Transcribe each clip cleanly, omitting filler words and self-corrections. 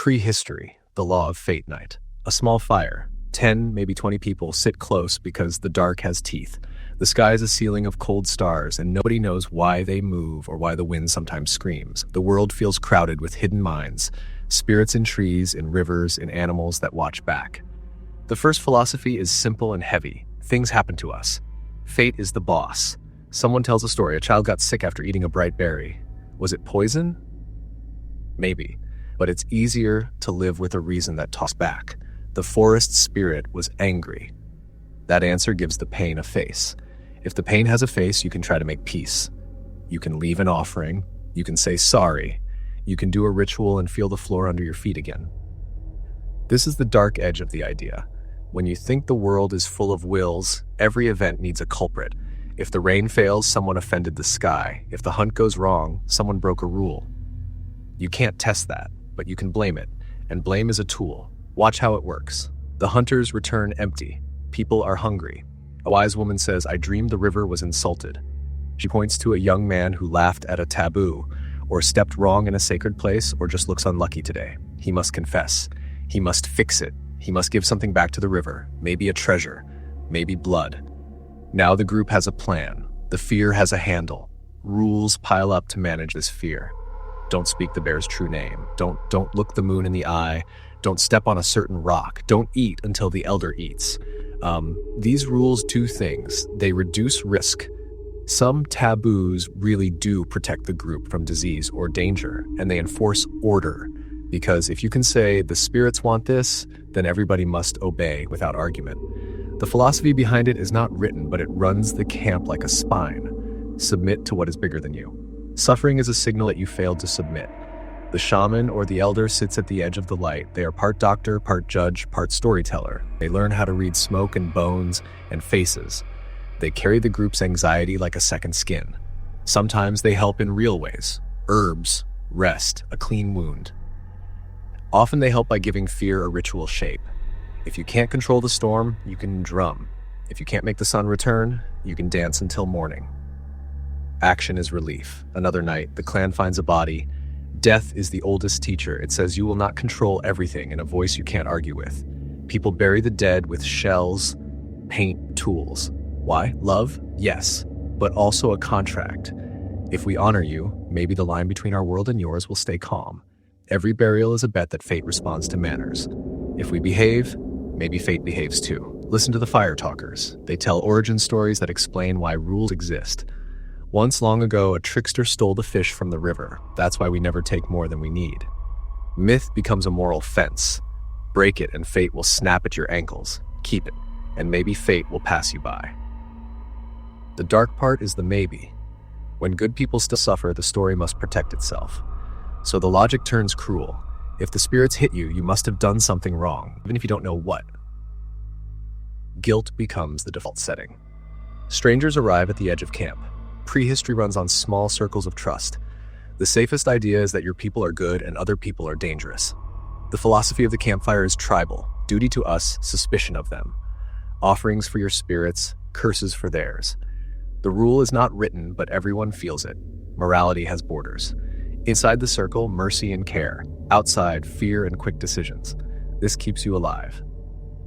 Prehistory, the law of fate night. A small fire. 10, maybe 20 people sit close because the dark has teeth. The sky is a ceiling of cold stars, and nobody knows why they move or why the wind sometimes screams. The world feels crowded with hidden minds, spirits in trees, in rivers, in animals that watch back. The first philosophy is simple and heavy. Things happen to us. Fate is the boss. Someone tells a story. A child got sick after eating a bright berry. Was it poison? Maybe. But it's easier to live with a reason that talks back. The forest spirit was angry. That answer gives the pain a face. If the pain has a face, you can try to make peace. You can leave an offering. You can say sorry. You can do a ritual and feel the floor under your feet again. This is the dark edge of the idea. When you think the world is full of wills, every event needs a culprit. If the rain fails, someone offended the sky. If the hunt goes wrong, someone broke a rule. You can't test that, but you can blame it. And blame is a tool. Watch how it works. The hunters return empty. People are hungry. A wise woman says, "I dreamed the river was insulted." She points to a young man who laughed at a taboo, or stepped wrong in a sacred place, or just looks unlucky today. He must confess. He must fix it. He must give something back to the river, maybe a treasure, maybe blood. Now the group has a plan. The fear has a handle. Rules pile up to manage this fear. Don't speak the bear's true name. Don't look the moon in the eye. Don't step on a certain rock. Don't eat until the elder eats. These rules do things. They reduce risk. Some taboos really do protect the group from disease or danger, and they enforce order. Because if you can say, the spirits want this, then everybody must obey without argument. The philosophy behind it is not written, but it runs the camp like a spine. Submit to what is bigger than you. Suffering is a signal that you failed to submit. The shaman or the elder sits at the edge of the light. They are part doctor, part judge, part storyteller. They learn how to read smoke and bones and faces. They carry the group's anxiety like a second skin. Sometimes they help in real ways. Herbs, rest, a clean wound. Often they help by giving fear a ritual shape. If you can't control the storm, you can drum. If you can't make the sun return, you can dance until morning. Action is relief. Another night, the clan finds a body. Death is the oldest teacher. It says you will not control everything in a voice you can't argue with. People bury the dead with shells, paint, tools. Why? Love? Yes, but also a contract. If we honor you, maybe the line between our world and yours will stay calm. Every burial is a bet that fate responds to manners. If we behave, maybe fate behaves too. Listen to the fire talkers. They tell origin stories that explain why rules exist. Once long ago, a trickster stole the fish from the river. That's why we never take more than we need. Myth becomes a moral fence. Break it and fate will snap at your ankles. Keep it, and maybe fate will pass you by. The dark part is the maybe. When good people still suffer, the story must protect itself. So the logic turns cruel. If the spirits hit you, you must have done something wrong, even if you don't know what. Guilt becomes the default setting. Strangers arrive at the edge of camp. Prehistory runs on small circles of trust. The safest idea is that your people are good and other people are dangerous. The philosophy of the campfire is tribal. Duty to us, suspicion of them. Offerings for your spirits, curses for theirs. The rule is not written, but everyone feels it. Morality has borders. Inside the circle, mercy and care. Outside, fear and quick decisions. This keeps you alive.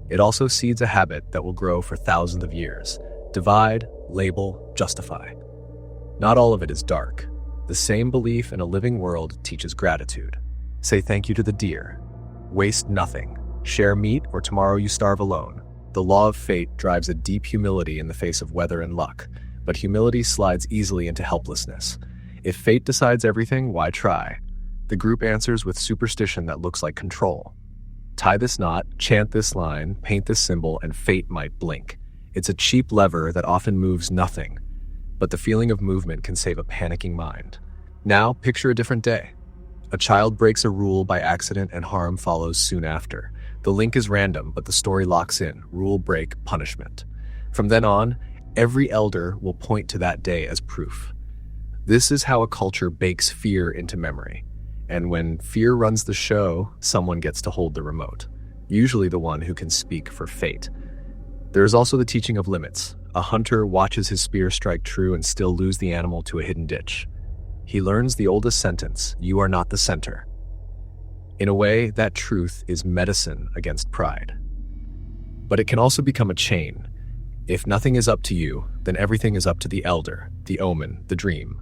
It also seeds a habit that will grow for thousands of years. Divide, label, justify. Not all of it is dark. The same belief in a living world teaches gratitude. Say thank you to the deer. Waste nothing. Share meat or tomorrow you starve alone. The law of fate drives a deep humility in the face of weather and luck, but humility slides easily into helplessness. If fate decides everything, why try? The group answers with superstition that looks like control. Tie this knot, chant this line, paint this symbol, and fate might blink. It's a cheap lever that often moves nothing, but the feeling of movement can save a panicking mind. Now, picture a different day. A child breaks a rule by accident and harm follows soon after. The link is random, but the story locks in. Rule break, punishment. From then on, every elder will point to that day as proof. This is how a culture bakes fear into memory. And when fear runs the show, someone gets to hold the remote. Usually the one who can speak for fate. There is also the teaching of limits. A hunter watches his spear strike true and still lose the animal to a hidden ditch. He learns the oldest sentence, "You are not the center." In a way, that truth is medicine against pride. But it can also become a chain. If nothing is up to you, then everything is up to the elder, the omen, the dream.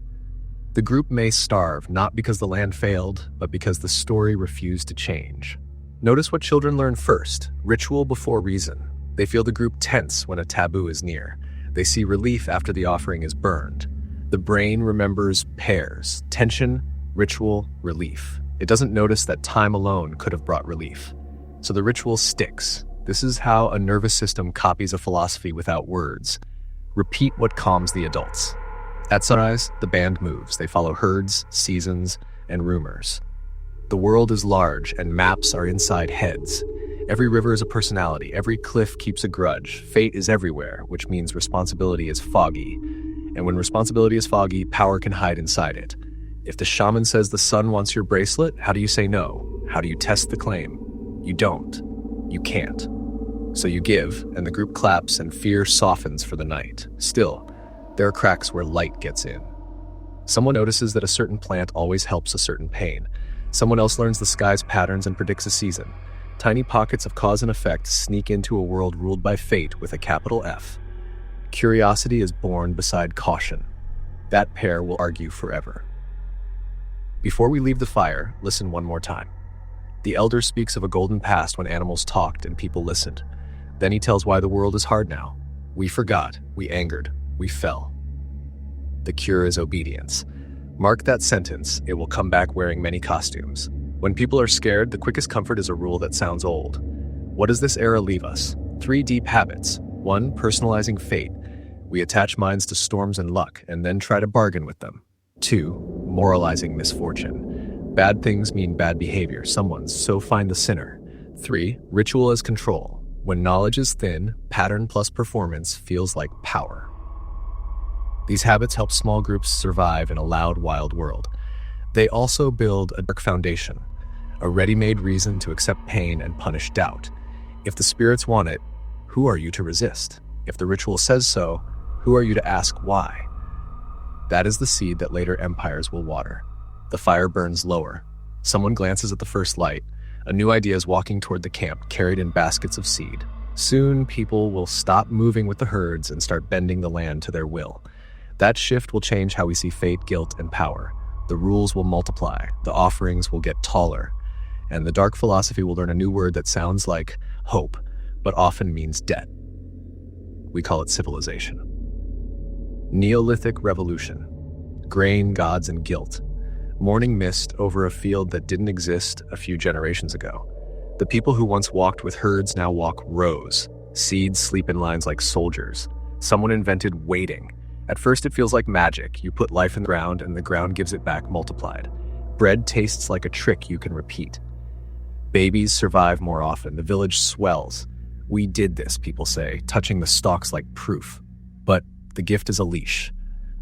The group may starve not because the land failed, but because the story refused to change. Notice what children learn first, ritual before reason. They feel the group tense when a taboo is near. They see relief after the offering is burned. The brain remembers pairs, tension, ritual, relief. It doesn't notice that time alone could have brought relief. So the ritual sticks. This is how a nervous system copies a philosophy without words. Repeat what calms the adults. At sunrise, the band moves. They follow herds, seasons, and rumors. The world is large, and maps are inside heads. Every river is a personality. Every cliff keeps a grudge. Fate is everywhere, which means responsibility is foggy. And when responsibility is foggy, power can hide inside it. If the shaman says the sun wants your bracelet, how do you say no? How do you test the claim? You don't. You can't. So you give, and the group claps, and fear softens for the night. Still, there are cracks where light gets in. Someone notices that a certain plant always helps a certain pain. Someone else learns the sky's patterns and predicts a season. Tiny pockets of cause and effect sneak into a world ruled by fate with a capital F. Curiosity is born beside caution. That pair will argue forever. Before we leave the fire, listen one more time. The elder speaks of a golden past when animals talked and people listened. Then he tells why the world is hard now. We forgot, we angered, we fell. The cure is obedience. Mark that sentence, it will come back wearing many costumes. When people are scared, the quickest comfort is a rule that sounds old. What does this era leave us? 3 deep habits. 1, personalizing fate. We attach minds to storms and luck, and then try to bargain with them. 2, moralizing misfortune. Bad things mean bad behavior. So find the sinner. 3, ritual as control. When knowledge is thin, pattern plus performance feels like power. These habits help small groups survive in a loud, wild world. They also build a dark foundation, a ready-made reason to accept pain and punish doubt. If the spirits want it, who are you to resist? If the ritual says so, who are you to ask why? That is the seed that later empires will water. The fire burns lower. Someone glances at the first light. A new idea is walking toward the camp, carried in baskets of seed. Soon, people will stop moving with the herds and start bending the land to their will. That shift will change how we see fate, guilt, and power. The rules will multiply, the offerings will get taller, and the dark philosophy will learn a new word that sounds like hope, but often means debt. We call it civilization. Neolithic Revolution. Grain, gods, and guilt. Morning mist over a field that didn't exist a few generations ago. The people who once walked with herds now walk rows. Seeds sleep in lines like soldiers. Someone invented waiting. At first it feels like magic. You put life in the ground and the ground gives it back multiplied. Bread tastes like a trick you can repeat. Babies survive more often. The village swells. We did this, people say, touching the stalks like proof. But the gift is a leash.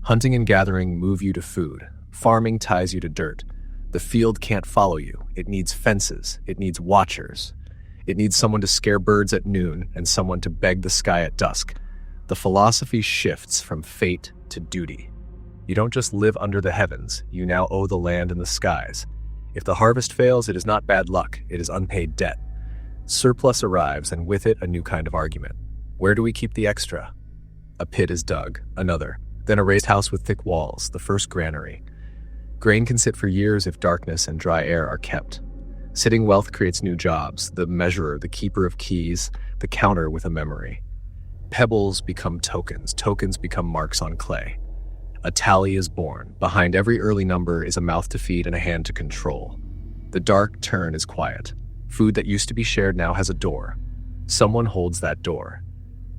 Hunting and gathering move you to food. Farming ties you to dirt. The field can't follow you. It needs fences. It needs watchers. It needs someone to scare birds at noon and someone to beg the sky at dusk. The philosophy shifts from fate to duty. You don't just live under the heavens. You now owe the land and the skies. If the harvest fails, it is not bad luck. It is unpaid debt. Surplus arrives, and with it, a new kind of argument. Where do we keep the extra? A pit is dug. Another. Then a raised house with thick walls, the first granary. Grain can sit for years if darkness and dry air are kept. Sitting wealth creates new jobs, the measurer, the keeper of keys, the counter with a memory. Pebbles become tokens, tokens become marks on clay. A tally is born. Behind every early number is a mouth to feed and a hand to control. The dark turn is quiet. Food that used to be shared now has a door. Someone holds that door.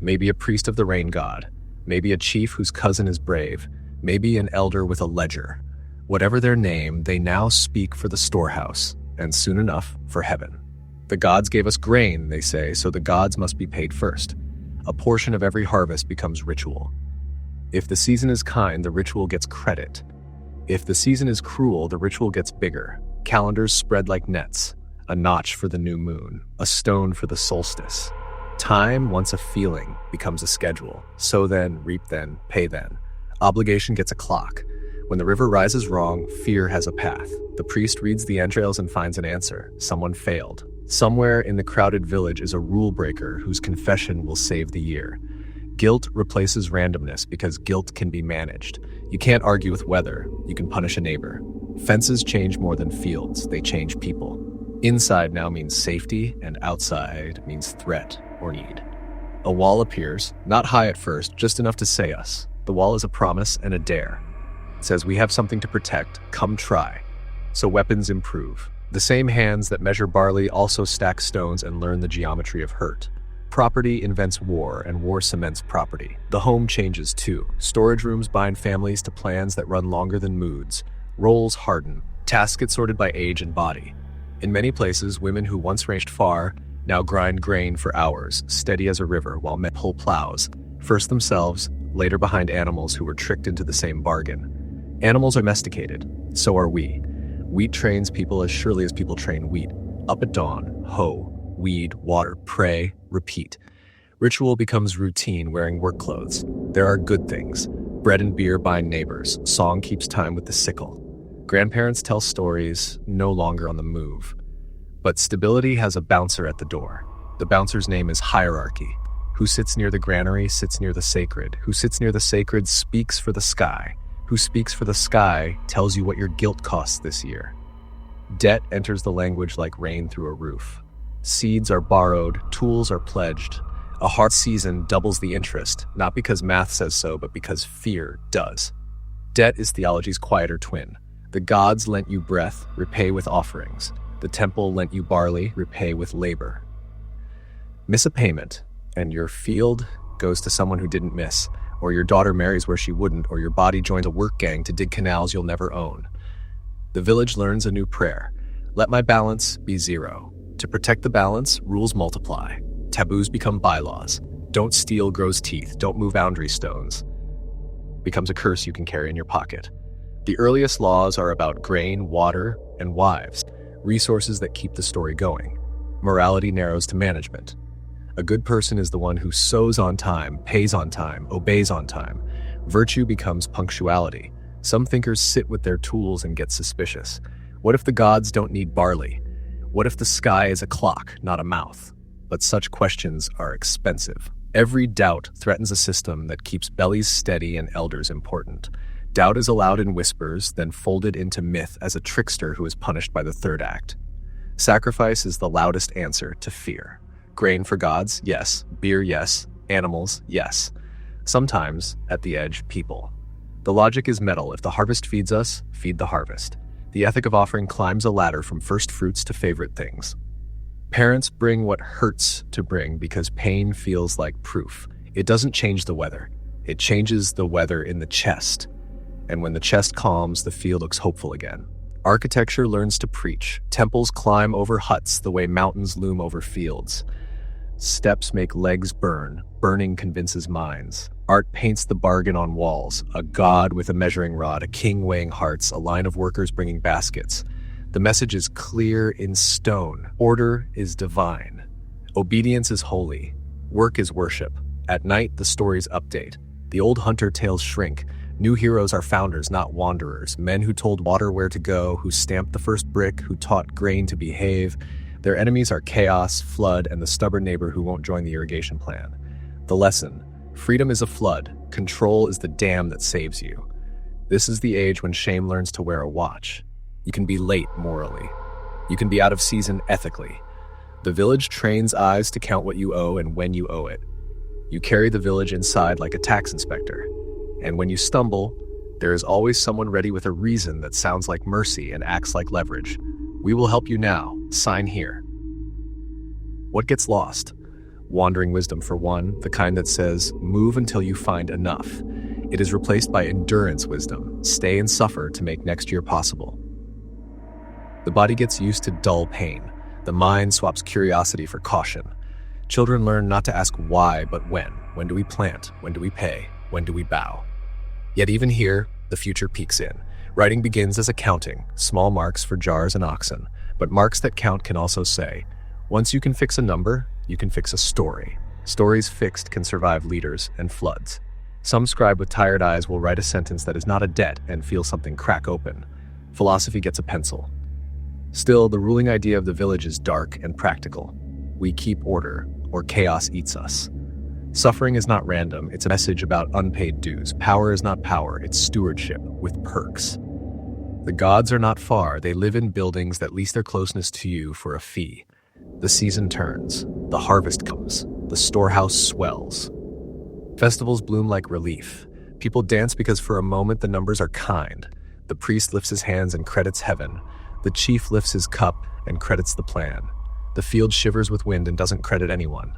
Maybe a priest of the rain god, maybe a chief whose cousin is brave, maybe an elder with a ledger. Whatever their name, they now speak for the storehouse, and soon enough, for heaven. The gods gave us grain, they say, so the gods must be paid first. A portion of every harvest becomes ritual. If the season is kind, the ritual gets credit. If the season is cruel, the ritual gets bigger. Calendars spread like nets. A notch for the new moon, a stone for the solstice. Time, once a feeling, becomes a schedule. Sow then, reap then, pay then. Obligation gets a clock. When the river rises wrong, fear has a path. The priest reads the entrails and finds an answer. Someone failed. Somewhere in the crowded village is a rule breaker whose confession will save the year. Guilt replaces randomness because guilt can be managed. You can't argue with weather, you can punish a neighbor. Fences change more than fields, they change people. Inside now means safety, and outside means threat or need. A wall appears, not high at first, just enough to say us. The wall is a promise and a dare. It says we have something to protect, come try. So weapons improve. The same hands that measure barley also stack stones and learn the geometry of hurt. Property invents war, and war cements property. The home changes too. Storage rooms bind families to plans that run longer than moods. Roles harden. Tasks get sorted by age and body. In many places, women who once ranged far now grind grain for hours, steady as a river, while men pull plows, first themselves, later behind animals who were tricked into the same bargain. Animals are domesticated, so are we. Wheat trains people as surely as people train wheat. Up at dawn, hoe, weed, water, pray, repeat. Ritual becomes routine, wearing work clothes. There are good things. Bread and beer bind neighbors. Song keeps time with the sickle. Grandparents tell stories, no longer on the move. But stability has a bouncer at the door. The bouncer's name is hierarchy. Who sits near the granary sits near the sacred. Who sits near the sacred speaks for the sky. Who speaks for the sky tells you what your guilt costs this year. Debt enters the language like rain through a roof. Seeds are borrowed, tools are pledged. A hard season doubles the interest, not because math says so, but because fear does. Debt is theology's quieter twin. The gods lent you breath, repay with offerings. The temple lent you barley, repay with labor. Miss a payment, and your field goes to someone who didn't miss, or your daughter marries where she wouldn't, or your body joins a work gang to dig canals you'll never own. The village learns a new prayer. Let my balance be zero. To protect the balance, rules multiply. Taboos become bylaws. Don't steal grows teeth. Don't move boundary stones. Becomes a curse you can carry in your pocket. The earliest laws are about grain, water, and wives, resources that keep the story going. Morality narrows to management. A good person is the one who sows on time, pays on time, obeys on time. Virtue becomes punctuality. Some thinkers sit with their tools and get suspicious. What if the gods don't need barley? What if the sky is a clock, not a mouth? But such questions are expensive. Every doubt threatens a system that keeps bellies steady and elders important. Doubt is allowed in whispers, then folded into myth as a trickster who is punished by the third act. Sacrifice is the loudest answer to fear. Grain for gods, yes. Beer, yes. Animals, yes. Sometimes, at the edge, people. The logic is metal. If the harvest feeds us, feed the harvest. The ethic of offering climbs a ladder from first fruits to favorite things. Parents bring what hurts to bring because pain feels like proof. It doesn't change the weather. It changes the weather in the chest. And when the chest calms, the field looks hopeful again. Architecture learns to preach. Temples climb over huts the way mountains loom over fields. Steps make legs burn. Burning convinces minds. Art paints the bargain on walls. A god with a measuring rod, a king weighing hearts, a line of workers bringing baskets. The message is clear in stone. Order is divine. Obedience is holy. Work is worship. At night, the stories update. The old hunter tales shrink. New heroes are founders, not wanderers. Men who told water where to go, who stamped the first brick, who taught grain to behave. Their enemies are chaos, flood, and the stubborn neighbor who won't join the irrigation plan. The lesson: freedom is a flood. Control is the dam that saves you. This is the age when shame learns to wear a watch. You can be late morally. You can be out of season ethically. The village trains eyes to count what you owe and when you owe it. You carry the village inside like a tax inspector. And when you stumble, there is always someone ready with a reason that sounds like mercy and acts like leverage. We will help you now. Sign here. What gets lost? Wandering wisdom, for one, the kind that says, move until you find enough. It is replaced by endurance wisdom. Stay and suffer to make next year possible. The body gets used to dull pain. The mind swaps curiosity for caution. Children learn not to ask why, but when. When do we plant? When do we pay? When do we bow? Yet even here, the future peeks in. Writing begins as accounting, small marks for jars and oxen, but marks that count can also say, once you can fix a number, you can fix a story. Stories fixed can survive leaders and floods. Some scribe with tired eyes will write a sentence that is not a debt and feel something crack open. Philosophy gets a pencil. Still, the ruling idea of the village is dark and practical. We keep order, or chaos eats us. Suffering is not random, it's a message about unpaid dues. Power is not power, it's stewardship, with perks. The gods are not far, they live in buildings that lease their closeness to you for a fee. The season turns, the harvest comes, the storehouse swells. Festivals bloom like relief. People dance because for a moment the numbers are kind. The priest lifts his hands and credits heaven. The chief lifts his cup and credits the plan. The field shivers with wind and doesn't credit anyone.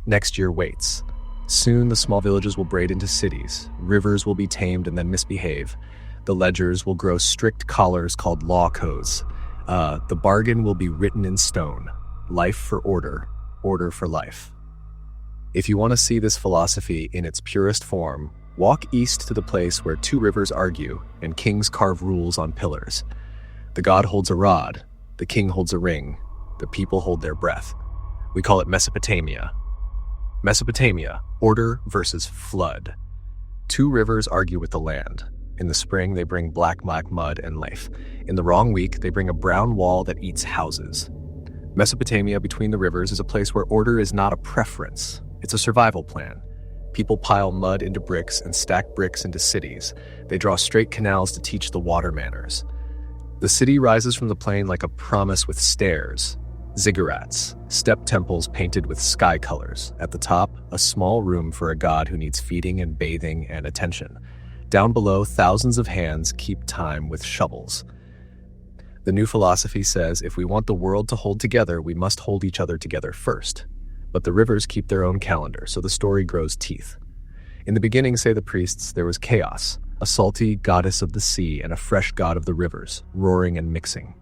Next year waits. Soon the small villages will braid into cities. Rivers will be tamed and then misbehave. The ledgers will grow strict collars called law codes. The bargain will be written in stone. Life for order, order for life. If you want to see this philosophy in its purest form, walk east to the place where two rivers argue and kings carve rules on pillars. The god holds a rod, the king holds a ring, the people hold their breath. We call it Mesopotamia. Mesopotamia, order versus flood. Two rivers argue with the land. In the spring, they bring black mud and life. In the wrong week, they bring a brown wall that eats houses. Mesopotamia between the rivers is a place where order is not a preference. It's a survival plan. People pile mud into bricks and stack bricks into cities. They draw straight canals to teach the water manners. The city rises from the plain like a promise with stairs. Ziggurats, step temples painted with sky colors. At the top, a small room for a god who needs feeding and bathing and attention. Down below, thousands of hands keep time with shovels. The new philosophy says if we want the world to hold together, we must hold each other together first. But the rivers keep their own calendar, so the story grows teeth. In the beginning, say the priests, there was chaos, a salty goddess of the sea and a fresh god of the rivers, roaring and mixing.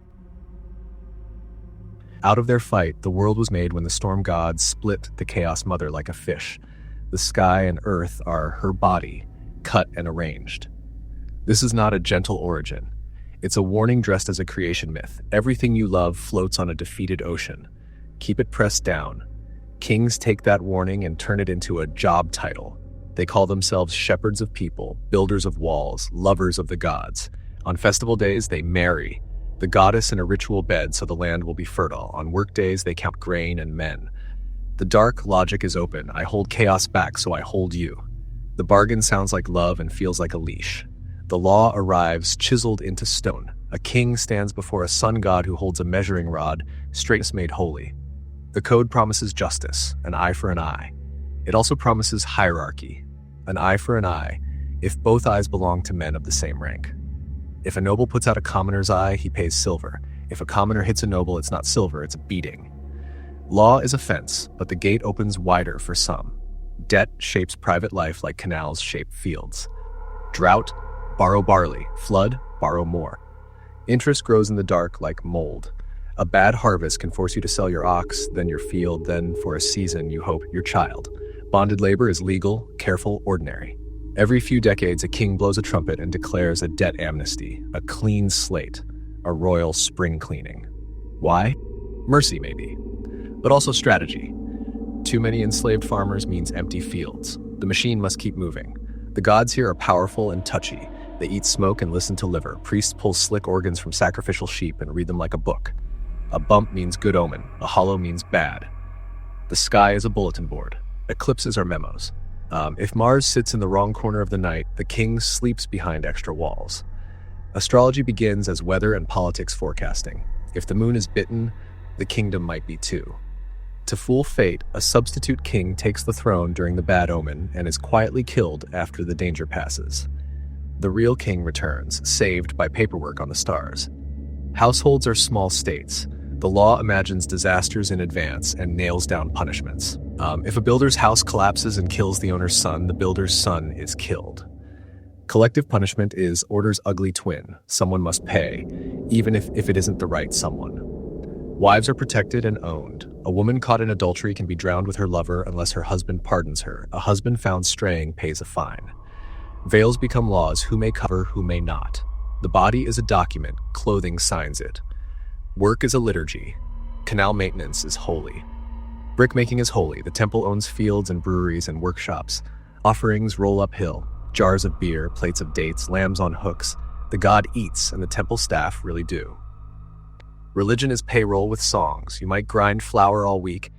Out of their fight, the world was made when the storm gods split the chaos mother like a fish. The sky and earth are her body, cut and arranged. This is not a gentle origin. It's a warning dressed as a creation myth. Everything you love floats on a defeated ocean. Keep it pressed down. Kings take that warning and turn it into a job title. They call themselves shepherds of people, builders of walls, lovers of the gods. On festival days, they marry the goddess in a ritual bed so the land will be fertile. On work days, they count grain and men. The dark logic is open. I hold chaos back, so I hold you. The bargain sounds like love and feels like a leash. The law arrives chiseled into stone. A king stands before a sun god who holds a measuring rod, straightness made holy. The code promises justice, an eye for an eye. It also promises hierarchy, an eye for an eye, if both eyes belong to men of the same rank. If a noble puts out a commoner's eye, he pays silver. If a commoner hits a noble, it's not silver, it's a beating. Law is a fence, but the gate opens wider for some. Debt shapes private life like canals shape fields. Drought, borrow barley. Flood, borrow more. Interest grows in the dark like mold. A bad harvest can force you to sell your ox, then your field, then for a season you hope your child. Bonded labor is legal, careful, ordinary. Every few decades, a king blows a trumpet and declares a debt amnesty, a clean slate, a royal spring cleaning. Why? Mercy, maybe, but also strategy. Too many enslaved farmers means empty fields. The machine must keep moving. The gods here are powerful and touchy. They eat smoke and listen to liver. Priests pull slick organs from sacrificial sheep and read them like a book. A bump means good omen. A hollow means bad. The sky is a bulletin board. Eclipses are memos. If Mars sits in the wrong corner of the night, the king sleeps behind extra walls. Astrology begins as weather and politics forecasting. If the moon is bitten, the kingdom might be too. To fool fate, a substitute king takes the throne during the bad omen and is quietly killed after the danger passes. The real king returns, saved by paperwork on the stars. Households are small states. The law imagines disasters in advance and nails down punishments. If a builder's house collapses and kills the owner's son, the builder's son is killed. Collective punishment is order's ugly twin. Someone must pay, even if it isn't the right someone. Wives are protected and owned. A woman caught in adultery can be drowned with her lover unless her husband pardons her. A husband found straying pays a fine. Veils become laws, who may cover, who may not. The body is a document, clothing signs it. Work is a liturgy. Canal maintenance is holy. Brickmaking is holy. The temple owns fields and breweries and workshops. Offerings roll uphill, jars of beer, plates of dates, lambs on hooks. The god eats, and the temple staff really do. Religion is payroll with songs. You might grind flour all week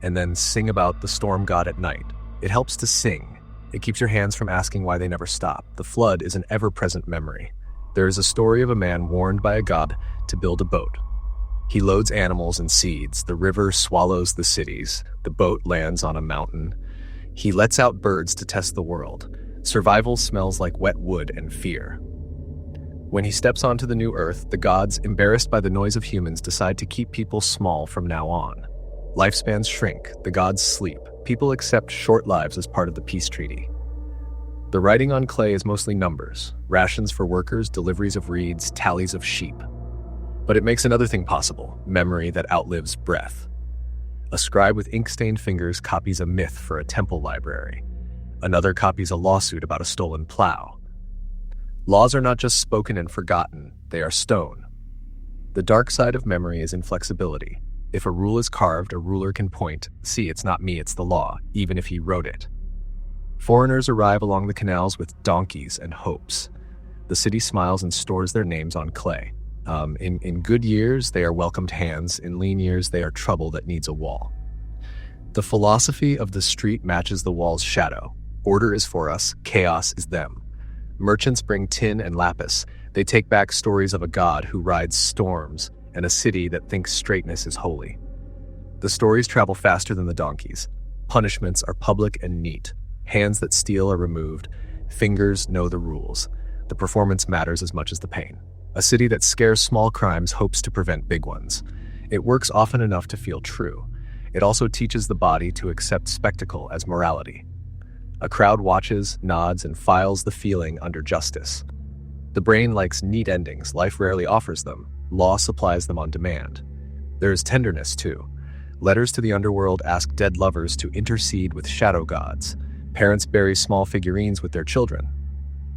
and then sing about the storm god at night. It helps to sing. It keeps your hands from asking why they never stop. The flood is an ever-present memory. There is a story of a man warned by a god to build a boat. He loads animals and seeds. The river swallows the cities. The boat lands on a mountain. He lets out birds to test the world. Survival smells like wet wood and fear. When he steps onto the new earth, the gods, embarrassed by the noise of humans, decide to keep people small from now on. Lifespans shrink, the gods sleep. People accept short lives as part of the peace treaty. The writing on clay is mostly numbers, rations for workers, deliveries of reeds, tallies of sheep. But it makes another thing possible, memory that outlives breath. A scribe with ink-stained fingers copies a myth for a temple library. Another copies a lawsuit about a stolen plow. Laws are not just spoken and forgotten, they are stone. The dark side of memory is inflexibility. If a rule is carved, a ruler can point, "See, it's not me, it's the law," even if he wrote it. Foreigners arrive along the canals with donkeys and hopes. The city smiles and stores their names on clay. In good years, they are welcomed hands. In lean years, they are trouble that needs a wall. The philosophy of the street matches the wall's shadow. Order is for us, chaos is them. Merchants bring tin and lapis. They take back stories of a god who rides storms and a city that thinks straightness is holy. The stories travel faster than the donkeys. Punishments are public and neat. Hands that steal are removed. Fingers know the rules. The performance matters as much as the pain. A city that scares small crimes hopes to prevent big ones. It works often enough to feel true. It also teaches the body to accept spectacle as morality. A crowd watches, nods, and files the feeling under justice. The brain likes neat endings. Life rarely offers them. Law supplies them on demand. There is tenderness, too. Letters to the underworld ask dead lovers to intercede with shadow gods. Parents bury small figurines with their children.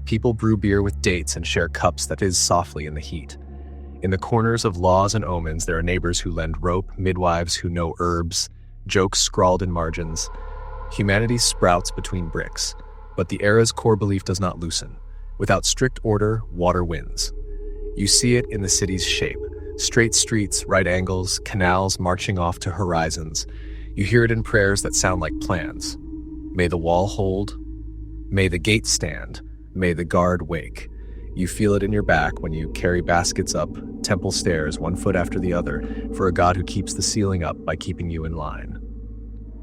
People brew beer with dates and share cups that fizz softly in the heat. In the corners of laws and omens, there are neighbors who lend rope, midwives who know herbs, jokes scrawled in margins. Humanity sprouts between bricks, but the era's core belief does not loosen. Without strict order, water wins. You see it in the city's shape. Straight streets, right angles, canals marching off to horizons. You hear it in prayers that sound like plans. May the wall hold. May the gate stand. May the guard wake. You feel it in your back when you carry baskets up temple stairs, one foot after the other, for a god who keeps the ceiling up by keeping you in line.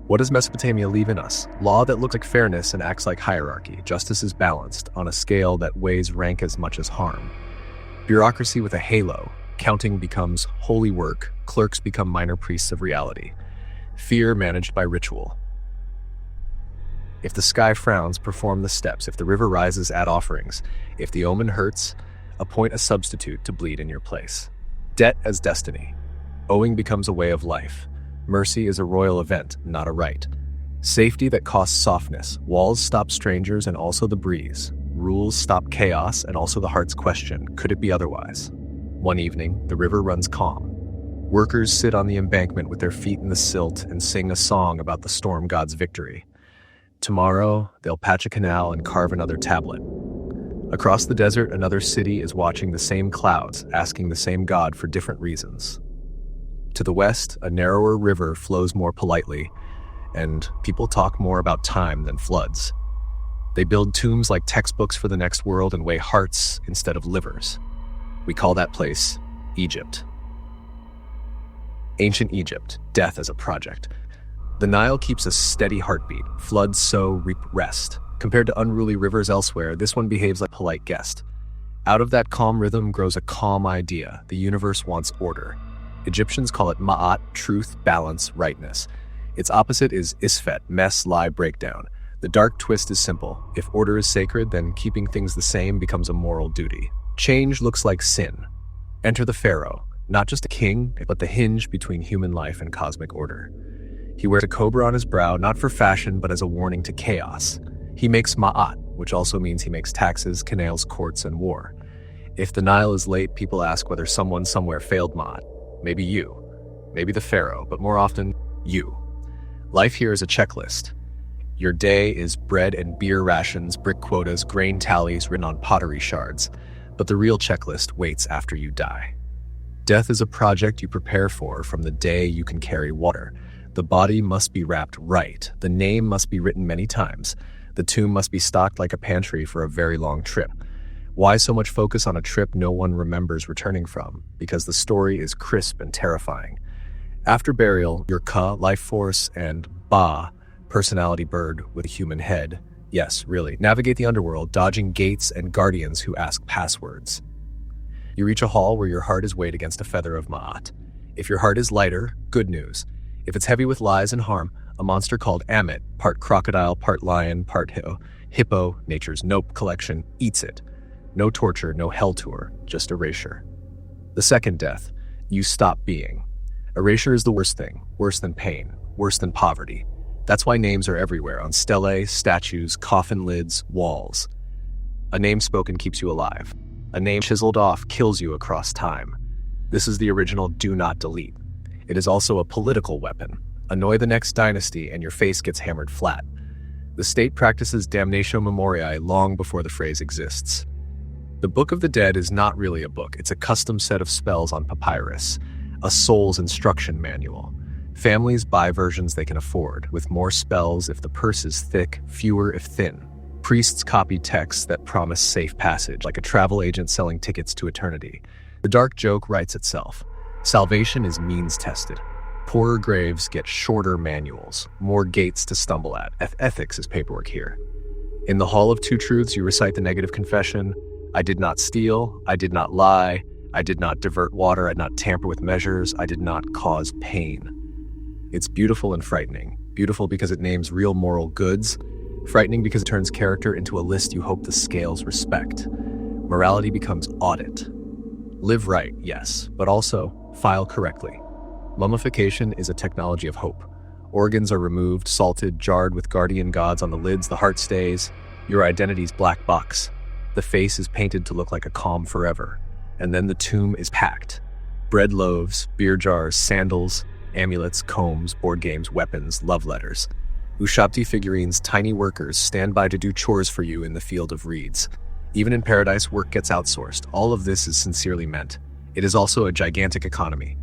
What does Mesopotamia leave in us? Law that looks like fairness and acts like hierarchy. Justice is balanced on a scale that weighs rank as much as harm. Bureaucracy with a halo. Counting becomes holy work. Clerks become minor priests of reality. Fear managed by ritual. If the sky frowns, perform the steps. If the river rises, add offerings. If the omen hurts, appoint a substitute to bleed in your place. Debt as destiny. Owing becomes a way of life. Mercy is a royal event, not a rite. Safety that costs softness. Walls stop strangers and also the breeze. Rules stop chaos and also the heart's question, could it be otherwise? One evening, the river runs calm. Workers sit on the embankment with their feet in the silt and sing a song about the storm god's victory. Tomorrow, they'll patch a canal and carve another tablet. Across the desert, another city is watching the same clouds, asking the same god for different reasons. To the west, a narrower river flows more politely, and people talk more about time than floods. They build tombs like textbooks for the next world and weigh hearts instead of livers. We call that place Egypt. Ancient Egypt, death as a project. The Nile keeps a steady heartbeat. Floods sow, reap rest. Compared to unruly rivers elsewhere, this one behaves like a polite guest. Out of that calm rhythm grows a calm idea. The universe wants order. Egyptians call it ma'at, truth, balance, rightness. Its opposite is isfet, mess, lie, breakdown. The dark twist is simple. If order is sacred, then keeping things the same becomes a moral duty. Change looks like sin. Enter the pharaoh, not just a king, but the hinge between human life and cosmic order. He wears a cobra on his brow, not for fashion, but as a warning to chaos. He makes ma'at, which also means he makes taxes, canals, courts, and war. If the Nile is late, people ask whether someone somewhere failed ma'at. Maybe you, maybe the pharaoh, but more often, you. Life here is a checklist. Your day is bread and beer rations, brick quotas, grain tallies written on pottery shards. But the real checklist waits after you die. Death is a project you prepare for from the day you can carry water. The body must be wrapped right. The name must be written many times. The tomb must be stocked like a pantry for a very long trip. Why so much focus on a trip no one remembers returning from? Because the story is crisp and terrifying. After burial, your ka, life force, and ba, personality bird with a human head, yes, really, navigate the underworld, dodging gates and guardians who ask passwords. You reach a hall where your heart is weighed against a feather of Ma'at. If your heart is lighter, good news. If it's heavy with lies and harm, a monster called Amit, part crocodile, part lion, part hippo, nature's nope collection, eats it. No torture, no hell tour, just erasure. The second death, you stop being. Erasure is the worst thing, worse than pain, worse than poverty. That's why names are everywhere, on stelae, statues, coffin lids, walls. A name spoken keeps you alive. A name chiseled off kills you across time. This is the original do not delete. It is also a political weapon. Annoy the next dynasty and your face gets hammered flat. The state practices damnatio memoriae long before the phrase exists. The Book of the Dead is not really a book, it's a custom set of spells on papyrus, a soul's instruction manual. Families buy versions they can afford, with more spells if the purse is thick, fewer if thin. Priests copy texts that promise safe passage, like a travel agent selling tickets to eternity. The dark joke writes itself. Salvation is means-tested. Poorer graves get shorter manuals, more gates to stumble at. Ethics is paperwork here. In the Hall of Two Truths, you recite the negative confession. I did not steal, I did not lie, I did not divert water, I did not tamper with measures, I did not cause pain. It's beautiful and frightening. Beautiful because it names real moral goods, frightening because it turns character into a list you hope the scales respect. Morality becomes audit. Live right, yes, but also file correctly. Mummification is a technology of hope. Organs are removed, salted, jarred with guardian gods on the lids, the heart stays, your identity's black box. The face is painted to look like a calm forever, and then the tomb is packed. Bread loaves, beer jars, sandals, amulets, combs, board games, weapons, love letters. Ushabti figurines, tiny workers, stand by to do chores for you in the field of reeds. Even in paradise, work gets outsourced. All of this is sincerely meant. It is also a gigantic economy.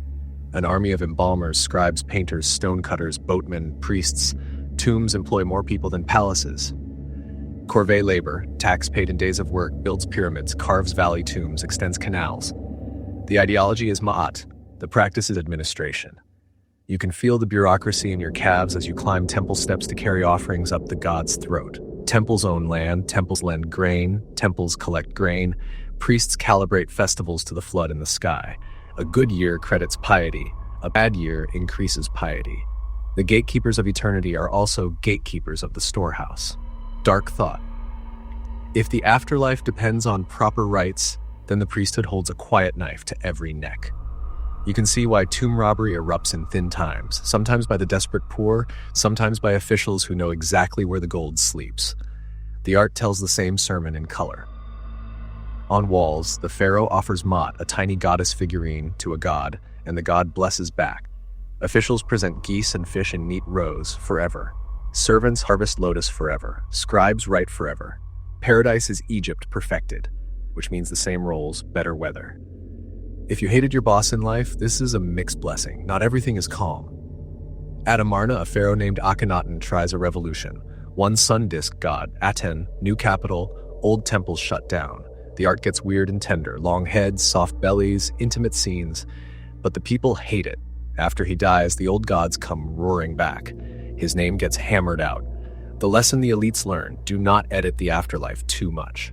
An army of embalmers, scribes, painters, stonecutters, boatmen, priests. Tombs employ more people than palaces. Corvée labor, tax paid in days of work, builds pyramids, carves valley tombs, extends canals. The ideology is ma'at. The practice is administration. You can feel the bureaucracy in your calves as you climb temple steps to carry offerings up the god's throat. Temples own land, temples lend grain, temples collect grain, priests calibrate festivals to the flood in the sky. A good year credits piety, a bad year increases piety. The gatekeepers of eternity are also gatekeepers of the storehouse. Dark thought. If the afterlife depends on proper rites, then the priesthood holds a quiet knife to every neck. You can see why tomb robbery erupts in thin times, sometimes by the desperate poor, sometimes by officials who know exactly where the gold sleeps. The art tells the same sermon in color. On walls, the pharaoh offers Ma'at, a tiny goddess figurine, to a god, and the god blesses back. Officials present geese and fish in neat rows, forever. Servants harvest lotus forever. Scribes write forever. Paradise is Egypt perfected, which means the same roles, better weather. If you hated your boss in life, this is a mixed blessing. Not everything is calm. At Amarna, a pharaoh named Akhenaten tries a revolution. One sun disk god, Aten, new capital, old temples shut down. The art gets weird and tender, long heads, soft bellies, intimate scenes. But the people hate it. After he dies, the old gods come roaring back. His name gets hammered out. The lesson the elites learn, do not edit the afterlife too much.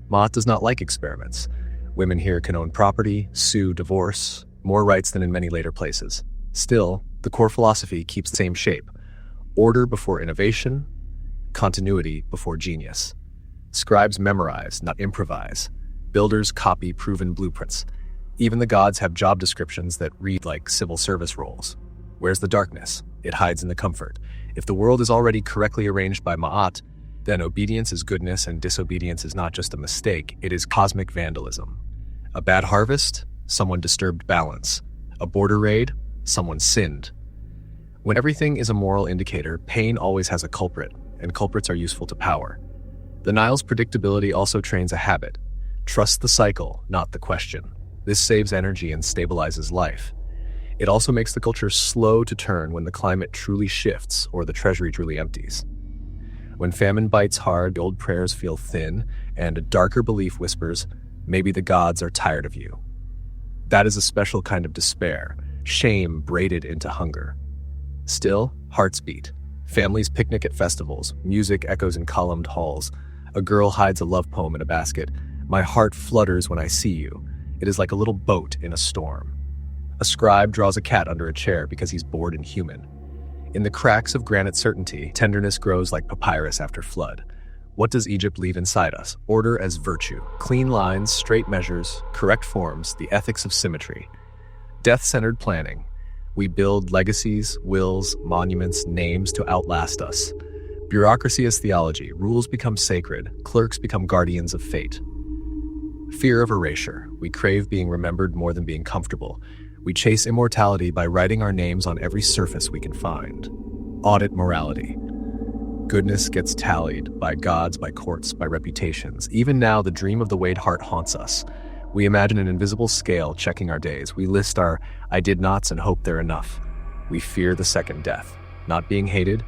Ma'at does not like experiments. Women here can own property, sue, divorce, more rights than in many later places. Still, the core philosophy keeps the same shape. Order before innovation, continuity before genius. Scribes memorize, not improvise. Builders copy proven blueprints. Even the gods have job descriptions that read like civil service roles. Where's the darkness? It hides in the comfort. If the world is already correctly arranged by Ma'at, then obedience is goodness and disobedience is not just a mistake, it is cosmic vandalism. A bad harvest? Someone disturbed balance. A border raid? Someone sinned. When everything is a moral indicator, pain always has a culprit. and culprits are useful to power. The Nile's predictability also trains a habit. Trust the cycle, not the question. This saves energy and stabilizes life. It also makes the culture slow to turn when the climate truly shifts or the treasury truly empties. When famine bites hard, the old prayers feel thin, and a darker belief whispers, maybe the gods are tired of you. That is a special kind of despair, shame braided into hunger. Still, hearts beat. Families picnic at festivals, music echoes in columned halls. A girl hides a love poem in a basket. My heart flutters when I see you. It is like a little boat in a storm. A scribe draws a cat under a chair because he's bored and human. In the cracks of granite certainty, tenderness grows like papyrus after flood. What does Egypt leave inside us? Order as virtue. Clean lines, straight measures, correct forms, the ethics of symmetry. Death-centered planning. We build legacies, wills, monuments, names to outlast us. Bureaucracy is theology. Rules become sacred. Clerks become guardians of fate. Fear of erasure. We crave being remembered more than being comfortable. We chase immortality by writing our names on every surface we can find. Audit morality. Goodness gets tallied by gods, by courts, by reputations. Even now, the dream of the weighed heart haunts us. We imagine an invisible scale checking our days. We list our I did nots and hope they're enough. We fear the second death. Not being hated,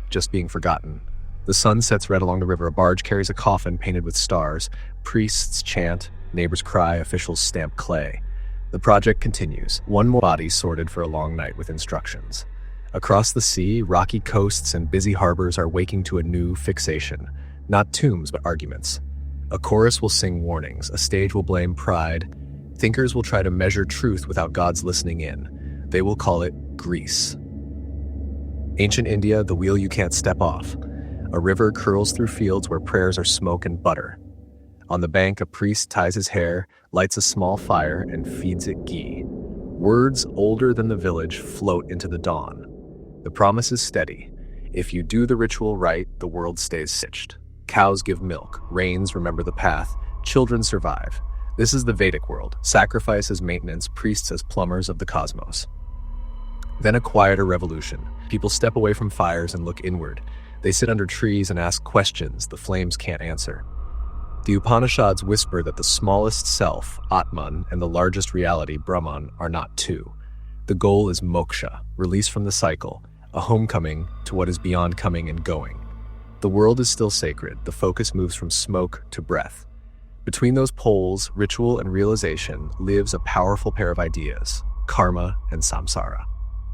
just being forgotten. The sun sets red along the river. A barge carries a coffin painted with stars. Priests chant, neighbors cry, officials stamp clay. The project continues. One more body sorted for a long night with instructions. Across the sea, rocky coasts and busy harbors are waking to a new fixation. Not tombs, but arguments. A chorus will sing warnings. A stage will blame pride. Thinkers will try to measure truth without God's listening in. They will call it Greece. Ancient India, the wheel you can't step off. A river curls through fields where prayers are smoke and butter. On the bank, a priest ties his hair, lights a small fire, and feeds it ghee. Words older than the village float into the dawn. The promise is steady. If you do the ritual right, the world stays stitched. Cows give milk, rains remember the path, children survive. This is the Vedic world, sacrifice as maintenance, priests as plumbers of the cosmos. Then a quieter revolution. People step away from fires and look inward. They sit under trees and ask questions the flames can't answer. The Upanishads whisper that the smallest self, Atman, and the largest reality, Brahman, are not two. The goal is moksha, release from the cycle, a homecoming to what is beyond coming and going. The world is still sacred. The focus moves from smoke to breath. Between those poles, ritual and realization, lives a powerful pair of ideas, karma and samsara.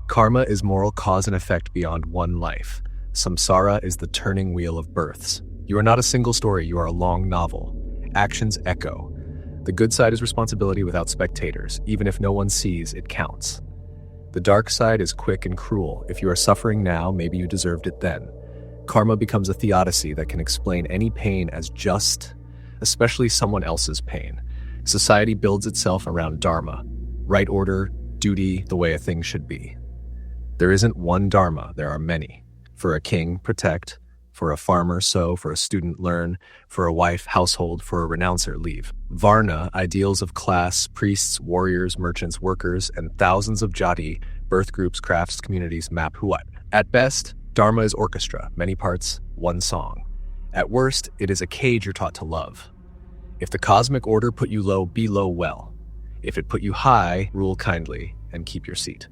Karma is moral cause and effect beyond one life. Samsara is the turning wheel of births. You are not a single story, you are a long novel. Actions echo. The good side is responsibility without spectators. Even if no one sees, it counts. The dark side is quick and cruel. If you are suffering now, maybe you deserved it then. Karma becomes a theodicy that can explain any pain as just, especially someone else's pain. Society builds itself around dharma, right order, duty, the way a thing should be. There isn't one dharma, there are many. For a king, protect. For a farmer, sow. For a student, learn. For a wife, household. For a renouncer, leave. Varna, ideals of class, priests, warriors, merchants, workers, and thousands of jati, birth groups, crafts, communities, map what. At best, dharma is orchestra, many parts, one song. At worst, it is a cage you're taught to love. If the cosmic order put you low, be low well. If it put you high, rule kindly and keep your seat.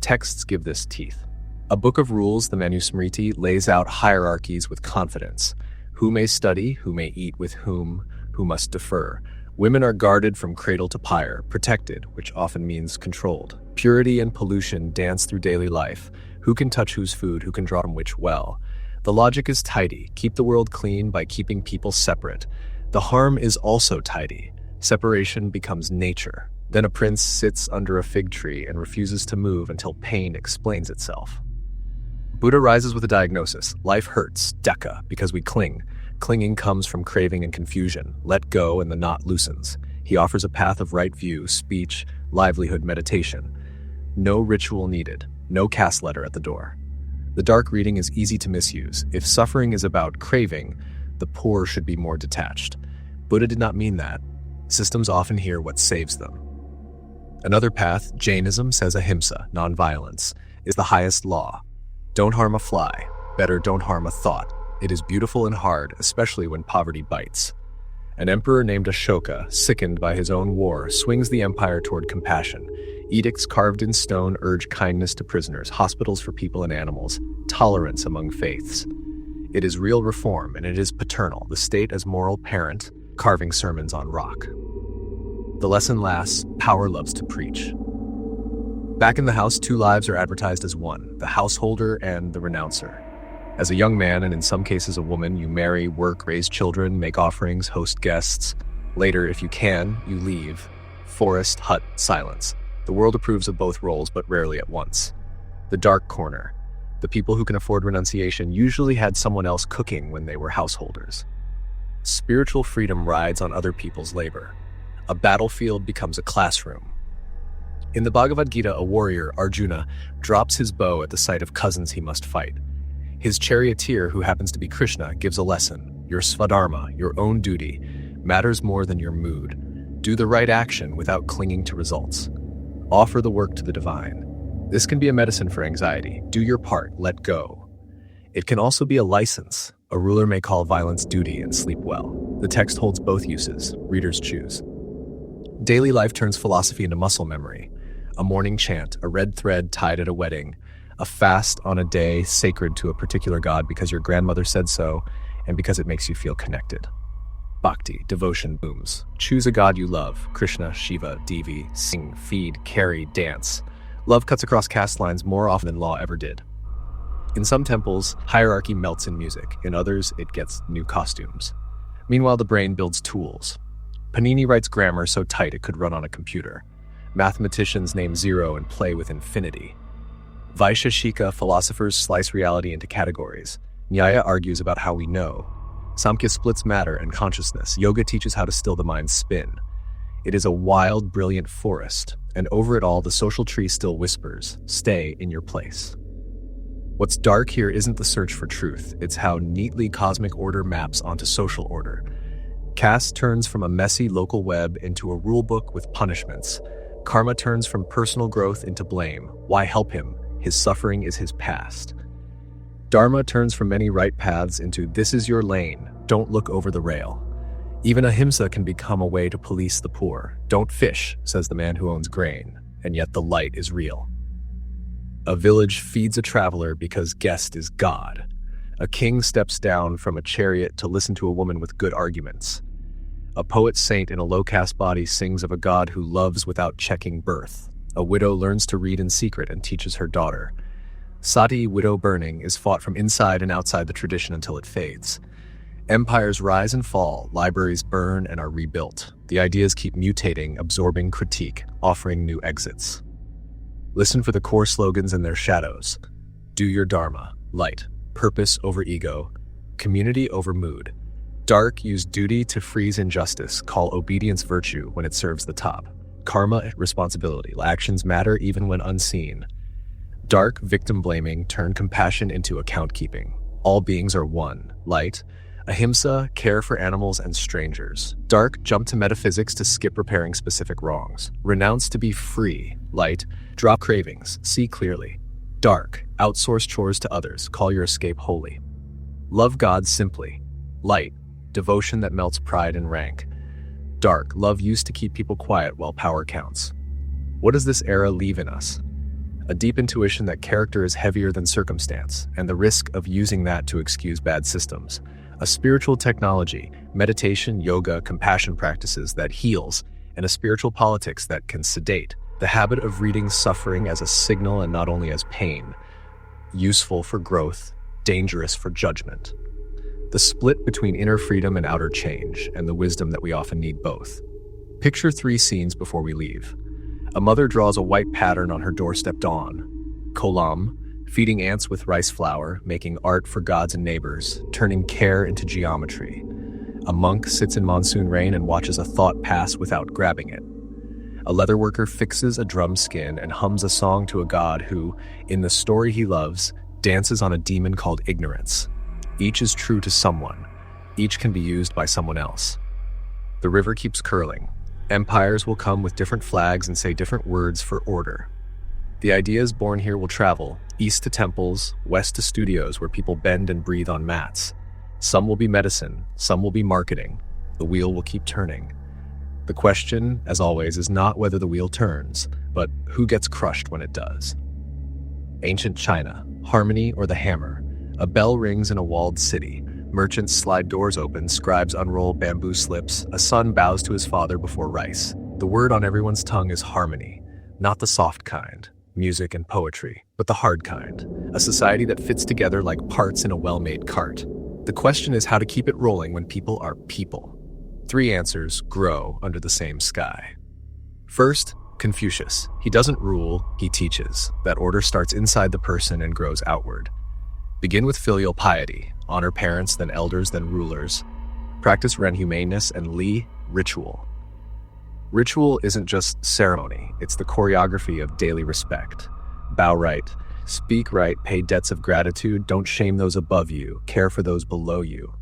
Texts give this teeth. A book of rules, the Manusmriti, lays out hierarchies with confidence. Who may study, who may eat with whom, who must defer. Women are guarded from cradle to pyre, protected, which often means controlled. Purity and pollution dance through daily life. Who can touch whose food, who can draw from which well. The logic is tidy. Keep the world clean by keeping people separate. The harm is also tidy. Separation becomes nature. Then a prince sits under a fig tree and refuses to move until pain explains itself. Buddha rises with a diagnosis. Life hurts, dukkha, because we cling. Clinging comes from craving and confusion. Let go and the knot loosens. He offers a path of right view, speech, livelihood, meditation. No ritual needed. No caste letter at the door. The dark reading is easy to misuse. If suffering is about craving, the poor should be more detached. Buddha did not mean that. Systems often hear what saves them. Another path, Jainism, says ahimsa, nonviolence, is the highest law. Don't harm a fly. Better don't harm a thought. It is beautiful and hard, especially when poverty bites. An emperor named Ashoka, sickened by his own war, swings the empire toward compassion. Edicts carved in stone urge kindness to prisoners, hospitals for people and animals, tolerance among faiths. It is real reform, and it is paternal, the state as moral parent, carving sermons on rock. The lesson lasts, power loves to preach. Back in the house, two lives are advertised as one, the householder and the renouncer. As a young man, and in some cases a woman, you marry, work, raise children, make offerings, host guests. Later, if you can, you leave. Forest, hut, silence. The world approves of both roles, but rarely at once. The dark corner. The people who can afford renunciation usually had someone else cooking when they were householders. Spiritual freedom rides on other people's labor. A battlefield becomes a classroom. In the Bhagavad Gita, a warrior, Arjuna, drops his bow at the sight of cousins he must fight. His charioteer, who happens to be Krishna, gives a lesson. Your svadharma, your own duty, matters more than your mood. Do the right action without clinging to results. Offer the work to the divine. This can be a medicine for anxiety. Do your part, let go. It can also be a license. A ruler may call violence duty and sleep well. The text holds both uses. Readers choose. Daily life turns philosophy into muscle memory. A morning chant, a red thread tied at a wedding, a fast on a day sacred to a particular god because your grandmother said so and because it makes you feel connected. Bhakti, devotion booms. Choose a god you love. Krishna, Shiva, Devi, sing, feed, carry, dance. Love cuts across caste lines more often than law ever did. In some temples, hierarchy melts in music. In others, it gets new costumes. Meanwhile, the brain builds tools. Panini writes grammar so tight it could run on a computer. Mathematicians name zero and play with infinity. Vaisheshika philosophers slice reality into categories. Nyaya argues about how we know. Samkhya splits matter and consciousness. Yoga teaches how to still the mind's spin. It is a wild, brilliant forest, and over it all, the social tree still whispers, stay in your place. What's dark here isn't the search for truth, it's how neatly cosmic order maps onto social order. Caste turns from a messy local web into a rulebook with punishments. Karma turns from personal growth into blame. Why help him? His suffering is his past. Dharma turns from many right paths into this is your lane, don't look over the rail. Even ahimsa can become a way to police the poor. Don't fish, says the man who owns grain, and yet the light is real. A village feeds a traveler because guest is God. A king steps down from a chariot to listen to a woman with good arguments. A poet saint in a low-caste body sings of a god who loves without checking birth. A widow learns to read in secret and teaches her daughter. Sati, widow burning, is fought from inside and outside the tradition until it fades. Empires rise and fall, libraries burn and are rebuilt. The ideas keep mutating, absorbing critique, offering new exits. Listen for the core slogans and their shadows. Do your dharma, light, purpose over ego, community over mood. Dark, use duty to freeze injustice, call obedience virtue when it serves the top. Karma, responsibility, actions matter even when unseen. Dark, victim blaming, turn compassion into account keeping. All beings are one. Light, ahimsa, care for animals and strangers. Dark, jump to metaphysics to skip repairing specific wrongs. Renounce to be free. Light, drop cravings, see clearly. Dark, outsource chores to others, call your escape holy. Love God simply. Light, devotion that melts pride and rank. Dark, love used to keep people quiet while power counts. What does this era leave in us? A deep intuition that character is heavier than circumstance, and the risk of using that to excuse bad systems. A spiritual technology, meditation, yoga, compassion practices that heals, and a spiritual politics that can sedate. The habit of reading suffering as a signal and not only as pain. Useful for growth, dangerous for judgment. The split between inner freedom and outer change, and the wisdom that we often need both. Picture 3 scenes before we leave. A mother draws a white pattern on her doorstep dawn. Kolam, feeding ants with rice flour, making art for gods and neighbors, turning care into geometry. A monk sits in monsoon rain and watches a thought pass without grabbing it. A leatherworker fixes a drum skin and hums a song to a god who, in the story he loves, dances on a demon called ignorance. Each is true to someone. Each can be used by someone else. The river keeps curling. Empires will come with different flags and say different words for order. The ideas born here will travel, east to temples, west to studios where people bend and breathe on mats. Some will be medicine, some will be marketing. The wheel will keep turning. The question, as always, is not whether the wheel turns, but who gets crushed when it does. Ancient China, harmony or the hammer. A bell rings in a walled city. Merchants slide doors open, scribes unroll bamboo slips, a son bows to his father before rice. The word on everyone's tongue is harmony, not the soft kind, music and poetry, but the hard kind, a society that fits together like parts in a well-made cart. The question is how to keep it rolling when people are people. 3 answers grow under the same sky. First, Confucius. He doesn't rule, he teaches. That order starts inside the person and grows outward. Begin with filial piety. Honor parents, then elders, then rulers. Practice Ren humaneness, and Li, ritual. Ritual isn't just ceremony, it's the choreography of daily respect. Bow right, speak right, pay debts of gratitude, don't shame those above you, care for those below you.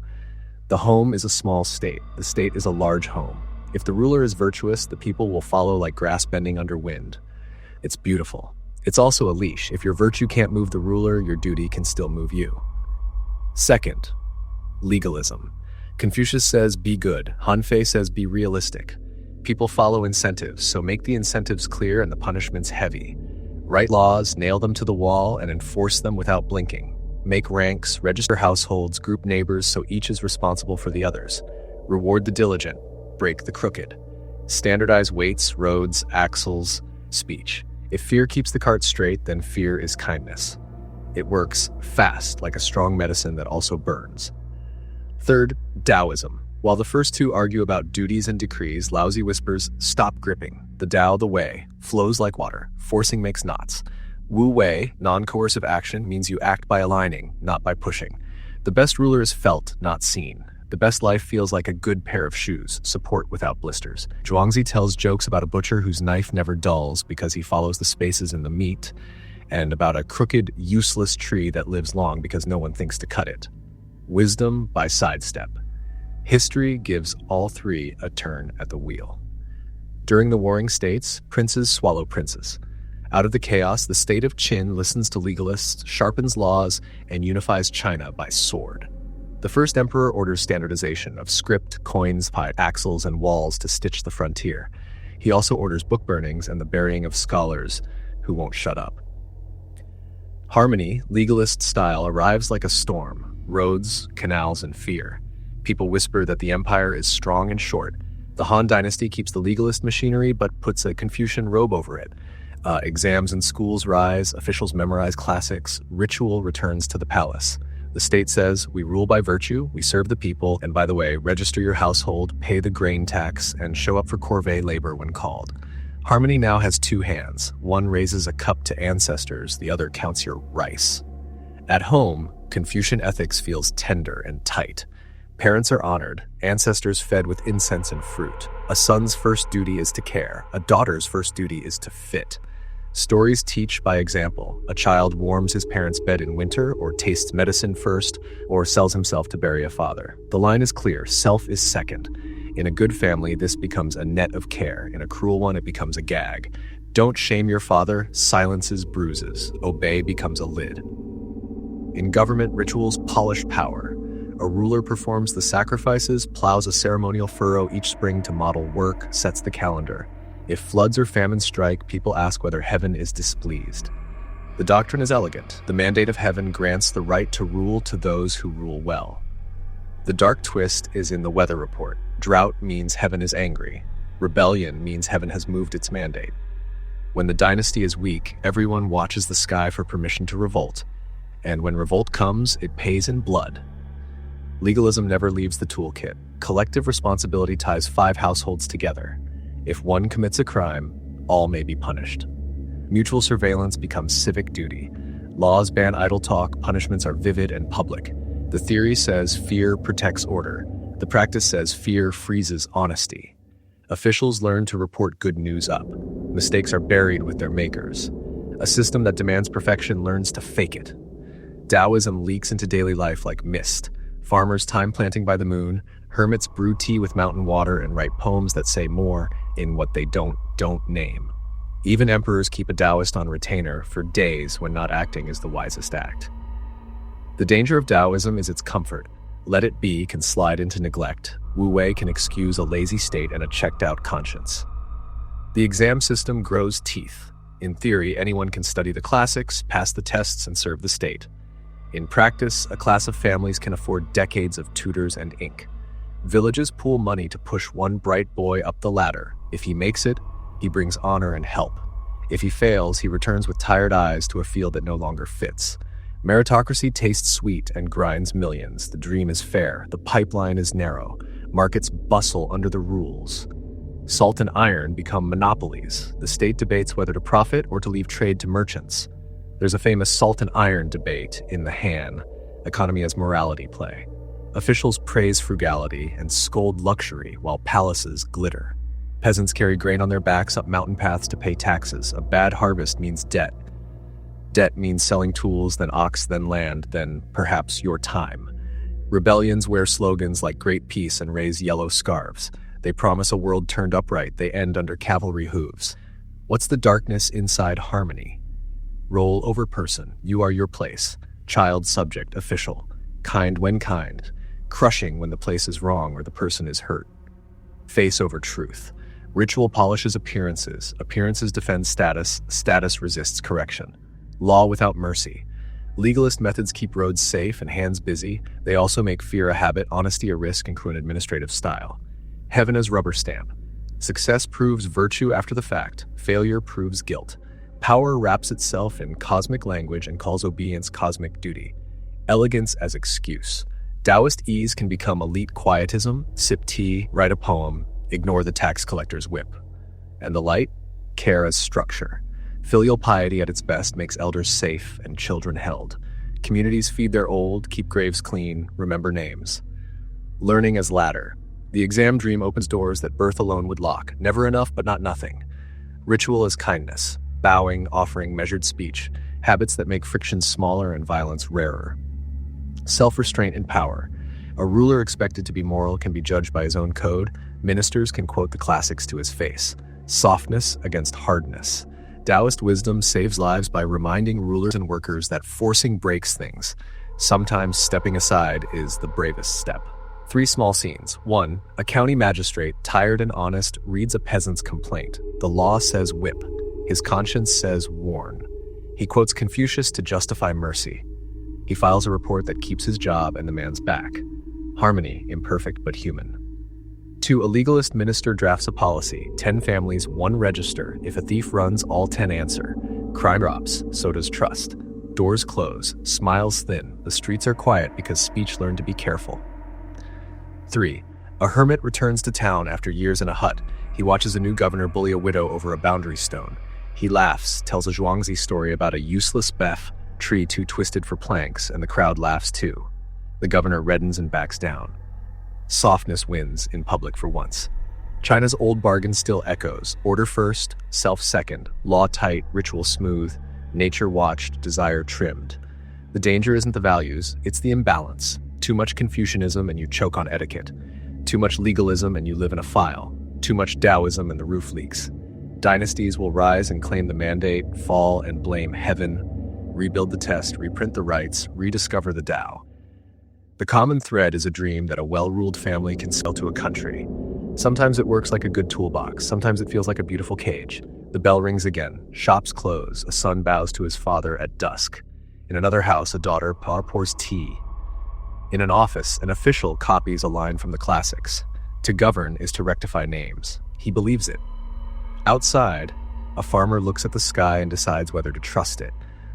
The home is a small state, the state is a large home. If the ruler is virtuous, the people will follow like grass bending under wind. It's beautiful. It's also a leash. If your virtue can't move the ruler, your duty can still move you. Second, legalism. Confucius says be good. Han Fei says be realistic. People follow incentives, so make the incentives clear and the punishments heavy. Write laws, nail them to the wall, and enforce them without blinking. Make ranks, register households, group neighbors so each is responsible for the others. Reward the diligent, break the crooked. Standardize weights, roads, axles, speech. If fear keeps the cart straight, then fear is kindness. It works fast, like a strong medicine that also burns. Third, Taoism. While the first 2 argue about duties and decrees, Laozi whispers, stop gripping. The Tao, the way, flows like water. Forcing makes knots. Wu Wei, non-coercive action, means you act by aligning, not by pushing. The best ruler is felt, not seen. The best life feels like a good pair of shoes, support without blisters. Zhuangzi tells jokes about a butcher whose knife never dulls because he follows the spaces in the meat, and about a crooked, useless tree that lives long because no one thinks to cut it. Wisdom by sidestep. History gives all 3 a turn at the wheel. During the warring states, princes swallow princes. Out of the chaos, the state of Qin listens to legalists, sharpens laws, and unifies China by sword. The first emperor orders standardization of script, coins, axles, and walls to stitch the frontier. He also orders book burnings and the burying of scholars who won't shut up. Harmony, legalist style, arrives like a storm. Roads, canals, and fear. People whisper that the empire is strong and short. The Han dynasty keeps the legalist machinery but puts a Confucian robe over it. Exams in schools rise, officials memorize classics, ritual returns to the palace. The state says, we rule by virtue, we serve the people, and by the way, register your household, pay the grain tax, and show up for corvée labor when called. Harmony now has 2 hands. One raises a cup to ancestors, the other counts your rice. At home, Confucian ethics feels tender and tight. Parents are honored, ancestors fed with incense and fruit. A son's first duty is to care, a daughter's first duty is to fit. Stories teach by example. A child warms his parents' bed in winter, or tastes medicine first, or sells himself to bury a father. The line is clear, self is second. In a good family, this becomes a net of care. In a cruel one, it becomes a gag. Don't shame your father, silences bruises. Obey becomes a lid. In government, rituals polish power. A ruler performs the sacrifices, plows a ceremonial furrow each spring to model work, sets the calendar. If floods or famine strike, people ask whether heaven is displeased. The doctrine is elegant. The mandate of heaven grants the right to rule to those who rule well. The dark twist is in the weather report. Drought means heaven is angry. Rebellion means heaven has moved its mandate. When the dynasty is weak, everyone watches the sky for permission to revolt. And when revolt comes, it pays in blood. Legalism never leaves the toolkit. Collective responsibility ties 5 households together. If one commits a crime, all may be punished. Mutual surveillance becomes civic duty. Laws ban idle talk, punishments are vivid and public. The theory says fear protects order. The practice says fear freezes honesty. Officials learn to report good news up. Mistakes are buried with their makers. A system that demands perfection learns to fake it. Taoism leaks into daily life like mist. Farmers time planting by the moon, hermits brew tea with mountain water and write poems that say more in what they don't name. Even emperors keep a Taoist on retainer for days when not acting is the wisest act. The danger of Taoism is its comfort. Let it be can slide into neglect. Wu Wei can excuse a lazy state and a checked-out conscience. The exam system grows teeth. In theory, anyone can study the classics, pass the tests, and serve the state. In practice, a class of families can afford decades of tutors and ink. Villages pool money to push one bright boy up the ladder. If he makes it, he brings honor and help. If he fails, he returns with tired eyes to a field that no longer fits. Meritocracy tastes sweet and grinds millions. The dream is fair. The pipeline is narrow. Markets bustle under the rules. Salt and iron become monopolies. The state debates whether to profit or to leave trade to merchants. There's a famous salt and iron debate in the Han, economy as morality play. Officials praise frugality and scold luxury while palaces glitter. Peasants carry grain on their backs up mountain paths to pay taxes. A bad harvest means debt. Debt means selling tools, then ox, then land, then perhaps your time. Rebellions wear slogans like Great Peace and raise yellow scarves. They promise a world turned upright. They end under cavalry hooves. What's the darkness inside harmony? Role over person. You are your place. Child, subject, official. Kind when kind. Crushing when the place is wrong or the person is hurt. Face over truth. Ritual polishes appearances. Appearances defend status. Status resists correction. Law without mercy. Legalist methods keep roads safe and hands busy. They also make fear a habit, honesty a risk, and crew an administrative style. Heaven as rubber stamp. Success proves virtue after the fact. Failure proves guilt. Power wraps itself in cosmic language and calls obedience cosmic duty. Elegance as excuse. Taoist ease can become elite quietism, sip tea, write a poem, ignore the tax collector's whip. And the light? Care as structure. Filial piety at its best makes elders safe and children held. Communities feed their old, keep graves clean, remember names. Learning as ladder. The exam dream opens doors that birth alone would lock. Never enough, but not nothing. Ritual as kindness. Bowing, offering, measured speech. Habits that make friction smaller and violence rarer. Self-restraint and power. A ruler expected to be moral can be judged by his own code. Ministers can quote the classics to his face. Softness against hardness. Taoist wisdom saves lives by reminding rulers and workers that forcing breaks things. Sometimes stepping aside is the bravest step. 3 small scenes. 1. A county magistrate, tired and honest, reads a peasant's complaint. The law says whip. His conscience says warn. He quotes Confucius to justify mercy. He files a report that keeps his job and the man's back. Harmony, imperfect but human. 2. A legalist minister drafts a policy. 10 families, 1 register. If a thief runs, all 10 answer. Crime drops, so does trust. Doors close, smiles thin. The streets are quiet because speech learned to be careful. 3. A hermit returns to town after years in a hut. He watches a new governor bully a widow over a boundary stone. He laughs, tells a Zhuangzi story about a useless bef, tree too twisted for planks, and the crowd laughs too. The governor reddens and backs down. Softness wins in public for once. China's old bargain still echoes. Order first, self second, law tight, ritual smooth, nature watched, desire trimmed. The danger isn't the values, it's the imbalance. Too much Confucianism and you choke on etiquette. Too much legalism and you live in a file. Too much Taoism and the roof leaks. Dynasties will rise and claim the mandate, fall and blame heaven, rebuild the test, reprint the rights, rediscover the Tao. The common thread is a dream that a well-ruled family can sell to a country. Sometimes it works like a good toolbox. Sometimes it feels like a beautiful cage. The bell rings again. Shops close. A son bows to his father at dusk. In another house, a daughter pours tea. In an office, an official copies a line from the classics. To govern is to rectify names. He believes it. Outside, a farmer looks at the sky and decides whether to trust it.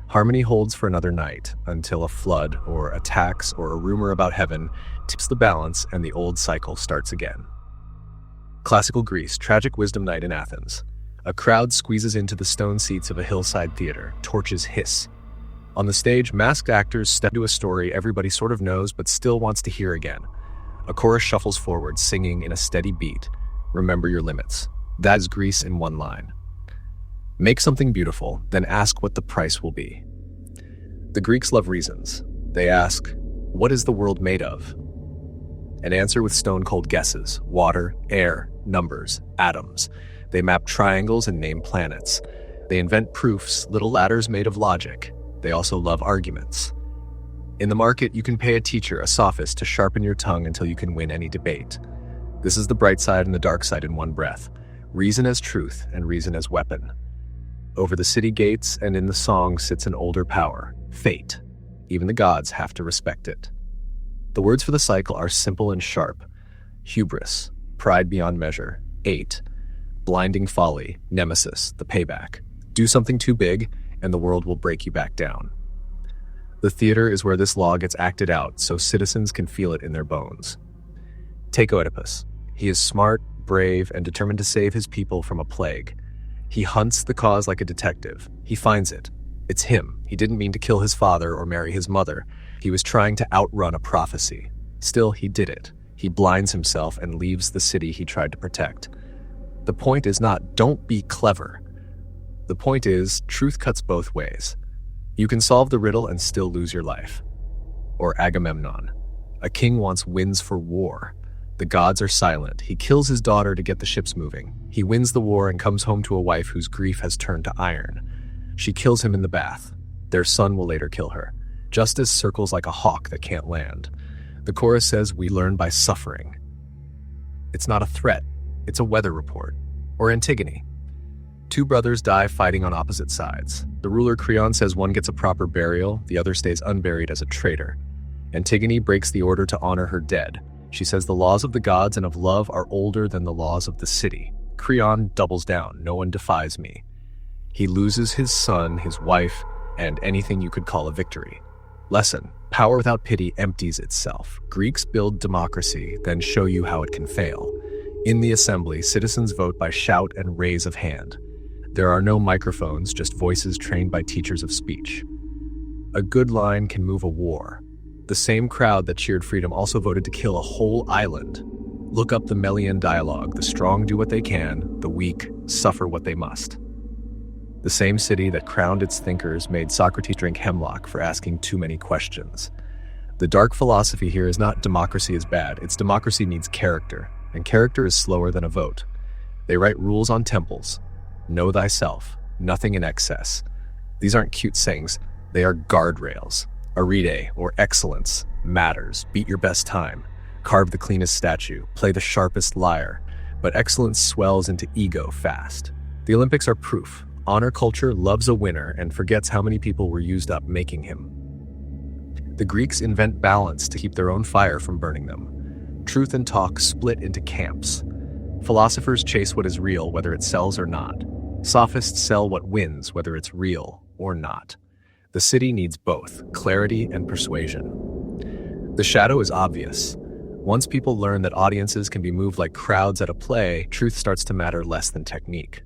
Harmony holds for another night, until a flood or a tax or a rumor about heaven tips the balance and the old cycle starts again. Classical Greece, tragic wisdom night in Athens. A crowd squeezes into the stone seats of a hillside theater. Torches hiss. On the stage, masked actors step into a story everybody sort of knows but still wants to hear again. A chorus shuffles forward, singing in a steady beat. Remember your limits. That is Greece in one line. Make something beautiful, then ask what the price will be. The Greeks love reasons. They ask, what is the world made of? And answer with stone-cold guesses. Water, air, numbers, atoms. They map triangles and name planets. They invent proofs, little ladders made of logic. They also love arguments. In the market, you can pay a teacher, a sophist, to sharpen your tongue until you can win any debate. This is the bright side and the dark side in one breath. Reason as truth and reason as weapon. Over the city gates and in the song sits an older power, fate. Even the gods have to respect it. The words for the cycle are simple and sharp. Hubris, pride beyond measure. 8. Blinding folly, nemesis, the payback. Do something too big, and the world will break you back down. The theater is where this law gets acted out, so citizens can feel it in their bones. Take Oedipus. He is smart, brave, and determined to save his people from a plague. He hunts the cause like a detective. He finds it. It's him. He didn't mean to kill his father or marry his mother. He was trying to outrun a prophecy. Still, he did it. He blinds himself and leaves the city he tried to protect. The point is not, don't be clever. The point is, truth cuts both ways. You can solve the riddle and still lose your life. Or Agamemnon. A king wants winds for war. The gods are silent. He kills his daughter to get the ships moving. He wins the war and comes home to a wife whose grief has turned to iron. She kills him in the bath. Their son will later kill her. Justice circles like a hawk that can't land. The chorus says we learn by suffering. It's not a threat. It's a weather report. Or Antigone. 2 brothers die fighting on opposite sides. The ruler Creon says one gets a proper burial, the other stays unburied as a traitor. Antigone breaks the order to honor her dead. She says the laws of the gods and of love are older than the laws of the city. Creon doubles down. No one defies me. He loses his son, his wife, and anything you could call a victory. Lesson: power without pity empties itself. Greeks build democracy, then show you how it can fail. In the assembly, citizens vote by shout and raise of hand. There are no microphones, just voices trained by teachers of speech. A good line can move a war. The same crowd that cheered freedom also voted to kill a whole island. Look up the Melian dialogue. The strong do what they can, the weak suffer what they must. The same city that crowned its thinkers made Socrates drink hemlock for asking too many questions. The dark philosophy here is not democracy is bad, it's democracy needs character, and character is slower than a vote. They write rules on temples. Know thyself, nothing in excess. These aren't cute sayings, they are guardrails. Arete, or excellence, matters. Beat your best time. Carve the cleanest statue. Play the sharpest lyre. But excellence swells into ego fast. The Olympics are proof. Honor culture loves a winner and forgets how many people were used up making him. The Greeks invent balance to keep their own fire from burning them. Truth and talk split into camps. Philosophers chase what is real, whether it sells or not. Sophists sell what wins, whether it's real or not. The city needs both, clarity and persuasion. The shadow is obvious. Once people learn that audiences can be moved like crowds at a play, truth starts to matter less than technique.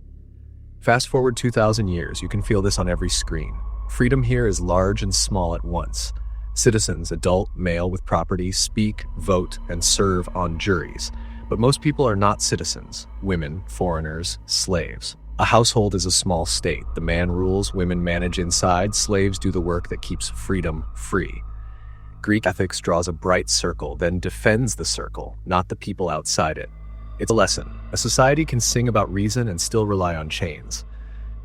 Fast forward 2,000 years, you can feel this on every screen. Freedom here is large and small at once. Citizens, adult, male with property, speak, vote, and serve on juries. But most people are not citizens. Women, foreigners, slaves. A household is a small state. The man rules, women manage inside, slaves do the work that keeps freedom free. Greek ethics draws a bright circle, then defends the circle, not the people outside it. It's a lesson. A society can sing about reason and still rely on chains.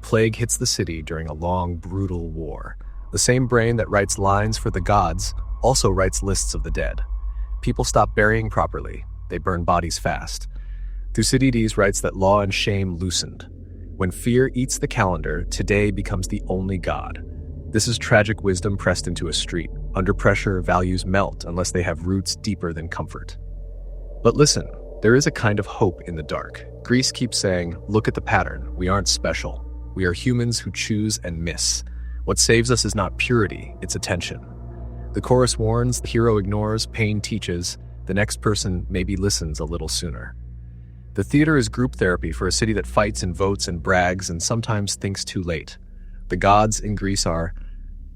Plague hits the city during a long, brutal war. The same brain that writes lines for the gods also writes lists of the dead. People stop burying properly. They burn bodies fast. Thucydides writes that law and shame loosened. When fear eats the calendar, today becomes the only god. This is tragic wisdom pressed into a street. Under pressure, values melt unless they have roots deeper than comfort. But listen, there is a kind of hope in the dark. Greece keeps saying, look at the pattern. We aren't special. We are humans who choose and miss. What saves us is not purity, it's attention. The chorus warns, the hero ignores, pain teaches. The next person maybe listens a little sooner. The theater is group therapy for a city that fights and votes and brags and sometimes thinks too late. The gods in Greece are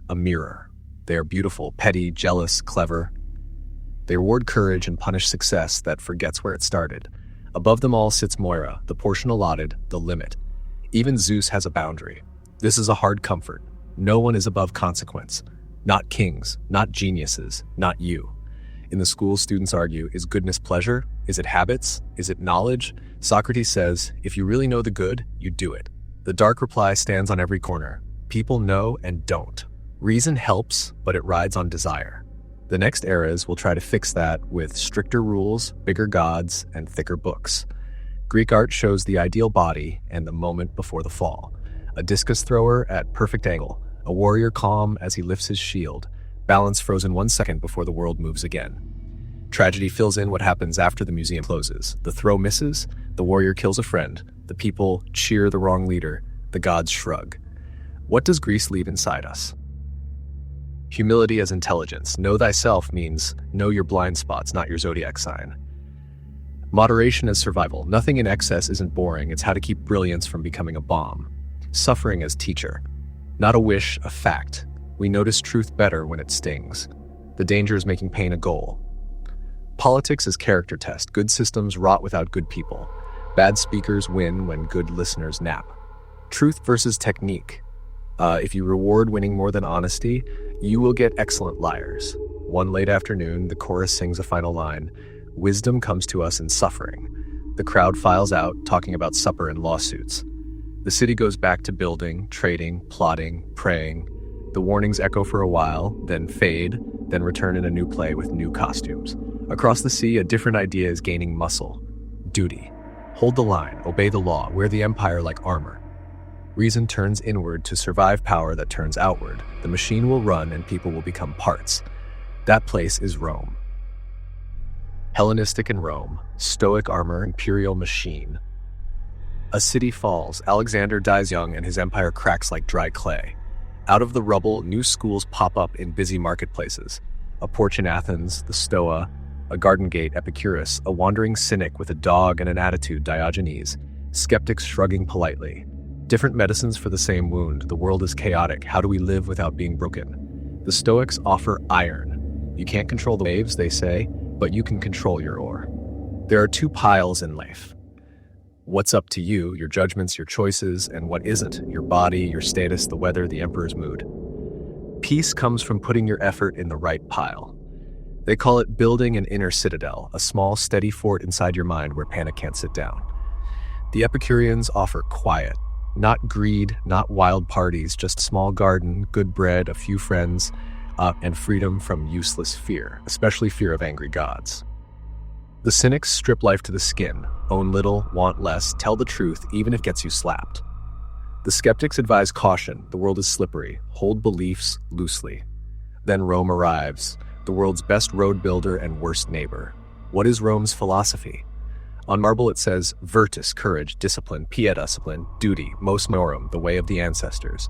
a mirror. They are beautiful, petty, jealous, clever. They reward courage and punish success that forgets where it started. Above them all sits Moira, the portion allotted, the limit. Even Zeus has a boundary. This is a hard comfort. No one is above consequence. Not kings, not geniuses, not you. In the school, students argue, is goodness pleasure? Is it habits? Is it knowledge? Socrates says, if you really know the good, you do it. The dark reply stands on every corner. People know and don't. Reason helps, but it rides on desire. The next eras will try to fix that with stricter rules, bigger gods, and thicker books. Greek art shows the ideal body and the moment before the fall. A discus thrower at perfect angle, a warrior calm as he lifts his shield, balance frozen 1 second before the world moves again. Tragedy fills in what happens after the museum closes. The throw misses, the warrior kills a friend, the people cheer the wrong leader, the gods shrug. What does Greece leave inside us? Humility as intelligence. Know thyself means know your blind spots, not your zodiac sign. Moderation as survival. Nothing in excess isn't boring, it's how to keep brilliance from becoming a bomb. Suffering as teacher. Not a wish, a fact. We notice truth better when it stings. The danger is making pain a goal. Politics as character test. Good systems rot without good people. Bad speakers win when good listeners nap. Truth versus technique. If you reward winning more than honesty, you will get excellent liars. One late afternoon, the chorus sings a final line. Wisdom comes to us in suffering. The crowd files out, talking about supper and lawsuits. The city goes back to building, trading, plotting, praying. The warnings echo for a while, then fade, then return in a new play with new costumes. Across the sea, a different idea is gaining muscle. Duty. Hold the line, obey the law, wear the empire like armor. Reason turns inward to survive power that turns outward. The machine will run and people will become parts. That place is Rome. Hellenistic and Rome, stoic armor, imperial machine. A city falls, Alexander dies young and his empire cracks like dry clay. Out of the rubble, new schools pop up in busy marketplaces. A porch in Athens, the Stoa, a garden gate, Epicurus, a wandering cynic with a dog and an attitude, Diogenes, skeptics shrugging politely. Different medicines for the same wound. The world is chaotic. How do we live without being broken? The Stoics offer iron. You can't control the waves, they say, but you can control your oar. There are two piles in life. What's up to you, your judgments, your choices, and what isn't, your body, your status, the weather, the emperor's mood. Peace comes from putting your effort in the right pile. They call it building an inner citadel, a small, steady fort inside your mind where panic can't sit down. The Epicureans offer quiet. Not greed, not wild parties, just small garden, good bread, a few friends, and freedom from useless fear, especially fear of angry gods. The cynics strip life to the skin, own little, want less, tell the truth even if it gets you slapped. The skeptics advise caution, the world is slippery, hold beliefs loosely. Then Rome arrives, the world's best road builder and worst neighbor. What is Rome's philosophy? On marble it says, virtus, courage, discipline, pieta, discipline, duty, mos morum, the way of the ancestors.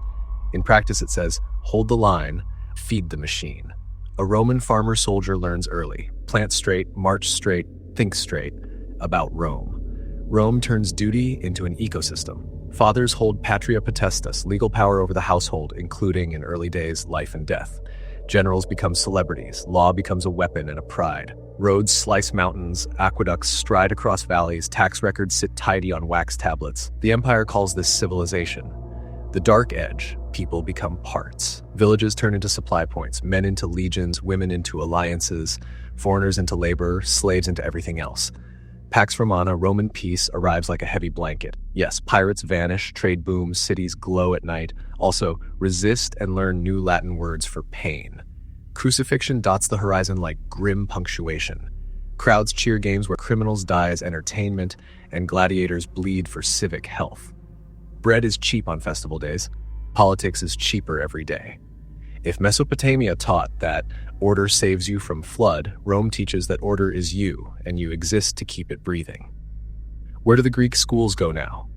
In practice it says, hold the line, feed the machine. A Roman farmer soldier learns early, plant straight, march straight, think straight, about Rome. Rome turns duty into an ecosystem. Fathers hold patria potestas, legal power over the household, including, in early days, life and death. Generals become celebrities, law becomes a weapon and a pride. Roads slice mountains, aqueducts stride across valleys, tax records sit tidy on wax tablets. The empire calls this civilization. The dark edge, people become parts. Villages turn into supply points, men into legions, women into alliances, foreigners into labor, slaves into everything else. Pax Romana, Roman peace, arrives like a heavy blanket. Yes, pirates vanish, trade booms, cities glow at night. Also, resist and learn new Latin words for pain. Crucifixion dots the horizon like grim punctuation. Crowds cheer games where criminals die as entertainment, and gladiators bleed for civic health. Bread is cheap on festival days. Politics is cheaper every day. If Mesopotamia taught that order saves you from flood, Rome teaches that order is you, and you exist to keep it breathing. Where do the Greek schools go now?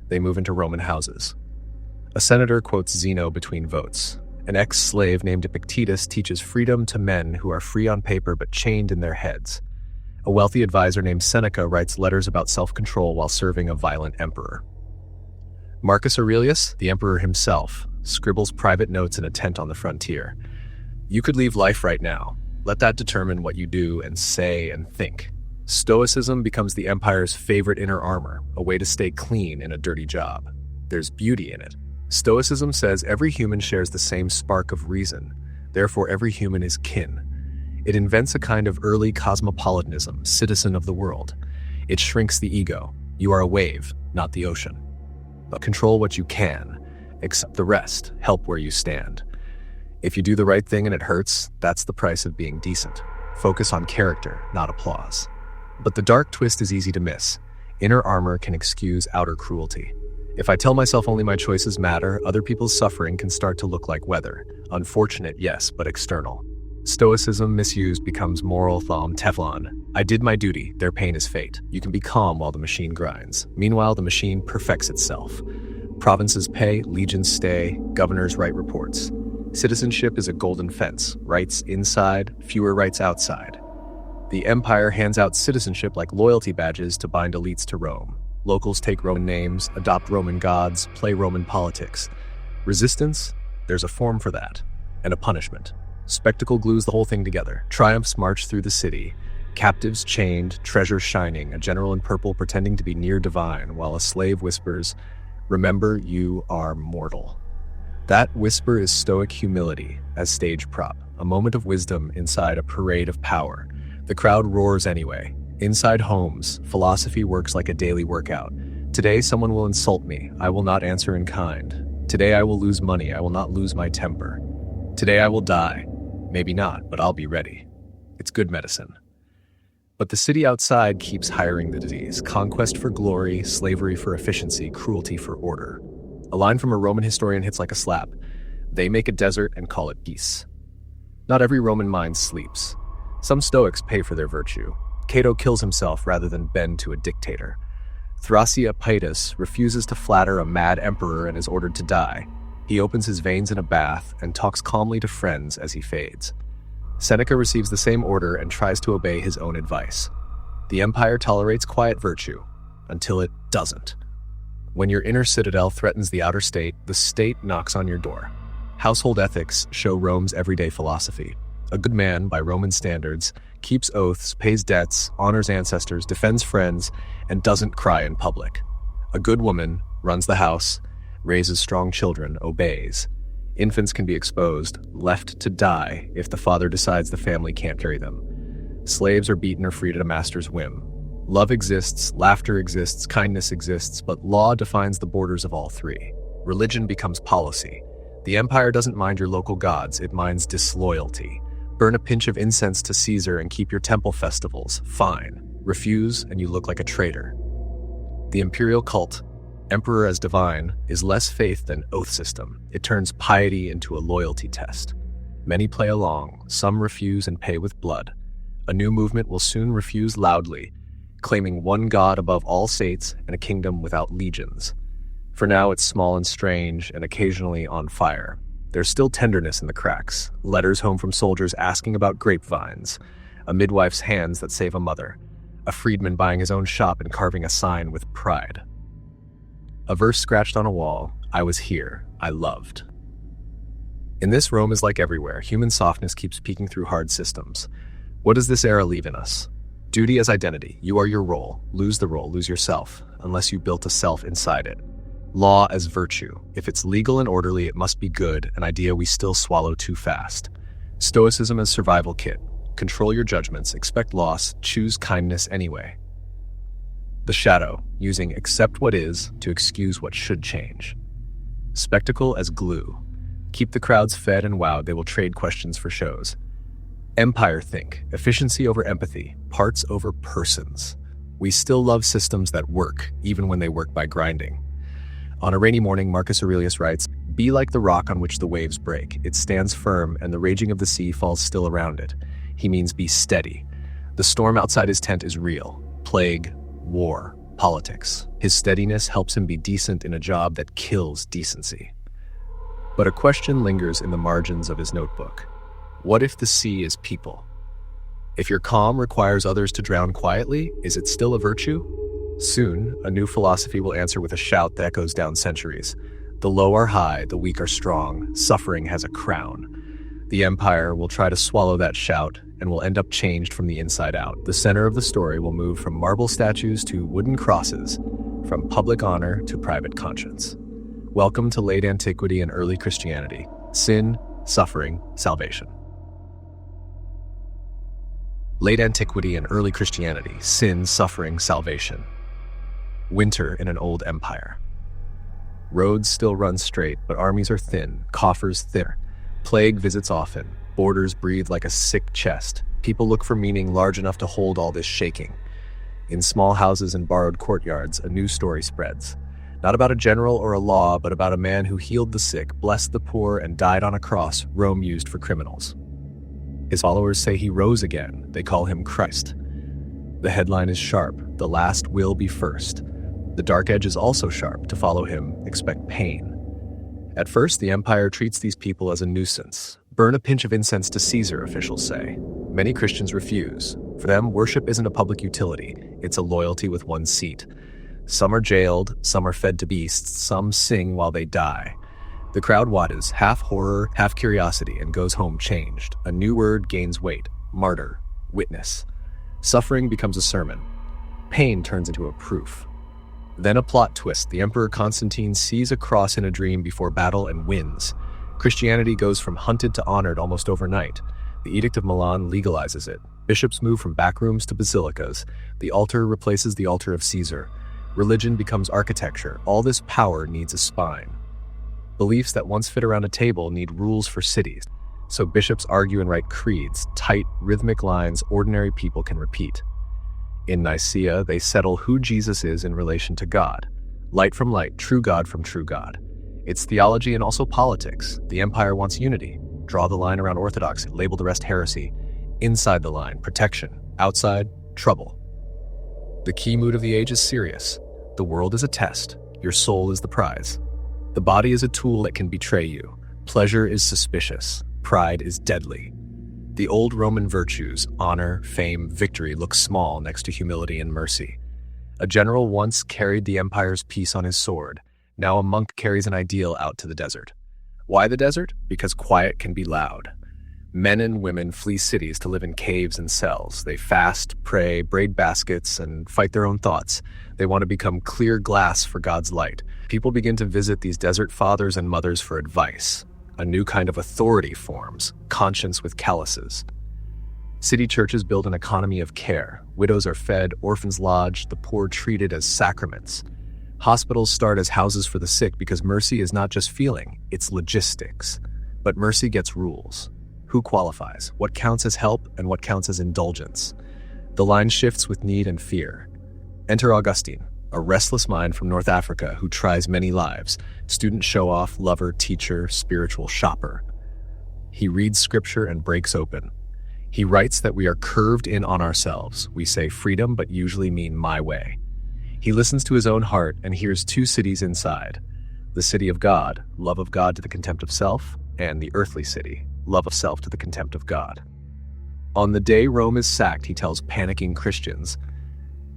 They move into Roman houses. A senator quotes Zeno between votes. An ex-slave named Epictetus teaches freedom to men who are free on paper but chained in their heads. A wealthy advisor named Seneca writes letters about self-control while serving a violent emperor. Marcus Aurelius, the emperor himself, scribbles private notes in a tent on the frontier. You could leave life right now. Let that determine what you do and say and think. Stoicism becomes the empire's favorite inner armor, a way to stay clean in a dirty job. There's beauty in it. Stoicism says every human shares the same spark of reason, therefore every human is kin. It invents a kind of early cosmopolitanism, citizen of the world. It shrinks the ego. You are a wave, not the ocean. But control what you can, accept the rest, help where you stand. If you do the right thing and it hurts, that's the price of being decent. Focus on character, not applause. But the dark twist is easy to miss. Inner armor can excuse outer cruelty. If I tell myself only my choices matter, other people's suffering can start to look like weather. Unfortunate, yes, but external. Stoicism misused becomes moral Teflon. I did my duty, their pain is fate. You can be calm while the machine grinds. Meanwhile, the machine perfects itself. Provinces pay, legions stay, governors write reports. Citizenship is a golden fence, rights inside, fewer rights outside. The empire hands out citizenship like loyalty badges to bind elites to Rome. Locals take Roman names, adopt Roman gods, play Roman politics. Resistance? There's a form for that, and a punishment. Spectacle glues the whole thing together. Triumphs march through the city. Captives chained, treasures shining, a general in purple pretending to be near divine, while a slave whispers, "Remember, you are mortal." That whisper is stoic humility as stage prop, a moment of wisdom inside a parade of power. The crowd roars anyway. Inside homes, philosophy works like a daily workout. Today someone will insult me, I will not answer in kind. Today I will lose money, I will not lose my temper. Today I will die. Maybe not, but I'll be ready. It's good medicine. But the city outside keeps hiring the disease. Conquest for glory, slavery for efficiency, cruelty for order. A line from a Roman historian hits like a slap. They make a desert and call it peace. Not every Roman mind sleeps. Some Stoics pay for their virtue. Cato kills himself rather than bend to a dictator. Thrasea refuses to flatter a mad emperor and is ordered to die. He opens his veins in a bath and talks calmly to friends as he fades. Seneca receives the same order and tries to obey his own advice. The empire tolerates quiet virtue until it doesn't. When your inner citadel threatens the outer state, the state knocks on your door. Household ethics show Rome's everyday philosophy. A good man, by Roman standards, keeps oaths, pays debts, honors ancestors, defends friends, and doesn't cry in public. A good woman runs the house, raises strong children, obeys. Infants can be exposed, left to die if the father decides the family can't carry them. Slaves are beaten or freed at a master's whim. Love exists, laughter exists, kindness exists, but law defines the borders of all three. Religion becomes policy. The empire doesn't mind your local gods, it minds disloyalty. Burn a pinch of incense to Caesar and keep your temple festivals. Fine. Refuse and you look like a traitor. The imperial cult, emperor as divine, is less faith than oath system. It turns piety into a loyalty test. Many play along, some refuse and pay with blood. A new movement will soon refuse loudly, claiming one god above all states and a kingdom without legions. For now, it's small and strange and occasionally on fire. There's still tenderness in the cracks, letters home from soldiers asking about grapevines, a midwife's hands that save a mother, a freedman buying his own shop and carving a sign with pride. A verse scratched on a wall, I was here, I loved. In this Rome is like everywhere, human softness keeps peeking through hard systems. What does this era leave in us? Duty as identity, you are your role, lose the role, lose yourself, unless you built a self inside it. Law as virtue, if it's legal and orderly it must be good, an idea we still swallow too fast. Stoicism as survival kit, control your judgments, expect loss, choose kindness anyway. The shadow, using accept what is to excuse what should change. Spectacle as glue, keep the crowds fed and wowed, they will trade questions for shows. Empire think, efficiency over empathy, parts over persons. We still love systems that work, even when they work by grinding. On a rainy morning, Marcus Aurelius writes, be like the rock on which the waves break. It stands firm, and the raging of the sea falls still around it. He means be steady. The storm outside his tent is real. Plague, war, politics. His steadiness helps him be decent in a job that kills decency. But a question lingers in the margins of his notebook. What if the sea is people? If your calm requires others to drown quietly, is it still a virtue? Soon, a new philosophy will answer with a shout that echoes down centuries. The low are high, the weak are strong, suffering has a crown. The empire will try to swallow that shout and will end up changed from the inside out. The center of the story will move from marble statues to wooden crosses, from public honor to private conscience. Welcome to late antiquity and early Christianity. Sin, suffering, salvation. Late antiquity and early Christianity. Sin, suffering, salvation. Winter in an old empire. Roads still run straight, but armies are thin, coffers thinner. Plague visits often. Borders breathe like a sick chest. People look for meaning large enough to hold all this shaking. In small houses and borrowed courtyards, a new story spreads. Not about a general or a law, but about a man who healed the sick, blessed the poor, and died on a cross Rome used for criminals. His followers say he rose again. They call him Christ. The headline is sharp. The last will be first. The dark edge is also sharp. To follow him, expect pain. At first, the empire treats these people as a nuisance. Burn a pinch of incense to Caesar, officials say. Many Christians refuse. For them, worship isn't a public utility. It's a loyalty with one seat. Some are jailed, some are fed to beasts, some sing while they die. The crowd watches, half horror, half curiosity, and goes home changed. A new word gains weight: martyr, witness. Suffering becomes a sermon. Pain turns into a proof. Then a plot twist. The Emperor Constantine sees a cross in a dream before battle and wins. Christianity goes from hunted to honored almost overnight. The Edict of Milan legalizes it. Bishops move from backrooms to basilicas. The altar replaces the altar of Caesar. Religion becomes architecture. All this power needs a spine. Beliefs that once fit around a table need rules for cities. So bishops argue and write creeds, tight, rhythmic lines ordinary people can repeat. In Nicaea, they settle who Jesus is in relation to God. Light from light, true God from true God. It's theology and also politics. The empire wants unity. Draw the line around orthodoxy, label the rest heresy. Inside the line, protection. Outside, trouble. The key mood of the age is serious. The world is a test. Your soul is the prize. The body is a tool that can betray you. Pleasure is suspicious. Pride is deadly. The old Roman virtues, honor, fame, victory, look small next to humility and mercy. A general once carried the empire's peace on his sword. Now a monk carries an ideal out to the desert. Why the desert? Because quiet can be loud. Men and women flee cities to live in caves and cells. They fast, pray, braid baskets, and fight their own thoughts. They want to become clear glass for God's light. People begin to visit these desert fathers and mothers for advice. A new kind of authority forms, conscience with calluses. City churches build an economy of care. Widows are fed, orphans lodged, the poor treated as sacraments. Hospitals start as houses for the sick because mercy is not just feeling, it's logistics. But mercy gets rules. Who qualifies? What counts as help and what counts as indulgence? The line shifts with need and fear. Enter Augustine, a restless mind from North Africa who tries many lives. Student show-off, lover, teacher, spiritual shopper. He reads scripture and breaks open. He writes that we are curved in on ourselves. We say freedom, but usually mean my way. He listens to his own heart and hears two cities inside. The city of God, love of God to the contempt of self, and the earthly city, love of self to the contempt of God. On the day Rome is sacked, he tells panicking Christians,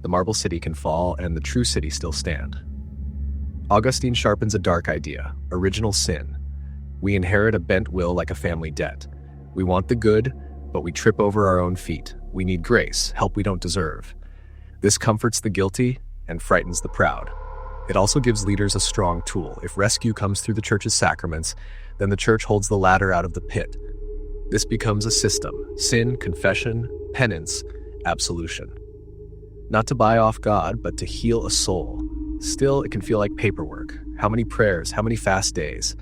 the marble city can fall and the true city still stand. Augustine sharpens a dark idea, original sin. We inherit a bent will like a family debt. We want the good, but we trip over our own feet. We need grace, help we don't deserve. This comforts the guilty and frightens the proud. It also gives leaders a strong tool. If rescue comes through the church's sacraments, then the church holds the ladder out of the pit. This becomes a system: sin, confession, penance, absolution. Not to buy off God, but to heal a soul. Still, it can feel like paperwork. How many prayers? How many fast days?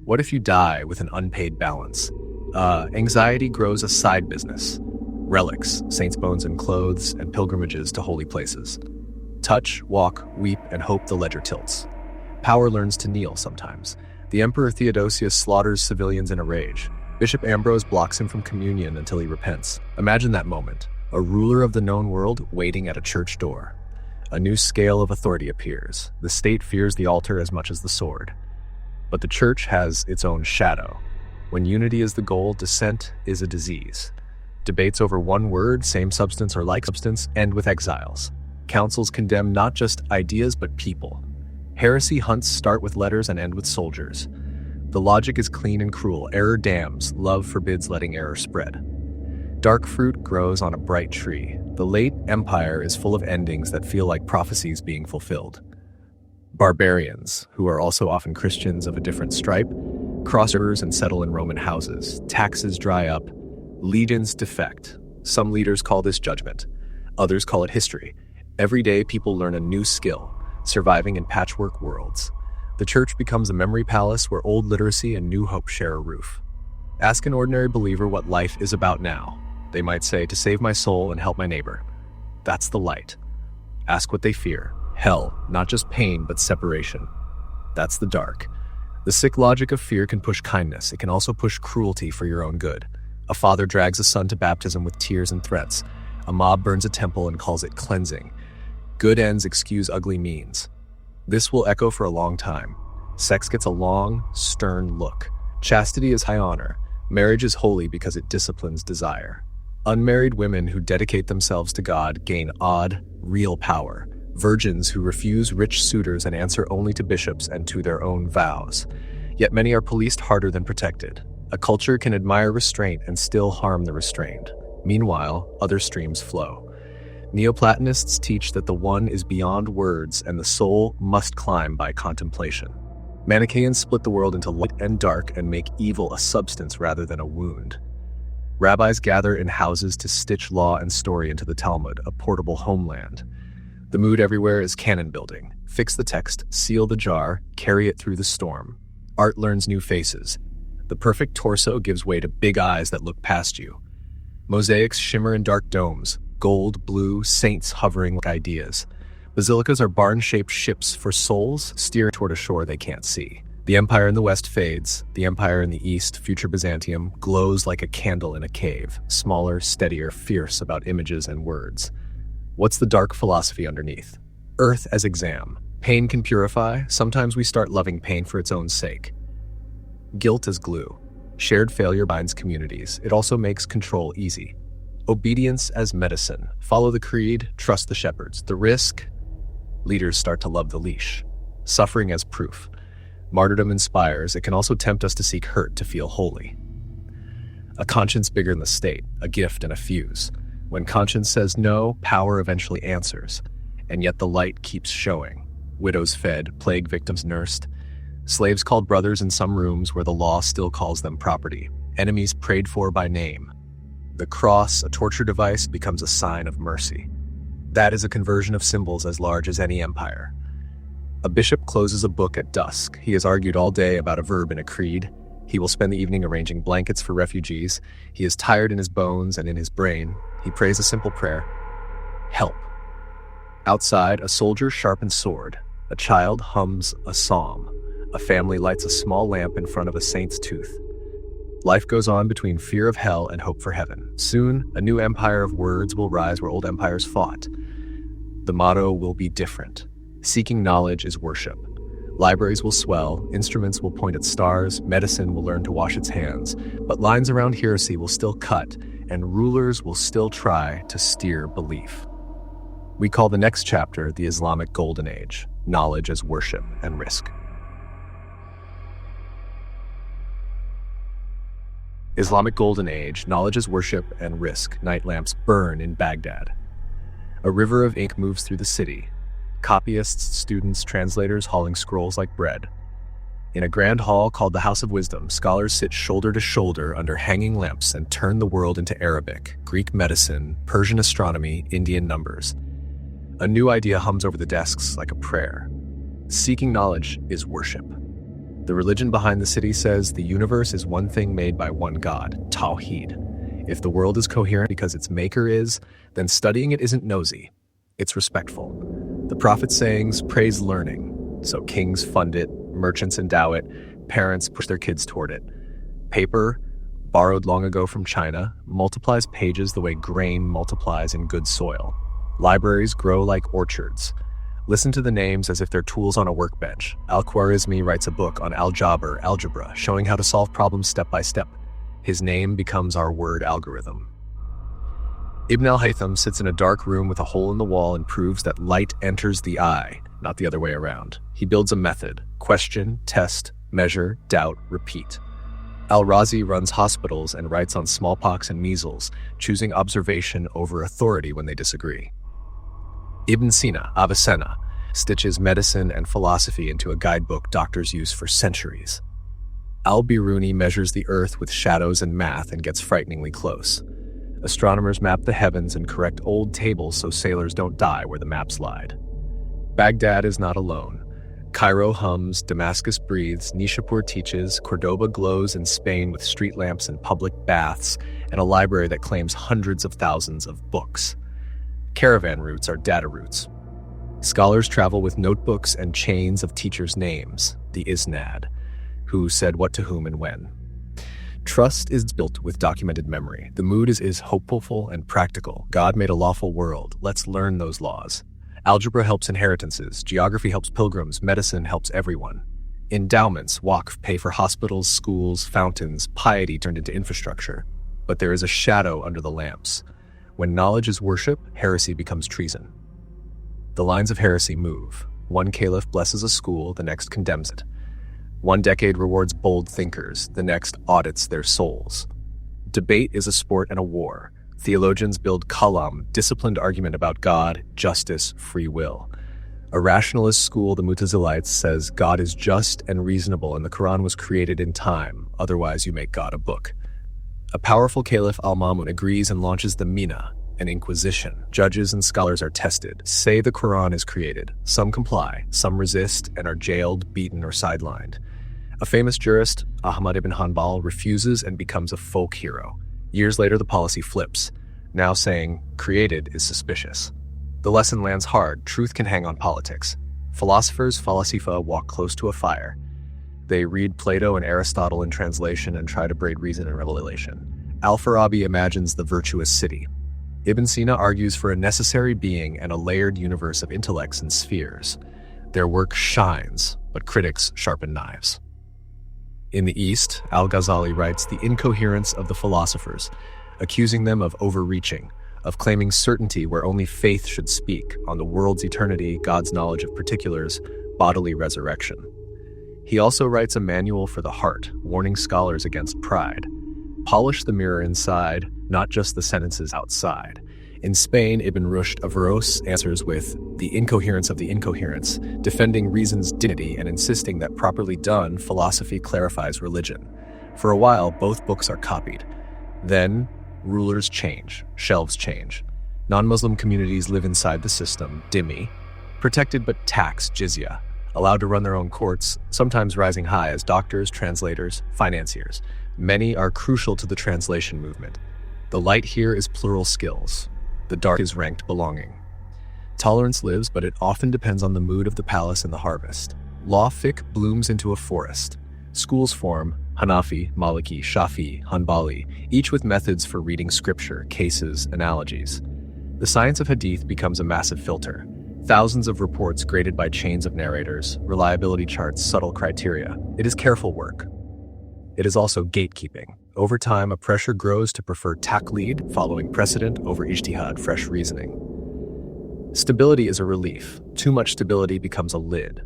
What if you die with an unpaid balance? Anxiety grows a side business. Relics, saints' bones and clothes, and pilgrimages to holy places. Touch, walk, weep, and hope the ledger tilts. Power learns to kneel sometimes. The Emperor Theodosius slaughters civilians in a rage. Bishop Ambrose blocks him from communion until he repents. Imagine that moment. A ruler of the known world waiting at a church door. A new scale of authority appears. The state fears the altar as much as the sword. But the church has its own shadow. When unity is the goal, dissent is a disease. Debates over one word, same substance or like substance, end with exiles. Councils condemn not just ideas but people. Heresy hunts start with letters and end with soldiers. The logic is clean and cruel. Error damns. Love forbids letting error spread. Dark fruit grows on a bright tree. The late empire is full of endings that feel like prophecies being fulfilled. Barbarians, who are also often Christians of a different stripe, cross rivers and settle in Roman houses. Taxes dry up. Legions defect. Some leaders call this judgment. Others call it history. Every day people learn a new skill, surviving in patchwork worlds. The church becomes a memory palace where old literacy and new hope share a roof. Ask an ordinary believer what life is about now. They might say, to save my soul and help my neighbor. That's the light. Ask what they fear. Hell, not just pain, but separation. That's the dark. The sick logic of fear can push kindness. It can also push cruelty for your own good. A father drags a son to baptism with tears and threats. A mob burns a temple and calls it cleansing. Good ends excuse ugly means. This will echo for a long time. Sex gets a long, stern look. Chastity is high honor. Marriage is holy because it disciplines desire. Unmarried women who dedicate themselves to God gain odd, real power. Virgins who refuse rich suitors and answer only to bishops and to their own vows. Yet many are policed harder than protected. A culture can admire restraint and still harm the restrained. Meanwhile, other streams flow. Neoplatonists teach that the one is beyond words and the soul must climb by contemplation. Manichaeans split the world into light and dark and make evil a substance rather than a wound. Rabbis gather in houses to stitch law and story into the Talmud, a portable homeland. The mood everywhere is canon building. Fix the text, seal the jar, carry it through the storm. Art learns new faces. The perfect torso gives way to big eyes that look past you. Mosaics shimmer in dark domes, gold, blue, saints hovering like ideas. Basilicas are barn-shaped ships for souls steering toward a shore they can't see. The empire in the west fades. The empire in the east, future Byzantium, glows like a candle in a cave, smaller, steadier, fierce about images and words. What's the dark philosophy underneath? Earth as exam. Pain can purify. Sometimes we start loving pain for its own sake. Guilt as glue. Shared failure binds communities. It also makes control easy. Obedience as medicine. Follow the creed, trust the shepherds. The risk? Leaders start to love the leash. Suffering as proof. Martyrdom inspires. It can also tempt us to seek hurt to feel holy. A conscience bigger than the state, a gift and a fuse. When conscience says no, power eventually answers. And yet the light keeps showing. Widows fed, plague victims nursed. Slaves called brothers in some rooms where the law still calls them property. Enemies prayed for by name. The cross, a torture device, becomes a sign of mercy. That is a conversion of symbols as large as any empire. A bishop closes a book at dusk. He has argued all day about a verb in a creed. He will spend the evening arranging blankets for refugees. He is tired in his bones and in his brain. He prays a simple prayer. Help. Outside, a soldier sharpens sword. A child hums a psalm. A family lights a small lamp in front of a saint's tooth. Life goes on between fear of hell and hope for heaven. Soon, a new empire of words will rise where old empires fought. The motto will be different. Seeking knowledge is worship. Libraries will swell, instruments will point at stars, medicine will learn to wash its hands, but lines around heresy will still cut, and rulers will still try to steer belief. We call the next chapter the Islamic Golden Age, knowledge as worship and risk. Islamic Golden Age, knowledge as worship and risk. Night lamps burn in Baghdad. A river of ink moves through the city. Copyists, students, translators hauling scrolls like bread. In a grand hall called the House of Wisdom, scholars sit shoulder to shoulder under hanging lamps and turn the world into Arabic, Greek medicine, Persian astronomy, Indian numbers. A new idea hums over the desks like a prayer. Seeking knowledge is worship. The religion behind the city says the universe is one thing made by one God, Tawheed. If the world is coherent because its maker is, then studying it isn't nosy, it's respectful. The prophet's sayings praise learning, so kings fund it, merchants endow it, parents push their kids toward it. Paper, borrowed long ago from China, multiplies pages the way grain multiplies in good soil. Libraries grow like orchards. Listen to the names as if they're tools on a workbench. Al-Khwarizmi writes a book on algebra, showing how to solve problems step by step. His name becomes our word algorithm. Ibn al-Haytham sits in a dark room with a hole in the wall and proves that light enters the eye, not the other way around. He builds a method: question, test, measure, doubt, repeat. Al-Razi runs hospitals and writes on smallpox and measles, choosing observation over authority when they disagree. Ibn Sina, Avicenna, stitches medicine and philosophy into a guidebook doctors use for centuries. Al-Biruni measures the earth with shadows and math and gets frighteningly close. Astronomers map the heavens and correct old tables so sailors don't die where the maps lied. Baghdad is not alone. Cairo hums, Damascus breathes, Nishapur teaches, Cordoba glows in Spain with street lamps and public baths, and a library that claims hundreds of thousands of books. Caravan routes are data routes. Scholars travel with notebooks and chains of teachers' names, the isnad, who said what to whom and when. Trust is built with documented memory. The mood is hopeful and practical. God made a lawful world. Let's learn those laws. Algebra helps inheritances. Geography helps pilgrims. Medicine helps everyone. Endowments, waqf, pay for hospitals, schools, fountains. Piety turned into infrastructure. But there is a shadow under the lamps. When knowledge is worship, heresy becomes treason. The lines of heresy move. One caliph blesses a school, the next condemns it. One decade rewards bold thinkers, the next audits their souls. Debate is a sport and a war. Theologians build kalam, disciplined argument about God, justice, free will. A rationalist school, the Mutazilites, says God is just and reasonable and the Quran was created in time, otherwise you make God a book. A powerful caliph, Al-Mamun, agrees and launches the Mina, an inquisition. Judges and scholars are tested, say the Quran is created. Some comply, some resist and are jailed, beaten, or sidelined. A famous jurist, Ahmad ibn Hanbal, refuses and becomes a folk hero. Years later, the policy flips, now saying created is suspicious. The lesson lands hard. Truth can hang on politics. Philosophers, falasifa, walk close to a fire. They read Plato and Aristotle in translation and try to braid reason and revelation. Al-Farabi imagines the virtuous city. Ibn Sina argues for a necessary being and a layered universe of intellects and spheres. Their work shines, but critics sharpen knives. In the East, Al-Ghazali writes the incoherence of the philosophers, accusing them of overreaching, of claiming certainty where only faith should speak, on the world's eternity, God's knowledge of particulars, bodily resurrection. He also writes a manual for the heart, warning scholars against pride. Polish the mirror inside, not just the sentences outside. In Spain, Ibn Rushd of Veros answers with the incoherence of the incoherence, defending reason's dignity and insisting that properly done, philosophy clarifies religion. For a while, both books are copied. Then, rulers change, shelves change. Non-Muslim communities live inside the system, dhimmi, protected but taxed, jizya, allowed to run their own courts, sometimes rising high as doctors, translators, financiers. Many are crucial to the translation movement. The light here is plural skills. The dark is ranked belonging. Tolerance lives, but it often depends on the mood of the palace and the harvest. Law fiqh blooms into a forest. Schools form, Hanafi, Maliki, Shafi, Hanbali, each with methods for reading scripture, cases, analogies. The science of hadith becomes a massive filter. Thousands of reports graded by chains of narrators, reliability charts, subtle criteria. It is careful work. It is also gatekeeping. Over time, a pressure grows to prefer taqlid, following precedent, over ijtihad, fresh reasoning. Stability is a relief. Too much stability becomes a lid.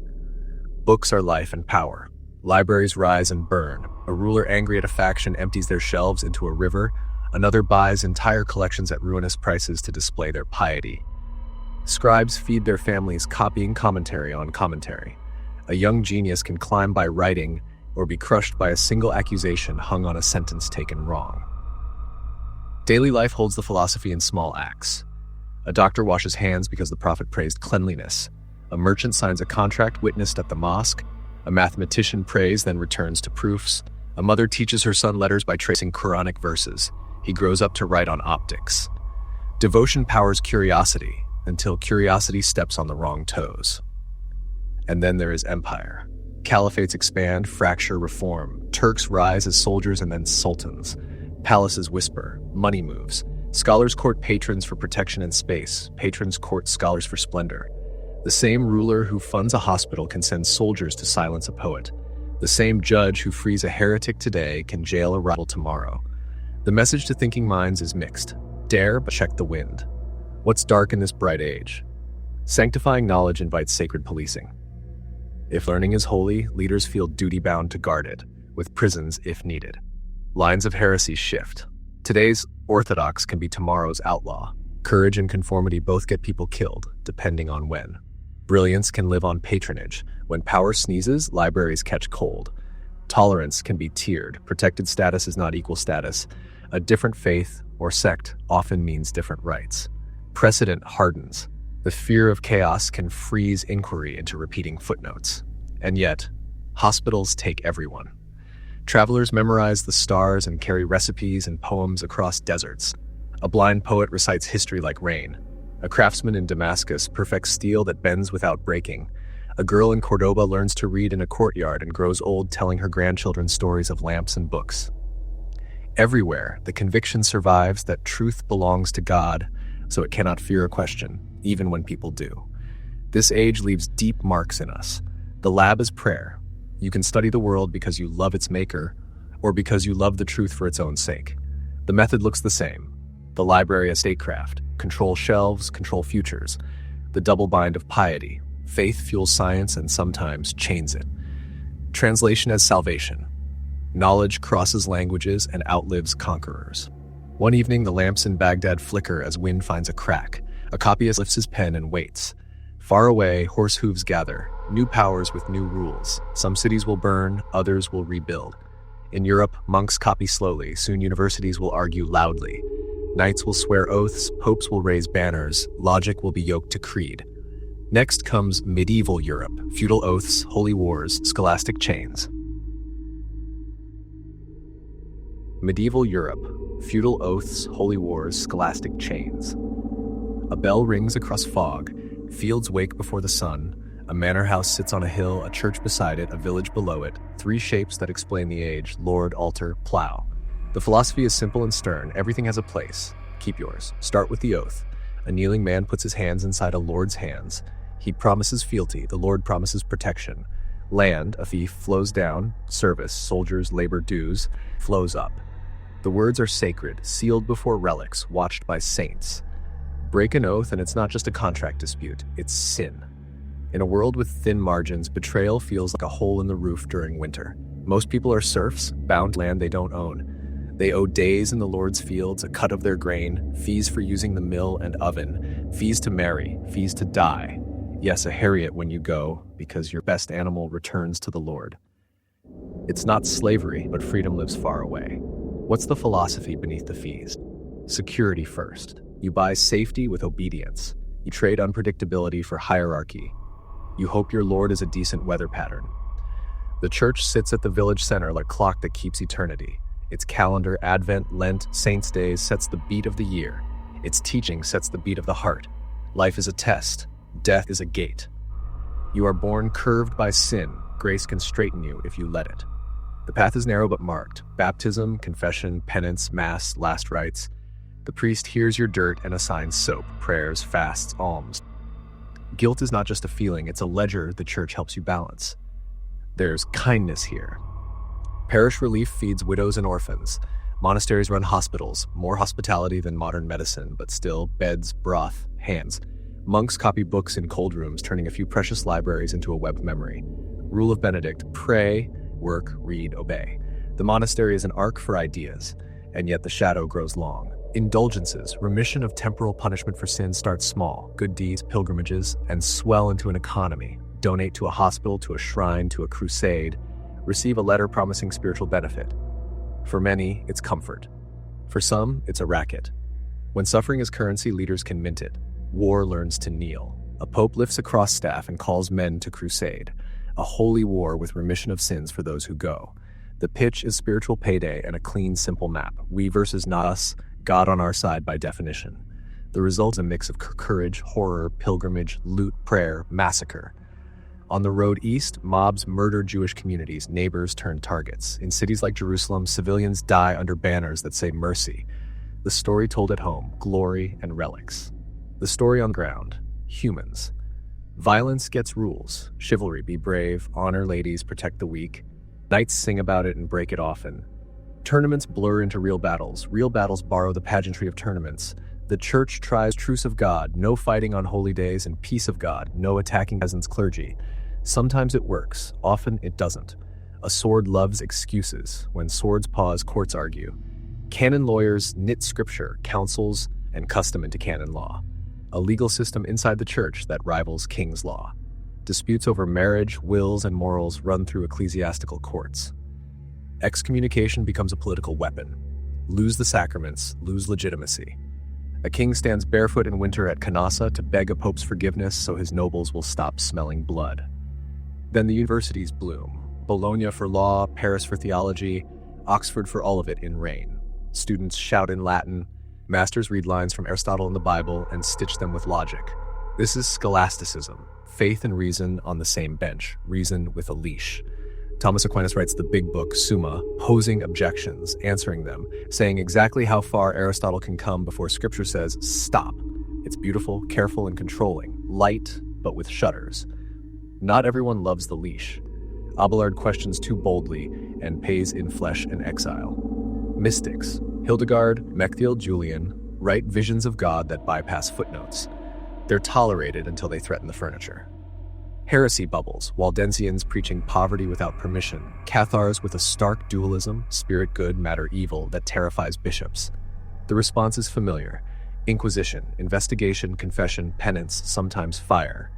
Books are life and power. Libraries rise and burn. A ruler angry at a faction empties their shelves into a river. Another buys entire collections at ruinous prices to display their piety. Scribes feed their families copying commentary on commentary. A young genius can climb by writing or be crushed by a single accusation hung on a sentence taken wrong. Daily life holds the philosophy in small acts. A doctor washes hands because the prophet praised cleanliness. A merchant signs a contract witnessed at the mosque. A mathematician prays, then returns to proofs. A mother teaches her son letters by tracing Quranic verses. He grows up to write on optics. Devotion powers curiosity until curiosity steps on the wrong toes. And then there is empire. Caliphates expand, fracture, reform. Turks rise as soldiers and then sultans. Palaces whisper, money moves. Scholars court patrons for protection and space. Patrons court scholars for splendor. The same ruler who funds a hospital can send soldiers to silence a poet. The same judge who frees a heretic today can jail a rival tomorrow. The message to thinking minds is mixed. Dare, but check the wind. What's dark in this bright age? Sanctifying knowledge invites sacred policing. If learning is holy, leaders feel duty-bound to guard it, with prisons if needed. Lines of heresy shift. Today's orthodox can be tomorrow's outlaw. Courage and conformity both get people killed, depending on when. Brilliance can live on patronage. When power sneezes, libraries catch cold. Tolerance can be tiered. Protected status is not equal status. A different faith or sect often means different rights. Precedent hardens. The fear of chaos can freeze inquiry into repeating footnotes. And yet, hospitals take everyone. Travelers memorize the stars and carry recipes and poems across deserts. A blind poet recites history like rain. A craftsman in Damascus perfects steel that bends without breaking. A girl in Cordoba learns to read in a courtyard and grows old telling her grandchildren stories of lamps and books. Everywhere, the conviction survives that truth belongs to God, so it cannot fear a question, even when people do. This age leaves deep marks in us. The lab is prayer. You can study the world because you love its maker, or because you love the truth for its own sake. The method looks the same. The library as statecraft. Control shelves, control futures. The double bind of piety. Faith fuels science and sometimes chains it. Translation as salvation. Knowledge crosses languages and outlives conquerors. One evening, the lamps in Baghdad flicker as wind finds a crack. A copyist lifts his pen and waits. Far away, horse hooves gather. New powers with new rules. Some cities will burn, others will rebuild. In Europe, monks copy slowly. Soon universities will argue loudly. Knights will swear oaths, popes will raise banners, logic will be yoked to creed. Next comes medieval Europe, feudal oaths, holy wars, scholastic chains. Medieval Europe, feudal oaths, holy wars, scholastic chains. A bell rings across fog, fields wake before the sun, a manor house sits on a hill, a church beside it, a village below it, three shapes that explain the age, lord, altar, plow. The philosophy is simple and stern, everything has a place. Keep yours. Start with the oath. A kneeling man puts his hands inside a lord's hands. He promises fealty, the Lord promises protection. Land, a fief, flows down, service, soldiers, labor, dues, flows up. The words are sacred, sealed before relics, watched by saints. Break an oath and it's not just a contract dispute, it's sin. In a world with thin margins, betrayal feels like a hole in the roof during winter. Most people are serfs, bound land they don't own. They owe days in the Lord's fields, a cut of their grain, fees for using the mill and oven, fees to marry, fees to die. Yes, a Harriet when you go, because your best animal returns to the Lord. It's not slavery, but freedom lives far away. What's the philosophy beneath the fees? Security first. You buy safety with obedience. You trade unpredictability for hierarchy. You hope your Lord is a decent weather pattern. The church sits at the village center like a clock that keeps eternity. Its calendar, Advent, Lent, Saints' Days sets the beat of the year. Its teaching sets the beat of the heart. Life is a test. Death is a gate. You are born curved by sin. Grace can straighten you if you let it. The path is narrow but marked. Baptism, confession, penance, mass, last rites. The priest hears your dirt and assigns soap, prayers, fasts, alms. Guilt is not just a feeling, it's a ledger the church helps you balance. There's kindness here. Parish relief feeds widows and orphans. Monasteries run hospitals, more hospitality than modern medicine, but still beds, broth, hands. Monks copy books in cold rooms, turning a few precious libraries into a web memory. Rule of Benedict: pray, work, read, obey. The monastery is an ark for ideas, and yet the shadow grows long. Indulgences, remission of temporal punishment for sin, start small. Good deeds, pilgrimages, and swell into an economy. Donate to a hospital, to a shrine, to a crusade. Receive a letter promising spiritual benefit. For many, it's comfort. For some, it's a racket. When suffering is currency, leaders can mint it. War learns to kneel. A pope lifts a cross staff and calls men to crusade. A holy war with remission of sins for those who go. The pitch is spiritual payday and a clean, simple map. We versus not us, God on our side by definition. The result is a mix of courage, horror, pilgrimage, loot, prayer, massacre. On the road east, mobs murder Jewish communities, neighbors turn targets. In cities like Jerusalem, civilians die under banners that say mercy. The story told at home, glory and relics. The story on the ground, humans. Violence gets rules. Chivalry, be brave, honor ladies, protect the weak. Knights sing about it and break it often. Tournaments blur into real battles. Real battles borrow the pageantry of tournaments. The church tries truce of God, no fighting on holy days, and peace of God, no attacking peasants' clergy. Sometimes it works, often it doesn't. A sword loves excuses. When swords pause, courts argue. Canon lawyers knit scripture, councils, and custom into canon law. A legal system inside the church that rivals king's law. Disputes over marriage, wills, and morals run through ecclesiastical courts. Excommunication becomes a political weapon. Lose the sacraments, lose legitimacy. A king stands barefoot in winter at Canossa to beg a pope's forgiveness so his nobles will stop smelling blood. Then the universities bloom. Bologna for law, Paris for theology, Oxford for all of it in rain. Students shout in Latin, masters read lines from Aristotle in the Bible and stitch them with logic. This is scholasticism, faith and reason on the same bench, reason with a leash. Thomas Aquinas writes the big book, Summa, posing objections, answering them, saying exactly how far Aristotle can come before scripture says, stop. It's beautiful, careful, and controlling, light, but with shudders. Not everyone loves the leash. Abelard questions too boldly and pays in flesh and exile. Mystics, Hildegard, Mechthild, Julian, write visions of God that bypass footnotes. They're tolerated until they threaten the furniture. Heresy bubbles, Waldensians preaching poverty without permission, Cathars with a stark dualism, spirit good, matter evil, that terrifies bishops. The response is familiar. Inquisition, investigation, confession, penance, sometimes fire.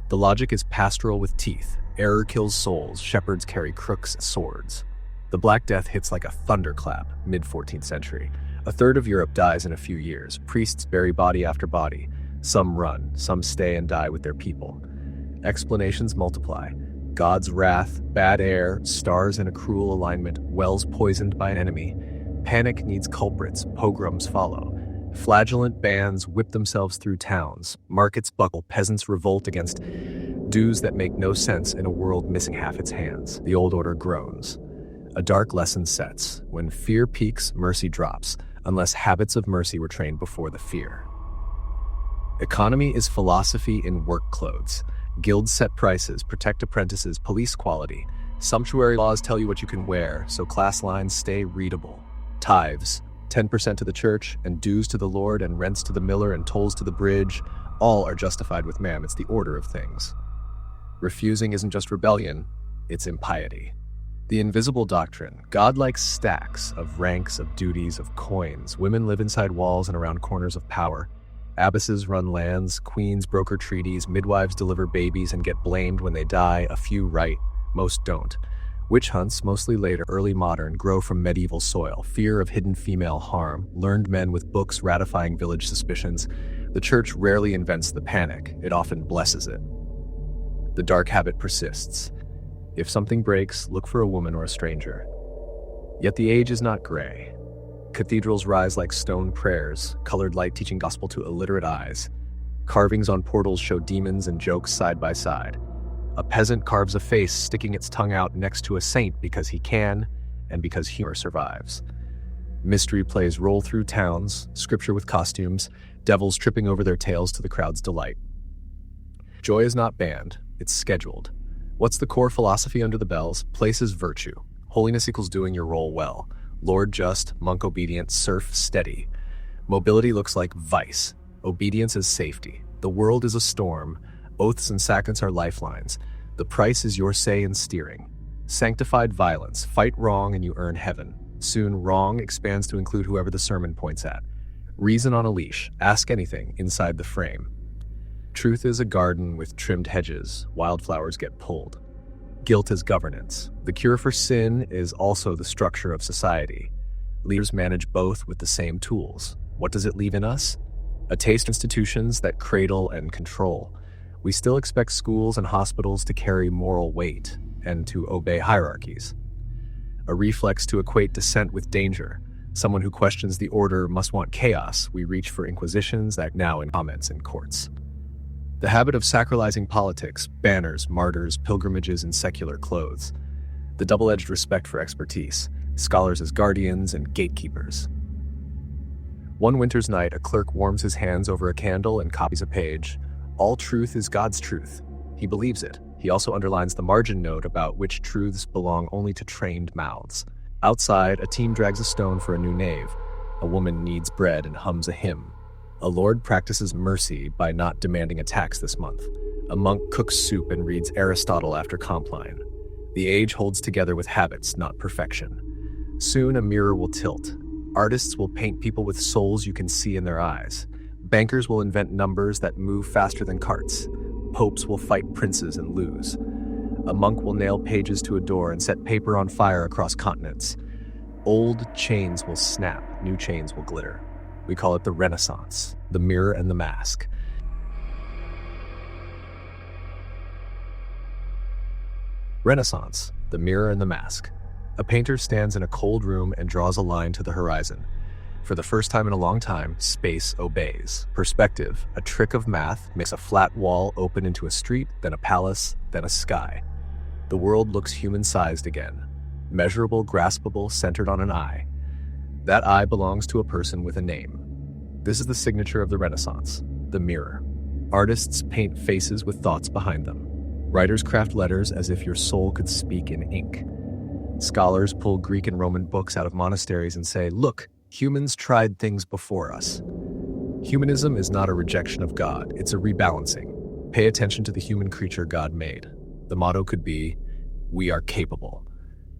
The logic is pastoral with teeth. Error kills souls, shepherds carry crooks and swords. The Black Death hits like a thunderclap, mid-14th century. A third of Europe dies in a few years. Priests bury body after body. Some run, some stay and die with their people. Explanations multiply. God's wrath, bad air, stars in a cruel alignment, wells poisoned by an enemy. Panic needs culprits, pogroms follow. Flagellant bands whip themselves through towns. Markets buckle, peasants revolt against dues that make no sense in a world missing half its hands. The old order groans. A dark lesson sets. When fear peaks, mercy drops, unless habits of mercy were trained before the fear. Economy is philosophy in work clothes. Guilds set prices, protect apprentices, police quality. Sumptuary laws tell you what you can wear, so class lines stay readable. Tithes, 10% to the church, and dues to the Lord, and rents to the miller, and tolls to the bridge, all are justified with ma'am. It's the order of things. Refusing isn't just rebellion, it's impiety. The invisible doctrine, godlike stacks of ranks, of duties, of coins. Women live inside walls and around corners of power. Abbesses run lands, queens broker treaties, midwives deliver babies and get blamed when they die. A few write, most don't. Witch hunts, mostly later, early modern, grow from medieval soil. Fear of hidden female harm, learned men with books ratifying village suspicions. The church rarely invents the panic, it often blesses it. The dark habit persists. If something breaks, look for a woman or a stranger. Yet the age is not gray. Cathedrals rise like stone prayers, colored light teaching gospel to illiterate eyes. Carvings on portals show demons and jokes side by side. A peasant carves a face, sticking its tongue out next to a saint because he can, and because humor survives. Mystery plays roll through towns, scripture with costumes, devils tripping over their tails to the crowd's delight. Joy is not banned, it's scheduled. What's the core philosophy under the bells? Place is virtue. Holiness equals doing your role well. Lord just, monk obedient, serf steady. Mobility looks like vice. Obedience is safety. The world is a storm. Oaths and sacraments are lifelines. The price is your say in steering. Sanctified violence. Fight wrong and you earn heaven. Soon wrong expands to include whoever the sermon points at. Reason on a leash. Ask anything inside the frame. Truth is a garden with trimmed hedges. Wildflowers get pulled. Guilt is governance. The cure for sin is also the structure of society. Leaders manage both with the same tools. What does it leave in us? A taste for institutions that cradle and control. We still expect schools and hospitals to carry moral weight and to obey hierarchies. A reflex to equate dissent with danger. Someone who questions the order must want chaos. We reach for inquisitions that now in comments in courts. The habit of sacralizing politics, banners, martyrs, pilgrimages, and secular clothes. The double-edged respect for expertise, scholars as guardians and gatekeepers. One winter's night, a clerk warms his hands over a candle and copies a page. All truth is God's truth. He believes it. He also underlines the margin note about which truths belong only to trained mouths. Outside, a team drags a stone for a new nave. A woman kneads bread and hums a hymn. A lord practices mercy by not demanding a tax this month. A monk cooks soup and reads Aristotle after Compline. The age holds together with habits, not perfection. Soon a mirror will tilt. Artists will paint people with souls you can see in their eyes. Bankers will invent numbers that move faster than carts. Popes will fight princes and lose. A monk will nail pages to a door and set paper on fire across continents. Old chains will snap, new chains will glitter. We call it the Renaissance, the mirror and the mask. Renaissance, the mirror and the mask. A painter stands in a cold room and draws a line to the horizon. For the first time in a long time, space obeys. Perspective, a trick of math, makes a flat wall open into a street, then a palace, then a sky. The world looks human-sized again. Measurable, graspable, centered on an eye. That eye belongs to a person with a name. This is the signature of the Renaissance, the mirror. Artists paint faces with thoughts behind them. Writers craft letters as if your soul could speak in ink. Scholars pull Greek and Roman books out of monasteries and say, look, humans tried things before us. Humanism is not a rejection of God, it's a rebalancing. Pay attention to the human creature God made. The motto could be, we are capable.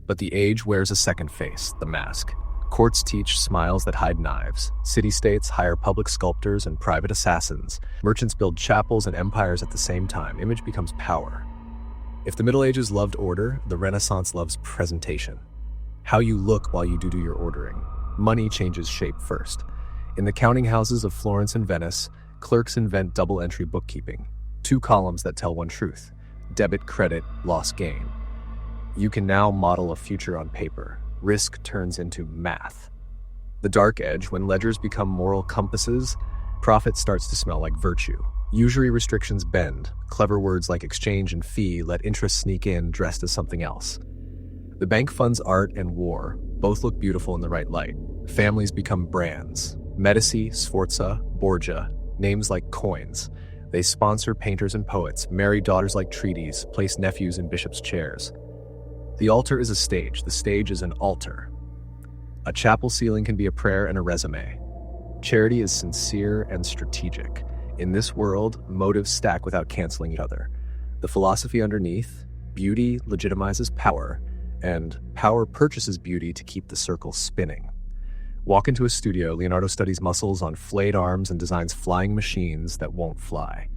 But the age wears a second face, the mask. Courts teach smiles that hide knives. City-states hire public sculptors and private assassins. Merchants build chapels and empires at the same time. Image becomes power. If the Middle Ages loved order, the Renaissance loves presentation. How you look while you do your ordering. Money changes shape first. In the counting houses of Florence and Venice, clerks invent double-entry bookkeeping. 2 columns that tell one truth. Debit, credit, loss, gain. You can now model a future on paper. Risk turns into math. The dark age, when ledgers become moral compasses, profit starts to smell like virtue. Usury restrictions bend. Clever words like exchange and fee let interest sneak in dressed as something else. The bank funds art and war. Both look beautiful in the right light. Families become brands. Medici, Sforza, Borgia, names like coins. They sponsor painters and poets, marry daughters like treaties, place nephews in bishops' chairs. The altar is a stage. The stage is an altar. A chapel ceiling can be a prayer and a resume. Charity is sincere and strategic. In this world, motives stack without canceling each other. The philosophy underneath, beauty legitimizes power, and power purchases beauty to keep the circle spinning. Walk into a studio, Leonardo studies muscles on flayed arms and designs flying machines that won't fly.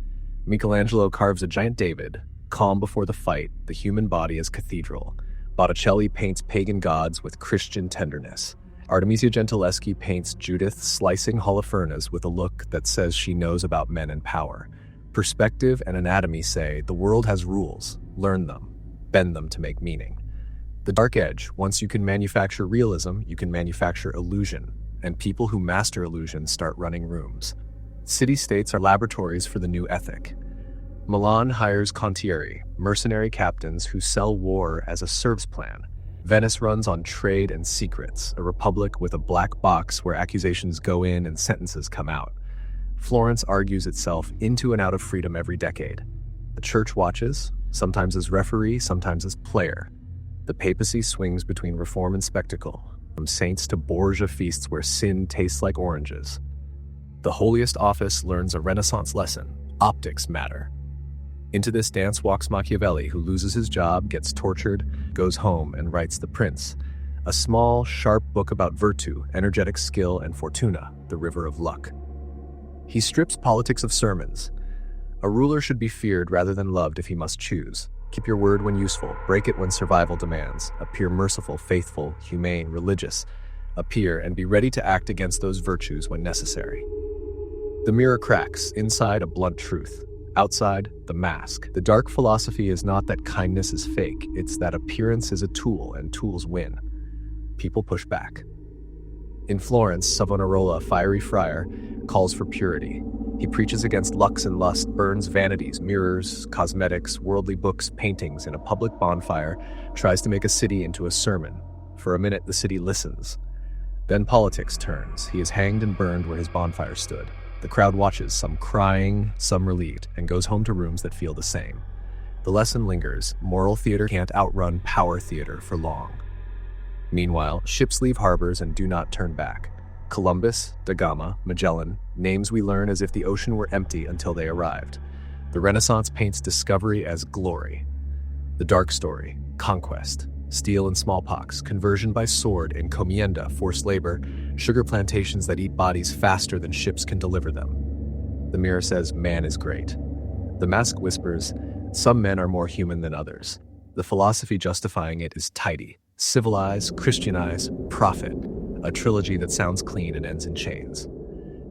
Michelangelo carves a giant David, calm before the fight, the human body as cathedral. Botticelli paints pagan gods with Christian tenderness. Artemisia Gentileschi paints Judith slicing Holofernes with a look that says she knows about men and power. Perspective and anatomy say the world has rules, learn them, bend them to make meaning. The dark edge, once you can manufacture realism, you can manufacture illusion, and people who master illusion start running rooms. City-states are laboratories for the new ethic. Milan hires contieri, mercenary captains who sell war as a serves plan. Venice runs on trade and secrets, a republic with a black box where accusations go in and sentences come out. Florence argues itself into and out of freedom every decade. The church watches, sometimes as referee, sometimes as player. The papacy swings between reform and spectacle, from saints to Borgia feasts where sin tastes like oranges. The holiest office learns a Renaissance lesson: optics matter. Into this dance walks Machiavelli, who loses his job, gets tortured, goes home, and writes The Prince, a small, sharp book about virtue, energetic skill, and fortuna, the river of luck. He strips politics of sermons. A ruler should be feared rather than loved if he must choose. Keep your word when useful, break it when survival demands. Appear merciful, faithful, humane, religious. Appear and be ready to act against those virtues when necessary. The mirror cracks, inside a blunt truth. Outside, the mask. The dark philosophy is not that kindness is fake, it's that appearance is a tool and tools win. People push back. In Florence, Savonarola, a fiery friar, calls for purity. He preaches against lux and lust, burns vanities, mirrors, cosmetics, worldly books, paintings in a public bonfire, tries to make a city into a sermon. For a minute, the city listens. Then politics turns. He is hanged and burned where his bonfire stood. The crowd watches, some crying, some relieved, and goes home to rooms that feel the same. The lesson lingers. Moral theater can't outrun power theater for long. Meanwhile, ships leave harbors and do not turn back. Columbus, da Gama, Magellan, names we learn as if the ocean were empty until they arrived. The Renaissance paints discovery as glory. The dark story, conquest, steel and smallpox, conversion by sword, encomienda, forced labor, sugar plantations that eat bodies faster than ships can deliver them. The mirror says, man is great. The mask whispers, some men are more human than others. The philosophy justifying it is tidy. Civilize, Christianize, profit. A trilogy that sounds clean and ends in chains.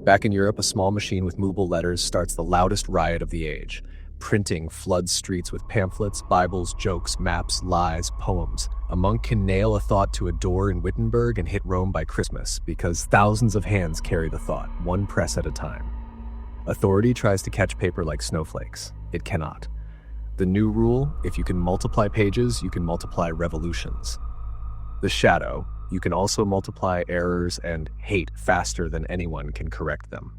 Back in Europe, a small machine with movable letters starts the loudest riot of the age. Printing floods streets with pamphlets, Bibles, jokes, maps, lies, poems. A monk can nail a thought to a door in Wittenberg and hit Rome by Christmas because thousands of hands carry the thought, one press at a time. Authority tries to catch paper like snowflakes. It cannot. The new rule, if you can multiply pages, you can multiply revolutions. The shadow, you can also multiply errors and hate faster than anyone can correct them.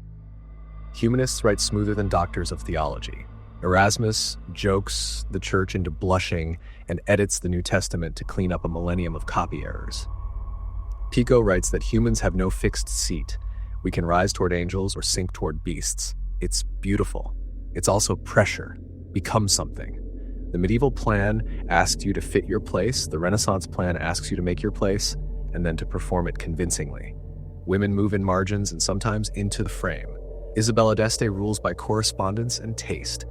Humanists write smoother than doctors of theology. Erasmus jokes the church into blushing and edits the New Testament to clean up a millennium of copy errors. Pico writes that humans have no fixed seat. We can rise toward angels or sink toward beasts. It's beautiful. It's also pressure. Become something. The medieval plan asks you to fit your place. The Renaissance plan asks you to make your place and then to perform it convincingly. Women move in margins and sometimes into the frame. Isabella d'Este rules by correspondence and taste.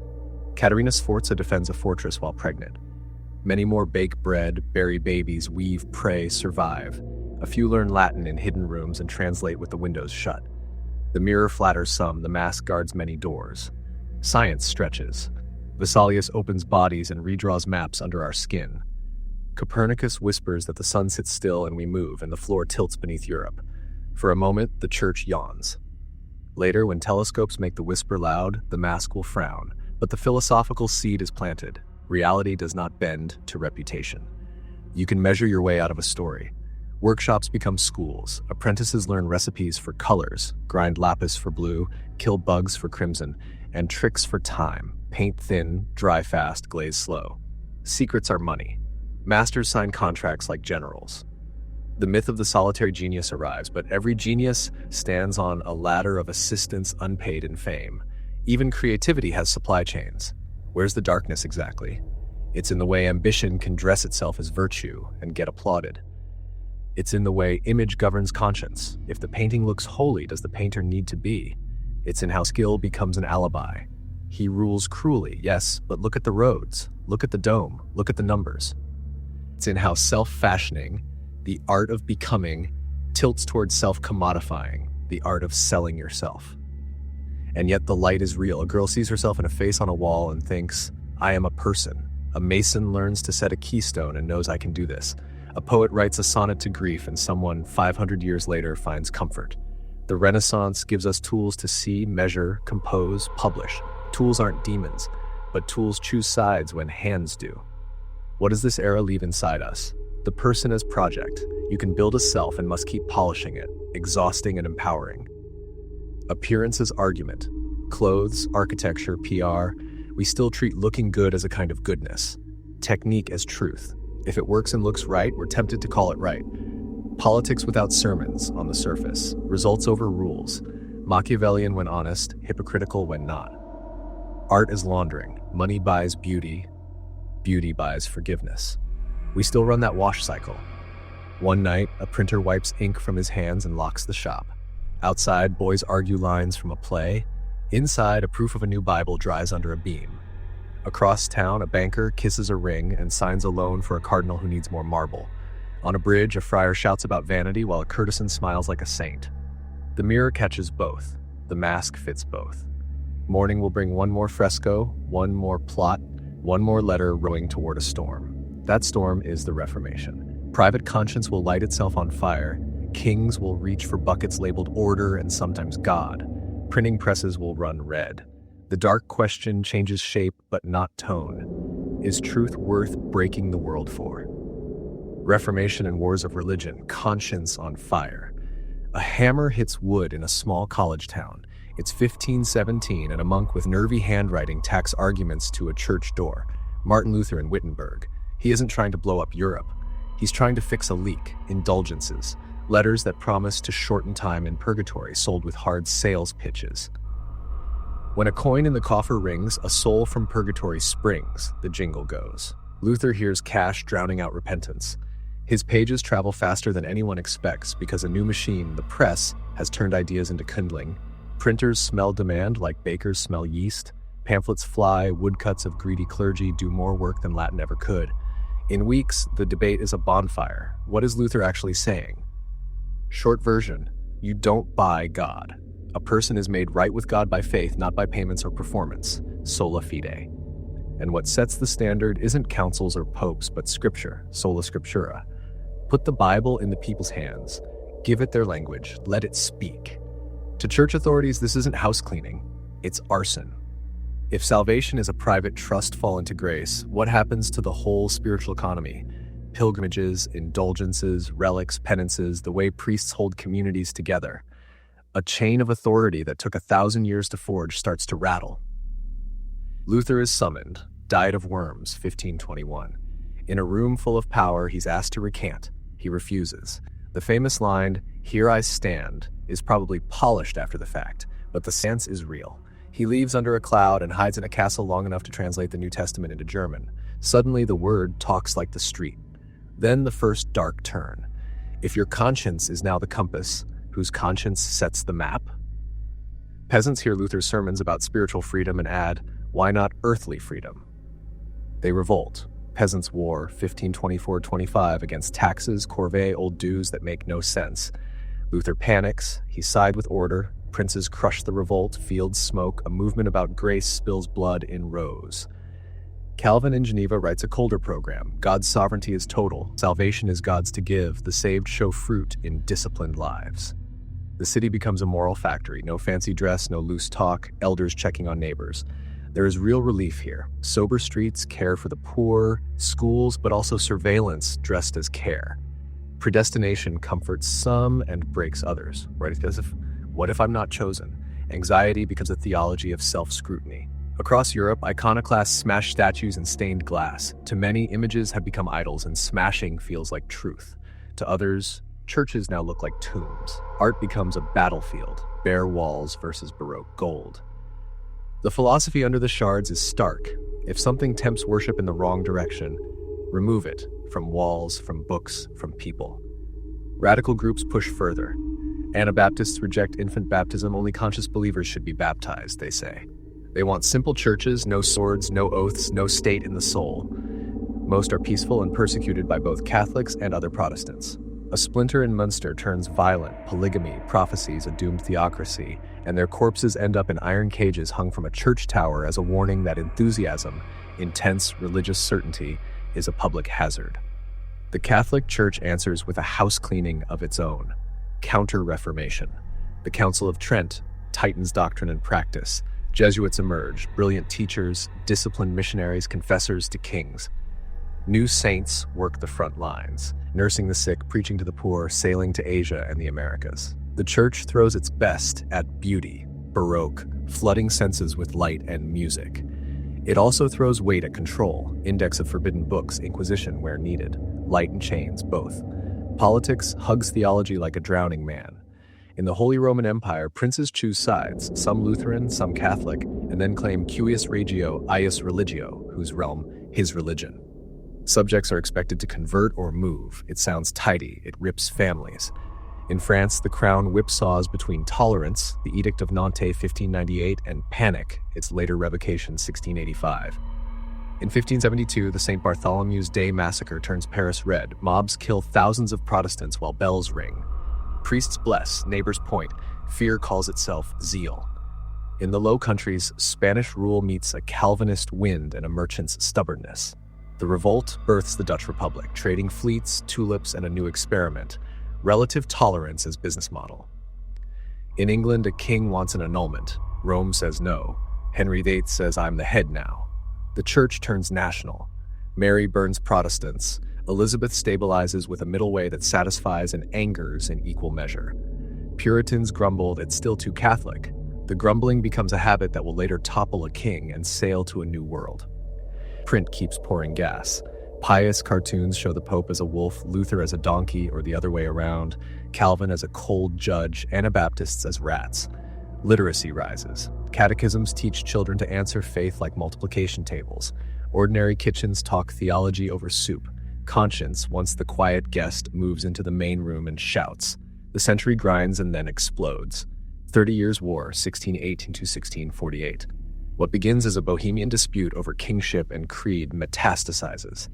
Caterina Sforza defends a fortress while pregnant. Many more bake bread, bury babies, weave, pray, survive. A few learn Latin in hidden rooms and translate with the windows shut. The mirror flatters some, the mask guards many doors. Science stretches. Vesalius opens bodies and redraws maps under our skin. Copernicus whispers that the sun sits still and we move, and the floor tilts beneath Europe. For a moment, the church yawns. Later, when telescopes make the whisper loud, the mask will frown. But the philosophical seed is planted. Reality does not bend to reputation. You can measure your way out of a story. Workshops become schools. Apprentices learn recipes for colors, grind lapis for blue, kill bugs for crimson, and tricks for time. Paint thin, dry fast, glaze slow. Secrets are money. Masters sign contracts like generals. The myth of the solitary genius arrives, but every genius stands on a ladder of assistants unpaid in fame. Even creativity has supply chains. Where's the darkness exactly? It's in the way ambition can dress itself as virtue and get applauded. It's in the way image governs conscience. If the painting looks holy, does the painter need to be? It's in how skill becomes an alibi. He rules cruelly, yes, but look at the roads, look at the dome, look at the numbers. It's in how self-fashioning, the art of becoming, tilts towards self-commodifying, the art of selling yourself. And yet the light is real. A girl sees herself in a face on a wall and thinks, I am a person. A mason learns to set a keystone and knows I can do this. A poet writes a sonnet to grief and someone 500 years later finds comfort. The Renaissance gives us tools to see, measure, compose, publish. Tools aren't demons, but tools choose sides when hands do. What does this era leave inside us? The person as project. You can build a self and must keep polishing it, exhausting and empowering. Appearance as argument. Clothes, architecture, PR. We still treat looking good as a kind of goodness. Technique as truth. If it works and looks right, we're tempted to call it right. Politics without sermons on the surface. Results over rules. Machiavellian when honest, hypocritical when not. Art is laundering. Money buys beauty. Beauty buys forgiveness. We still run that wash cycle. One night, a printer wipes ink from his hands and locks the shop. Outside, boys argue lines from a play. Inside, a proof of a new Bible dries under a beam. Across town, a banker kisses a ring and signs a loan for a cardinal who needs more marble. On a bridge, a friar shouts about vanity while a courtesan smiles like a saint. The mirror catches both. The mask fits both. Morning will bring one more fresco, one more plot, one more letter rowing toward a storm. That storm is the Reformation. Private conscience will light itself on fire. Kings will reach for buckets labeled order and sometimes God. Printing presses will run red. The dark question changes shape but not tone. Is truth worth breaking the world for? Reformation and wars of religion, conscience on fire. A hammer hits wood in a small college town. It's 1517 and a monk with nervy handwriting tacks arguments to a church door. Martin Luther in Wittenberg. He isn't trying to blow up Europe. He's trying to fix a leak, indulgences. Letters that promise to shorten time in purgatory, sold with hard sales pitches. When a coin in the coffer rings, a soul from purgatory springs, the jingle goes. Luther hears cash drowning out repentance. His pages travel faster than anyone expects because a new machine, the press, has turned ideas into kindling. Printers smell demand like bakers smell yeast. Pamphlets fly, woodcuts of greedy clergy do more work than Latin ever could. In weeks, the debate is a bonfire. What is Luther actually saying? Short version, you don't buy God. A person is made right with God by faith, not by payments or performance. sola fide. And what sets the standard isn't councils or popes, but scripture, sola scriptura. Put the Bible in the people's hands. Give it their language. Let it speak. To church authorities, this isn't house cleaning. It's arson. If salvation is a private trust fall into grace, what happens to the whole spiritual economy? Pilgrimages, indulgences, relics, penances, the way priests hold communities together. A chain of authority that took 1,000 years to forge starts to rattle. Luther is summoned, died of worms, 1521. In a room full of power, he's asked to recant. He refuses. The famous line, "Here I stand," is probably polished after the fact, but the stance is real. He leaves under a cloud and hides in a castle long enough to translate the New Testament into German. Suddenly, the word talks like the street. Then the first dark turn. If your conscience is now the compass, whose conscience sets the map? Peasants hear Luther's sermons about spiritual freedom and add, why not earthly freedom? They revolt. Peasants' War, 1524-25, against taxes, corvée, old dues that make no sense. Luther panics. He sides with order. Princes crush the revolt. Fields smoke. A movement about grace spills blood in rows. Calvin in Geneva writes a colder program. God's sovereignty is total. Salvation is God's to give. The saved show fruit in disciplined lives. The city becomes a moral factory. No fancy dress, no loose talk, elders checking on neighbors. There is real relief here. Sober streets, care for the poor, schools, but also surveillance dressed as care. Predestination comforts some and breaks others, right? What if I'm not chosen? Anxiety becomes a theology of self-scrutiny. Across Europe, iconoclasts smash statues and stained glass. To many, images have become idols, and smashing feels like truth. To others, churches now look like tombs. Art becomes a battlefield, bare walls versus Baroque gold. The philosophy under the shards is stark. If something tempts worship in the wrong direction, remove it from walls, from books, from people. Radical groups push further. Anabaptists reject infant baptism. Only conscious believers should be baptized, they say. They want simple churches, no swords, no oaths, no state in the soul. Most are peaceful and persecuted by both Catholics and other Protestants. A splinter in Munster turns violent. Polygamy prophesies a doomed theocracy, and their corpses end up in iron cages hung from a church tower as a warning that enthusiasm, intense religious certainty, is a public hazard. The Catholic Church answers with a house cleaning of its own. Counter-Reformation. The Council of Trent tightens doctrine and practice. Jesuits emerge, brilliant teachers, disciplined missionaries, confessors to kings. New saints work the front lines, nursing the sick, preaching to the poor, sailing to Asia and the Americas. The church throws its best at beauty, Baroque, flooding senses with light and music. It also throws weight at control, index of forbidden books, inquisition where needed, light and chains, both. Politics hugs theology like a drowning man. In the Holy Roman Empire, princes choose sides, some Lutheran, some Catholic, and then claim cuius regio, ius religio, whose realm, his religion. Subjects are expected to convert or move. It sounds tidy. It rips families. In France, the crown whipsaws between tolerance, the Edict of Nantes 1598, and panic, its later revocation 1685. In 1572, the St. Bartholomew's Day massacre turns Paris red. Mobs kill thousands of Protestants while bells ring. Priests bless, neighbors point. Fear calls itself zeal. In the Low Countries, Spanish rule meets a Calvinist wind and a merchant's stubbornness. The revolt births the Dutch Republic, trading fleets, tulips, and a new experiment, relative tolerance as business model. In England, a king wants an annulment. Rome says no. Henry VIII says, I'm the head now. The church turns national. Mary burns Protestants. Elizabeth stabilizes with a middle way that satisfies and angers in equal measure. Puritans grumbled, it's still too Catholic. The grumbling becomes a habit that will later topple a king and sail to a new world. Print keeps pouring gas. Pious cartoons show the Pope as a wolf, Luther as a donkey, or the other way around, Calvin as a cold judge, Anabaptists as rats. Literacy rises. Catechisms teach children to answer faith like multiplication tables. Ordinary kitchens talk theology over soup. Conscience, once the quiet guest, moves into the main room and shouts. The century grinds and then explodes. 30 Years' War, 1618 to 1648. What begins as a Bohemian dispute over kingship and creed metastasizes.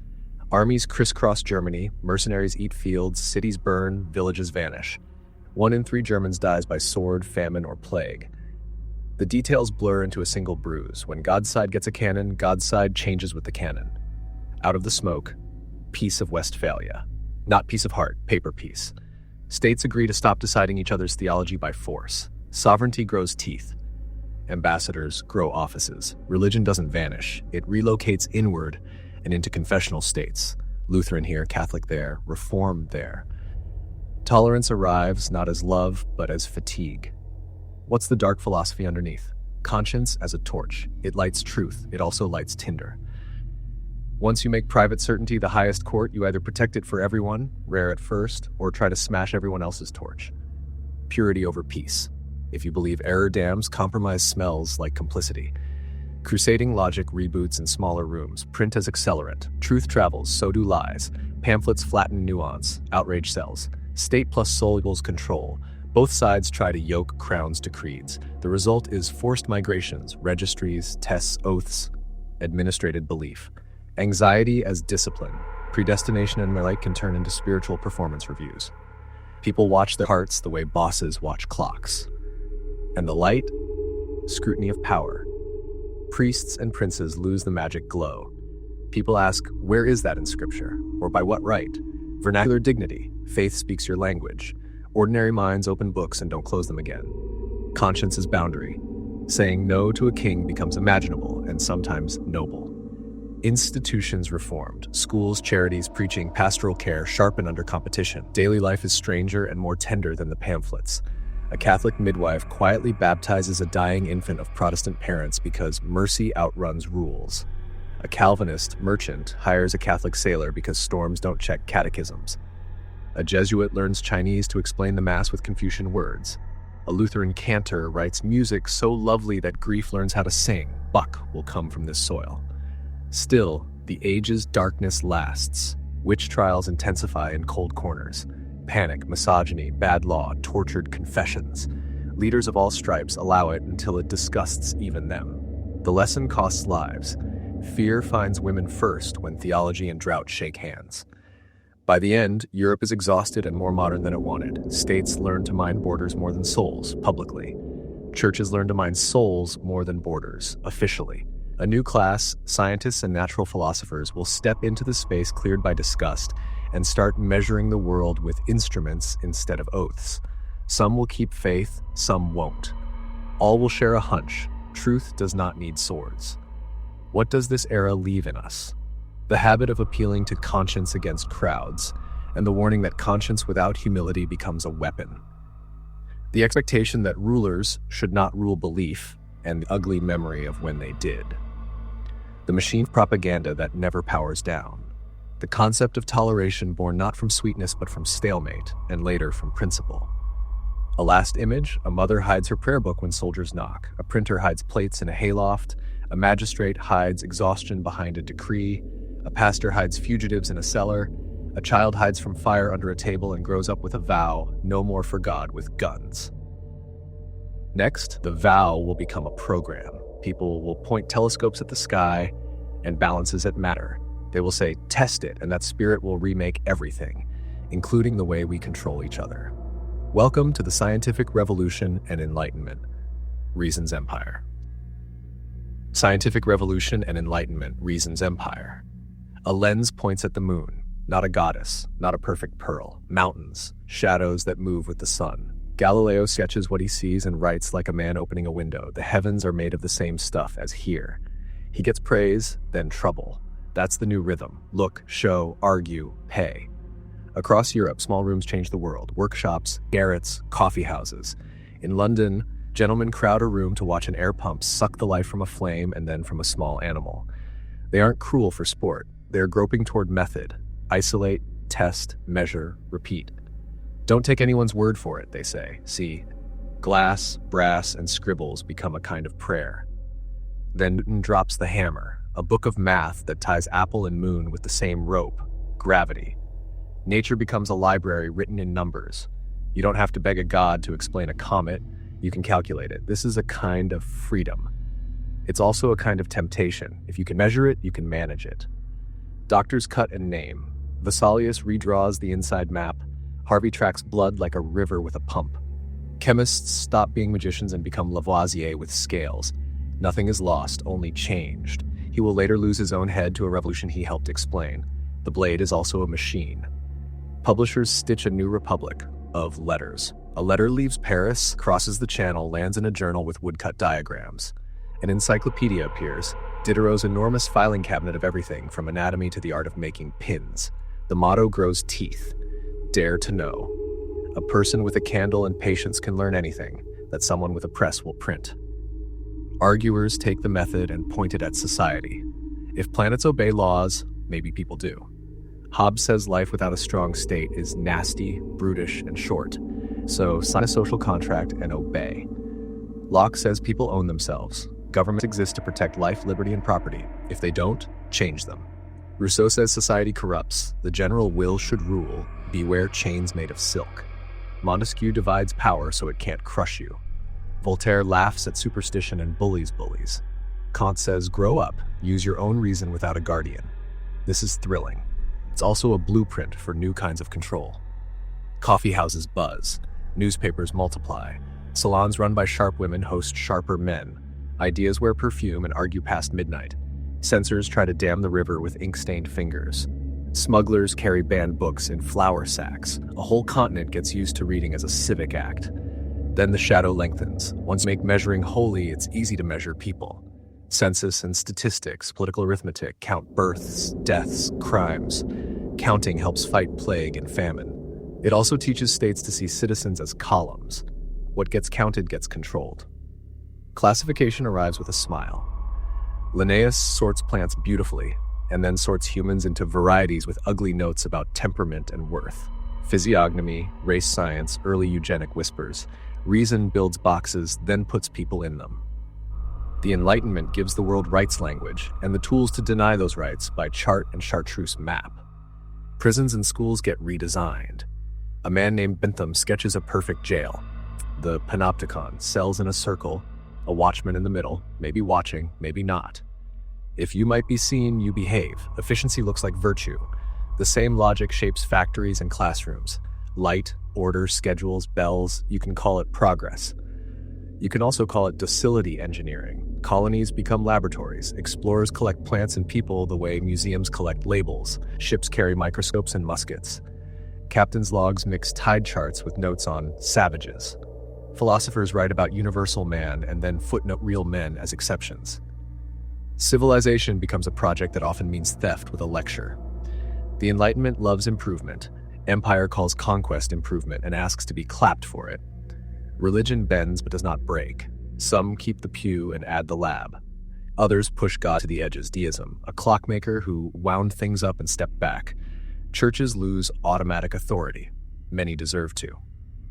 Armies crisscross Germany, mercenaries eat fields, cities burn, villages vanish. 1 in 3 Germans dies by sword, famine, or plague. The details blur into a single bruise. When God's side gets a cannon, God's side changes with the cannon. Out of the smoke, Peace of Westphalia. Not peace of heart, paper peace. States agree to stop deciding each other's theology by force. Sovereignty grows teeth. Ambassadors grow offices. Religion doesn't vanish. It relocates inward and into confessional states. Lutheran here, Catholic there, Reformed there. Tolerance arrives not as love, but as fatigue. What's the dark philosophy underneath? Conscience as a torch. It lights truth. It also lights tinder. Once you make private certainty the highest court, you either protect it for everyone, rare at first, or try to smash everyone else's torch. Purity over peace. If you believe error dams, compromise smells like complicity. Crusading logic reboots in smaller rooms. Print as accelerant. Truth travels, so do lies. Pamphlets flatten nuance. Outrage sells. State plus soul equals control. Both sides try to yoke crowns to creeds. The result is forced migrations, registries, tests, oaths, administrated belief. Anxiety as discipline. Predestination and the like can turn into spiritual performance reviews. People watch their hearts the way bosses watch clocks. And the light? Scrutiny of power. Priests and princes lose the magic glow. People ask, where is that in scripture? Or by what right? Vernacular dignity. Faith speaks your language. Ordinary minds open books and don't close them again. Conscience is boundary. Saying no to a king becomes imaginable and sometimes noble. Institutions reformed. Schools, charities, preaching, pastoral care sharpen under competition. Daily life is stranger and more tender than the pamphlets. A Catholic midwife quietly baptizes a dying infant of Protestant parents because mercy outruns rules. A Calvinist merchant hires a Catholic sailor because storms don't check catechisms. A Jesuit learns Chinese to explain the Mass with Confucian words. A Lutheran cantor writes music so lovely that grief learns how to sing. Buck will come from this soil. Still, the age's darkness lasts. Witch trials intensify in cold corners. Panic, misogyny, bad law, tortured confessions. Leaders of all stripes allow it until it disgusts even them. The lesson costs lives. Fear finds women first when theology and drought shake hands. By the end, Europe is exhausted and more modern than it wanted. States learn to mind borders more than souls, publicly. Churches learn to mind souls more than borders, officially. A new class, scientists and natural philosophers, will step into the space cleared by disgust and start measuring the world with instruments instead of oaths. Some will keep faith, some won't. All will share a hunch. Truth does not need swords. What does this era leave in us? The habit of appealing to conscience against crowds, and the warning that conscience without humility becomes a weapon. The expectation that rulers should not rule belief, and the ugly memory of when they did. The machine propaganda that never powers down. The concept of toleration born not from sweetness but from stalemate, and later from principle. A last image, a mother hides her prayer book when soldiers knock. A printer hides plates in a hayloft. A magistrate hides exhaustion behind a decree. A pastor hides fugitives in a cellar. A child hides from fire under a table and grows up with a vow, no more for God with guns. Next, the vow will become a program. People will point telescopes at the sky and balances at matter. They will say, test it, and that spirit will remake everything, including the way we control each other. Welcome to the Scientific Revolution and Enlightenment. Reason's Empire. Scientific Revolution and Enlightenment, Reason's Empire. A lens points at the moon, not a goddess, not a perfect pearl. Mountains, shadows that move with the sun. Galileo sketches what he sees and writes like a man opening a window. The heavens are made of the same stuff as here. He gets praise, then trouble. That's the new rhythm. Look, show, argue, pay. Across Europe, small rooms change the world. Workshops, garrets, coffee houses. In London, gentlemen crowd a room to watch an air pump suck the life from a flame and then from a small animal. They aren't cruel for sport. They are groping toward method. Isolate, test, measure, repeat. Don't take anyone's word for it, they say. See, glass, brass, and scribbles become a kind of prayer. Then Newton drops the hammer, a book of math that ties apple and moon with the same rope, gravity. Nature becomes a library written in numbers. You don't have to beg a god to explain a comet. You can calculate it. This is a kind of freedom. It's also a kind of temptation. If you can measure it, you can manage it. Doctors cut and name. Vesalius redraws the inside map. Harvey tracks blood like a river with a pump. Chemists stop being magicians and become Lavoisier with scales. Nothing is lost, only changed. He will later lose his own head to a revolution he helped explain. The blade is also a machine. Publishers stitch a new republic of letters. A letter leaves Paris, crosses the Channel, lands in a journal with woodcut diagrams. An encyclopedia appears, Diderot's enormous filing cabinet of everything from anatomy to the art of making pins. The motto grows teeth. Dare to know. A person with a candle and patience can learn anything that someone with a press will print. Arguers take the method and point it at society. If planets obey laws, maybe people do. Hobbes says life without a strong state is nasty, brutish, and short. So sign a social contract and obey. Locke says people own themselves. Governments exist to protect life, liberty, and property. If they don't, change them. Rousseau says society corrupts. The general will should rule. Beware chains made of silk. Montesquieu divides power so it can't crush you. Voltaire laughs at superstition and bullies bullies. Kant says, grow up, use your own reason without a guardian. This is thrilling. It's also a blueprint for new kinds of control. Coffee houses buzz. Newspapers multiply. Salons run by sharp women host sharper men. Ideas wear perfume and argue past midnight. Censors try to dam the river with ink-stained fingers. Smugglers carry banned books in flour sacks. A whole continent gets used to reading as a civic act. Then the shadow lengthens. Once you make measuring holy, it's easy to measure people. Census and statistics, political arithmetic, count births, deaths, crimes. Counting helps fight plague and famine. It also teaches states to see citizens as columns. What gets counted gets controlled. Classification arrives with a smile. Linnaeus sorts plants beautifully, and then sorts humans into varieties with ugly notes about temperament and worth. Physiognomy, race science, early eugenic whispers. Reason builds boxes, then puts people in them. The Enlightenment gives the world rights language and the tools to deny those rights by chart and chartreuse map. Prisons and schools get redesigned. A man named Bentham sketches a perfect jail. The panopticon, cells in a circle, a watchman in the middle, maybe watching, maybe not. If you might be seen, you behave. Efficiency looks like virtue. The same logic shapes factories and classrooms. Light, order, schedules, bells, you can call it progress. You can also call it docility engineering. Colonies become laboratories. Explorers collect plants and people the way museums collect labels. Ships carry microscopes and muskets. Captain's logs mix tide charts with notes on savages. Philosophers write about universal man and then footnote real men as exceptions. Civilization becomes a project that often means theft with a lecture. The Enlightenment loves improvement. Empire calls conquest improvement and asks to be clapped for it. Religion bends but does not break. Some keep the pew and add the lab. Others push God to the edges, deism, a clockmaker who wound things up and stepped back. Churches lose automatic authority. Many deserve to.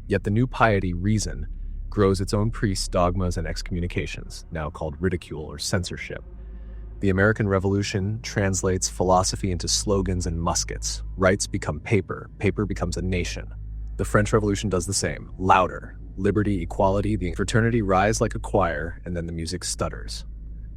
Yet the new piety, reason, grows its own priests, dogmas, and excommunications, now called ridicule or censorship. The American Revolution translates philosophy into slogans and muskets. Rights become paper. Paper becomes a nation. The French Revolution does the same. Louder. Liberty, equality, the fraternity rise like a choir, and then the music stutters.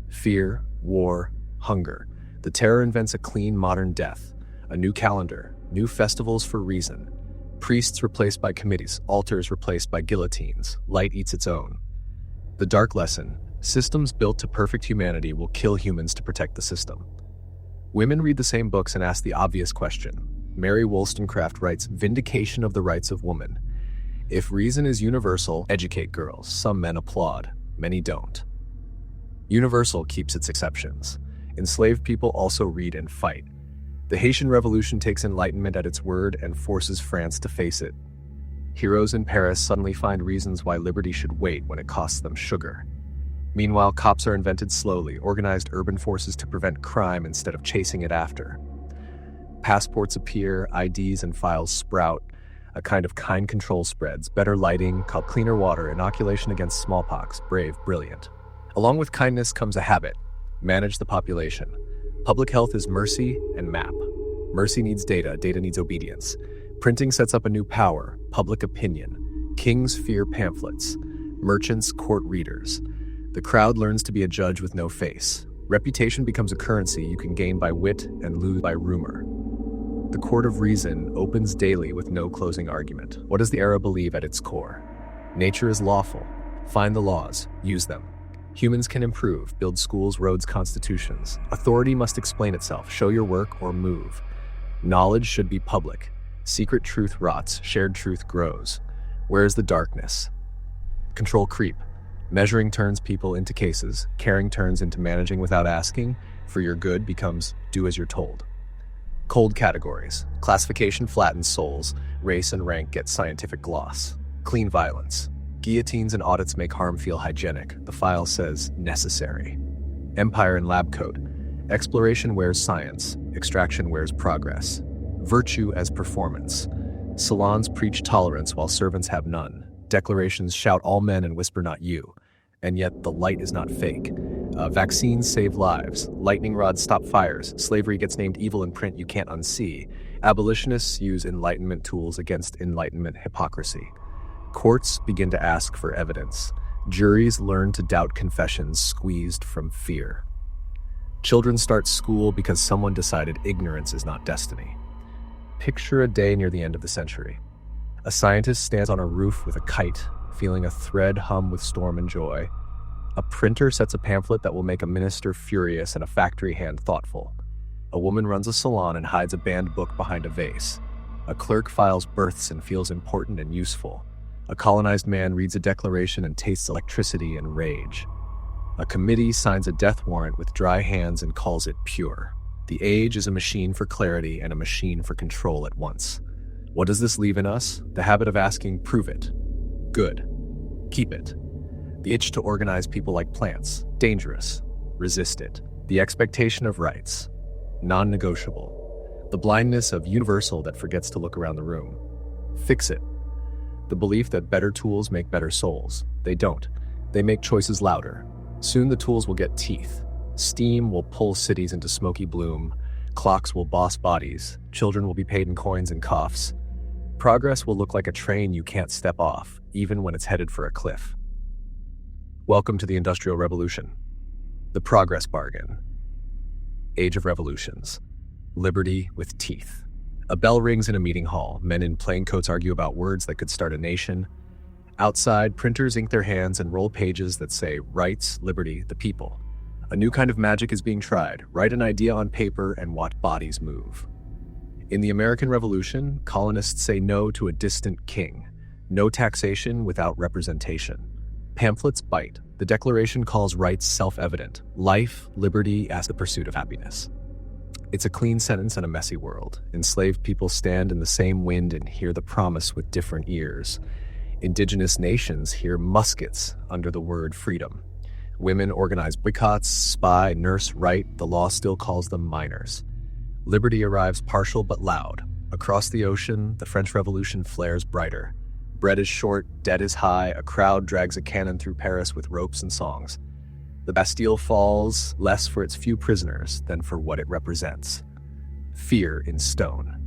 Fear, war, hunger. The terror invents a clean modern death. A new calendar. New festivals for reason. Priests replaced by committees. Altars replaced by guillotines. Light eats its own. The dark lesson. Systems built to perfect humanity will kill humans to protect the system. Women read the same books and ask the obvious question. Mary Wollstonecraft writes, "Vindication of the rights of woman. If reason is universal, educate girls. Some men applaud, many don't." Universal keeps its exceptions. Enslaved people also read and fight. The Haitian Revolution takes enlightenment at its word and forces France to face it. Heroes in Paris suddenly find reasons why liberty should wait when it costs them sugar. Meanwhile, cops are invented slowly, organized urban forces to prevent crime instead of chasing it after. Passports appear, IDs and files sprout, a kind of kind control spreads, better lighting, cleaner water, inoculation against smallpox, brave, brilliant. Along with kindness comes a habit, manage the population. Public health is mercy and map. Mercy needs data, data needs obedience. Printing sets up a new power, public opinion. Kings fear pamphlets. Merchants court readers. The crowd learns to be a judge with no face. Reputation becomes a currency you can gain by wit and lose by rumor. The court of reason opens daily with no closing argument. What does the era believe at its core? Nature is lawful. Find the laws, use them. Humans can improve, build schools, roads, constitutions. Authority must explain itself, show your work or move. Knowledge should be public. Secret truth rots, shared truth grows. Where is the darkness? Control creep. Measuring turns people into cases, caring turns into managing without asking, for your good becomes do as you're told. Cold categories. Classification flattens souls, race and rank get scientific gloss. Clean violence. Guillotines and audits make harm feel hygienic. The file says necessary. Empire and lab coat. Exploration wears science. Extraction wears progress. Virtue as performance. Salons preach tolerance while servants have none. Declarations shout all men and whisper not you. And yet the light is not fake. Vaccines save lives. Lightning rods stop fires. Slavery gets named evil in print you can't unsee. Abolitionists use Enlightenment tools against Enlightenment hypocrisy. Courts begin to ask for evidence. Juries learn to doubt confessions squeezed from fear. Children start school because someone decided ignorance is not destiny. Picture a day near the end of the century. A scientist stands on a roof with a kite, feeling a thread hum with storm and joy. A printer sets a pamphlet that will make a minister furious and a factory hand thoughtful. A woman runs a salon and hides a banned book behind a vase. A clerk files births and feels important and useful. A colonized man reads a declaration and tastes electricity and rage. A committee signs a death warrant with dry hands and calls it pure. The age is a machine for clarity and a machine for control at once. What does this leave in us? The habit of asking, prove it. Good. Keep it. The itch to organize people like plants. Dangerous. Resist it. The expectation of rights. Non-negotiable. The blindness of universal that forgets to look around the room. Fix it. The belief that better tools make better souls. They don't. They make choices louder. Soon the tools will get teeth. Steam will pull cities into smoky bloom. Clocks will boss bodies. Children will be paid in coins and coughs. Progress will look like a train you can't step off, even when it's headed for a cliff. Welcome to the Industrial Revolution. The progress bargain. Age of revolutions. Liberty with teeth. A bell rings in a meeting hall. Men in plain coats argue about words that could start a nation. Outside, printers ink their hands and roll pages that say rights, liberty, the people. A new kind of magic is being tried. Write an idea on paper and watch bodies move. In the American Revolution, colonists say no to a distant king. No taxation without representation. Pamphlets bite. The Declaration calls rights self-evident. Life, liberty as the pursuit of happiness. It's a clean sentence in a messy world. Enslaved people stand in the same wind and hear the promise with different ears. Indigenous nations hear muskets under the word freedom. Women organize boycotts, spy, nurse, write. The law still calls them minors. Liberty arrives partial but loud. Across the ocean, the French Revolution flares brighter. Bread is short, debt is high. A crowd drags a cannon through Paris with ropes and songs. The Bastille falls, less for its few prisoners than for what it represents. Fear in stone.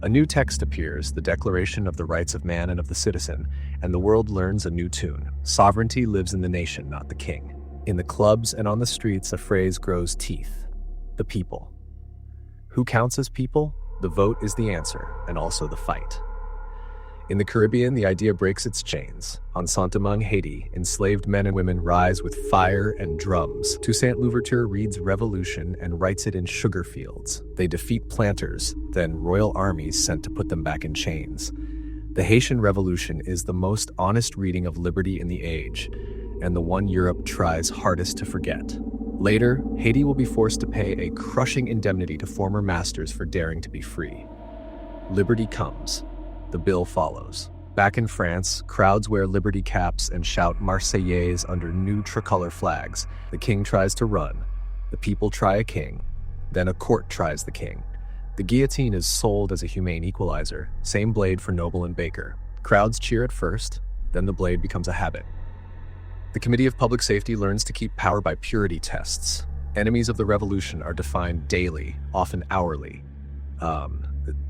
A new text appears, the Declaration of the Rights of Man and of the Citizen, and the world learns a new tune. Sovereignty lives in the nation, not the king. In the clubs and on the streets, a phrase grows teeth. The people. Who counts as people? The vote is the answer, and also the fight. In the Caribbean, the idea breaks its chains. On Saint-Domingue, Haiti, enslaved men and women rise with fire and drums. Toussaint Louverture reads Revolution and writes it in sugar fields. They defeat planters, then royal armies sent to put them back in chains. The Haitian Revolution is the most honest reading of liberty in the age, and the one Europe tries hardest to forget. Later, Haiti will be forced to pay a crushing indemnity to former masters for daring to be free. Liberty comes. The bill follows. Back in France, crowds wear liberty caps and shout Marseillaise under new tricolor flags. The king tries to run. The people try a king. Then a court tries the king. The guillotine is sold as a humane equalizer. Same blade for noble and baker. Crowds cheer at first, then the blade becomes a habit. The Committee of Public Safety learns to keep power by purity tests. Enemies of the revolution are defined daily, often hourly.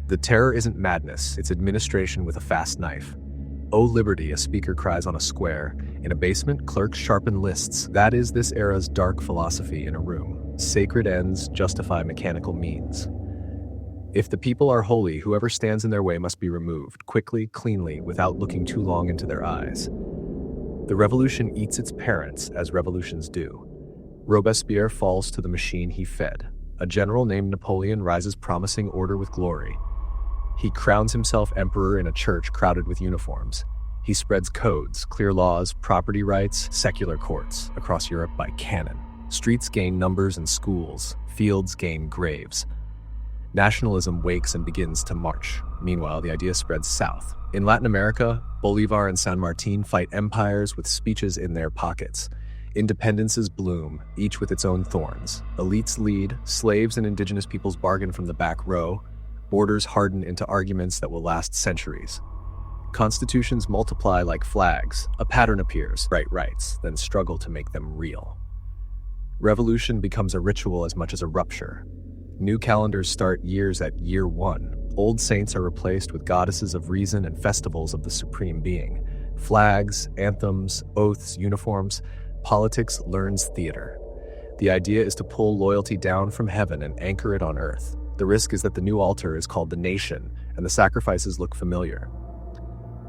The terror isn't madness, it's administration with a fast knife. "Oh liberty," a speaker cries on a square. In a basement, clerks sharpen lists. That is this era's dark philosophy in a room. Sacred ends justify mechanical means. If the people are holy, whoever stands in their way must be removed, quickly, cleanly, without looking too long into their eyes. The revolution eats its parents, as revolutions do. Robespierre falls to the machine he fed. A general named Napoleon rises promising order with glory. He crowns himself emperor in a church crowded with uniforms. He spreads codes, clear laws, property rights, secular courts across Europe by cannon. Streets gain numbers and schools. Fields gain graves. Nationalism wakes and begins to march. Meanwhile, the idea spreads south. In Latin America, Bolivar and San Martin fight empires with speeches in their pockets. Independences bloom, each with its own thorns. Elites lead, slaves and indigenous peoples bargain from the back row. Borders harden into arguments that will last centuries. Constitutions multiply like flags. A pattern appears, right rights, then struggle to make them real. Revolution becomes a ritual as much as a rupture. New calendars start years at year one. Old saints are replaced with goddesses of reason and festivals of the supreme being. Flags, anthems, oaths, uniforms. Politics learns theater. The idea is to pull loyalty down from heaven and anchor it on earth. The risk is that the new altar is called the nation, and the sacrifices look familiar.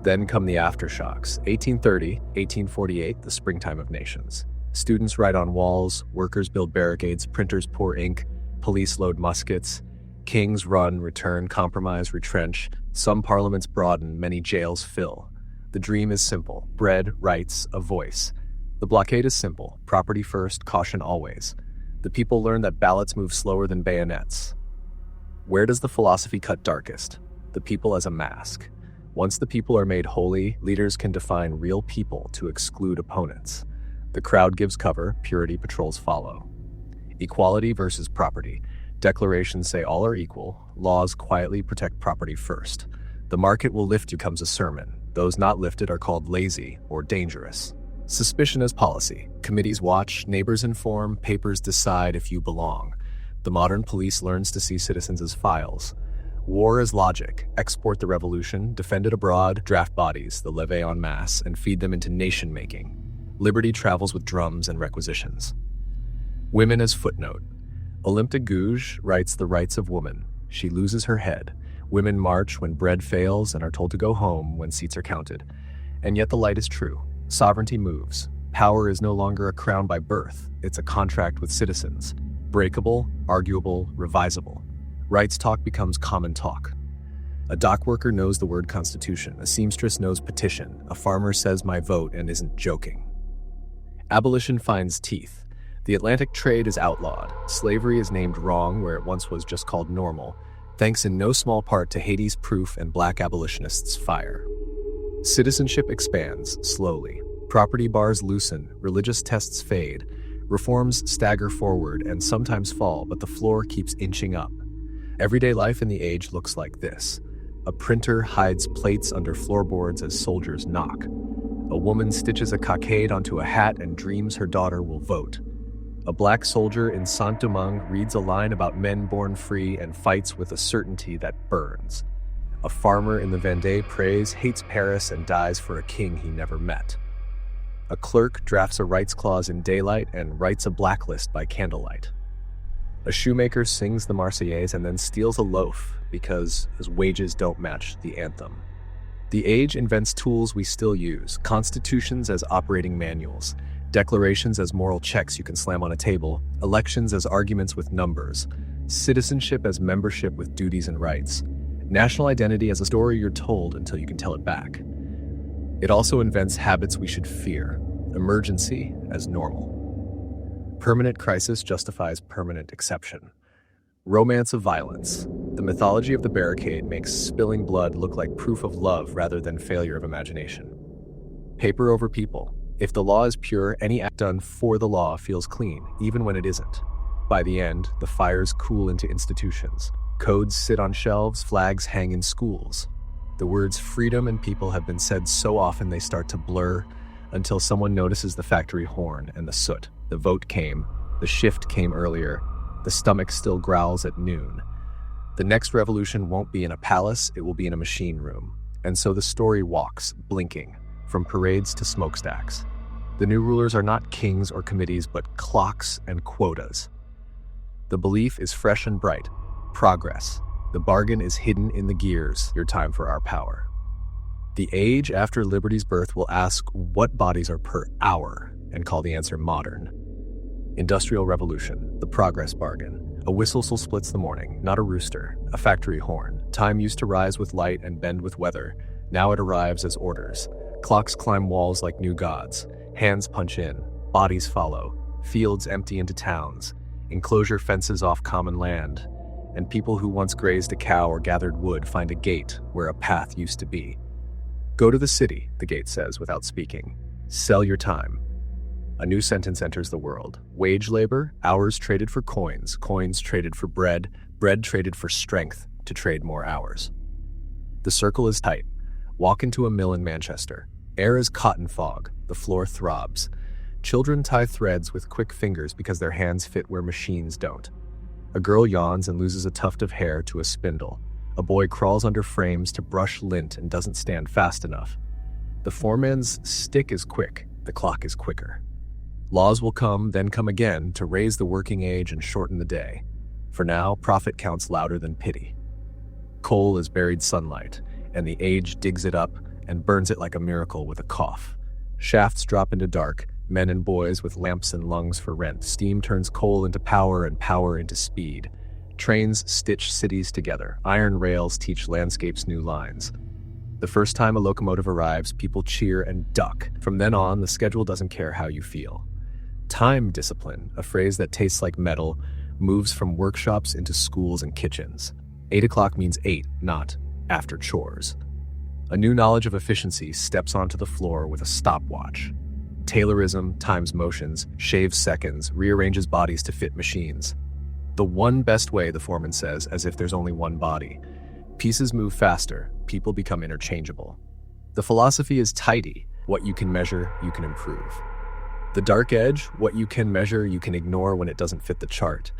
Then come the aftershocks. 1830, 1848, the springtime of nations. Students write on walls, workers build barricades, printers pour ink, police load muskets. Kings run, return, compromise, retrench. Some parliaments broaden, many jails fill. The dream is simple: bread, rights, a voice. The blockade is simple: property first, caution always. The people learn that ballots move slower than bayonets. Where does the philosophy cut darkest? The people as a mask. Once the people are made holy, leaders can define real people to exclude opponents. The crowd gives cover, purity patrols follow. Equality versus property. Declarations say all are equal. Laws quietly protect property first. The market will lift you comes a sermon. Those not lifted are called lazy or dangerous. Suspicion as policy. Committees watch, neighbors inform, papers decide if you belong. The modern police learns to see citizens as files. War is logic. Export the revolution, defend it abroad, draft bodies, the levée en masse, and feed them into nation-making. Liberty travels with drums and requisitions. Women as footnote. Olympe de Gouges writes the rights of woman. She loses her head. Women march when bread fails and are told to go home when seats are counted. And yet the light is true. Sovereignty moves. Power is no longer a crown by birth. It's a contract with citizens. Breakable, arguable, revisable. Rights talk becomes common talk. A dock worker knows the word constitution. A seamstress knows petition. A farmer says my vote and isn't joking. Abolition finds teeth. The Atlantic trade is outlawed. Slavery is named wrong where it once was just called normal, thanks in no small part to Haiti's proof and black abolitionists' fire. Citizenship expands, slowly. Property bars loosen, religious tests fade. Reforms stagger forward and sometimes fall, but the floor keeps inching up. Everyday life in the age looks like this. A printer hides plates under floorboards as soldiers knock. A woman stitches a cockade onto a hat and dreams her daughter will vote. A black soldier in Saint-Domingue reads a line about men born free and fights with a certainty that burns. A farmer in the Vendée prays, hates Paris, and dies for a king he never met. A clerk drafts a rights clause in daylight and writes a blacklist by candlelight. A shoemaker sings the Marseillaise and then steals a loaf because his wages don't match the anthem. The age invents tools we still use: constitutions as operating manuals, declarations as moral checks you can slam on a table, elections as arguments with numbers, citizenship as membership with duties and rights, national identity as a story you're told until you can tell it back. It also invents habits we should fear, emergency as normal. Permanent crisis justifies permanent exception. Romance of violence. The mythology of the barricade makes spilling blood look like proof of love rather than failure of imagination. Paper over people. If the law is pure, any act done for the law feels clean, even when it isn't. By the end, the fires cool into institutions. Codes sit on shelves, flags hang in schools. The words freedom and people have been said so often they start to blur until someone notices the factory horn and the soot. The vote came. The shift came earlier. The stomach still growls at noon. The next revolution won't be in a palace, it will be in a machine room. And so the story walks, blinking, from parades to smokestacks. The new rulers are not kings or committees, but clocks and quotas. The belief is fresh and bright. Progress. The bargain is hidden in the gears. Your time for our power. The age after liberty's birth will ask what bodies are per hour and call the answer modern. Industrial Revolution, the progress bargain. A whistle splits the morning, not a rooster, a factory horn. Time used to rise with light and bend with weather. Now it arrives as orders. Clocks climb walls like new gods. Hands punch in. Bodies follow. Fields empty into towns. Enclosure fences off common land. And people who once grazed a cow or gathered wood find a gate where a path used to be. Go to the city, the gate says without speaking. Sell your time. A new sentence enters the world. Wage labor, hours traded for coins, coins traded for bread, bread traded for strength to trade more hours. The circle is tight. Walk into a mill in Manchester. Air is cotton fog. The floor throbs. Children tie threads with quick fingers because their hands fit where machines don't. A girl yawns and loses a tuft of hair to a spindle. A boy crawls under frames to brush lint and doesn't stand fast enough. The foreman's stick is quick. The clock is quicker. Laws will come, then come again, to raise the working age and shorten the day. For now, profit counts louder than pity. Coal is buried sunlight, and the age digs it up and burns it like a miracle with a cough. Shafts drop into dark, men and boys with lamps and lungs for rent. Steam turns coal into power and power into speed. Trains stitch cities together. Iron rails teach landscapes new lines. The first time a locomotive arrives, people cheer and duck. From then on, the schedule doesn't care how you feel. Time discipline, a phrase that tastes like metal, moves from workshops into schools and kitchens. 8 o'clock means 8, not after chores. A new knowledge of efficiency steps onto the floor with a stopwatch. Taylorism times motions, shaves seconds, rearranges bodies to fit machines. The one best way, the foreman says, as if there's only one body. Pieces move faster, people become interchangeable. The philosophy is tidy. What you can measure, you can improve. The dark edge, what you can measure, you can ignore when it doesn't fit the chart.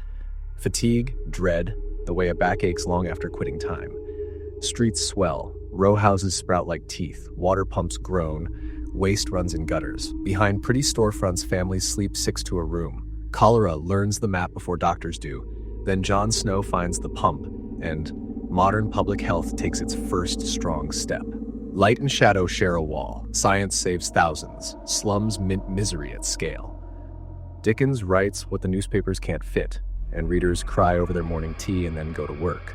Fatigue, dread, the way a back aches long after quitting time. Streets swell, row houses sprout like teeth, water pumps groan, waste runs in gutters. Behind pretty storefronts, families sleep 6 to a room. Cholera learns the map before doctors do. Then Jon Snow finds the pump, and modern public health takes its first strong step. Light and shadow share a wall. Science saves thousands. Slums mint misery at scale. Dickens writes what the newspapers can't fit, and readers cry over their morning tea and then go to work.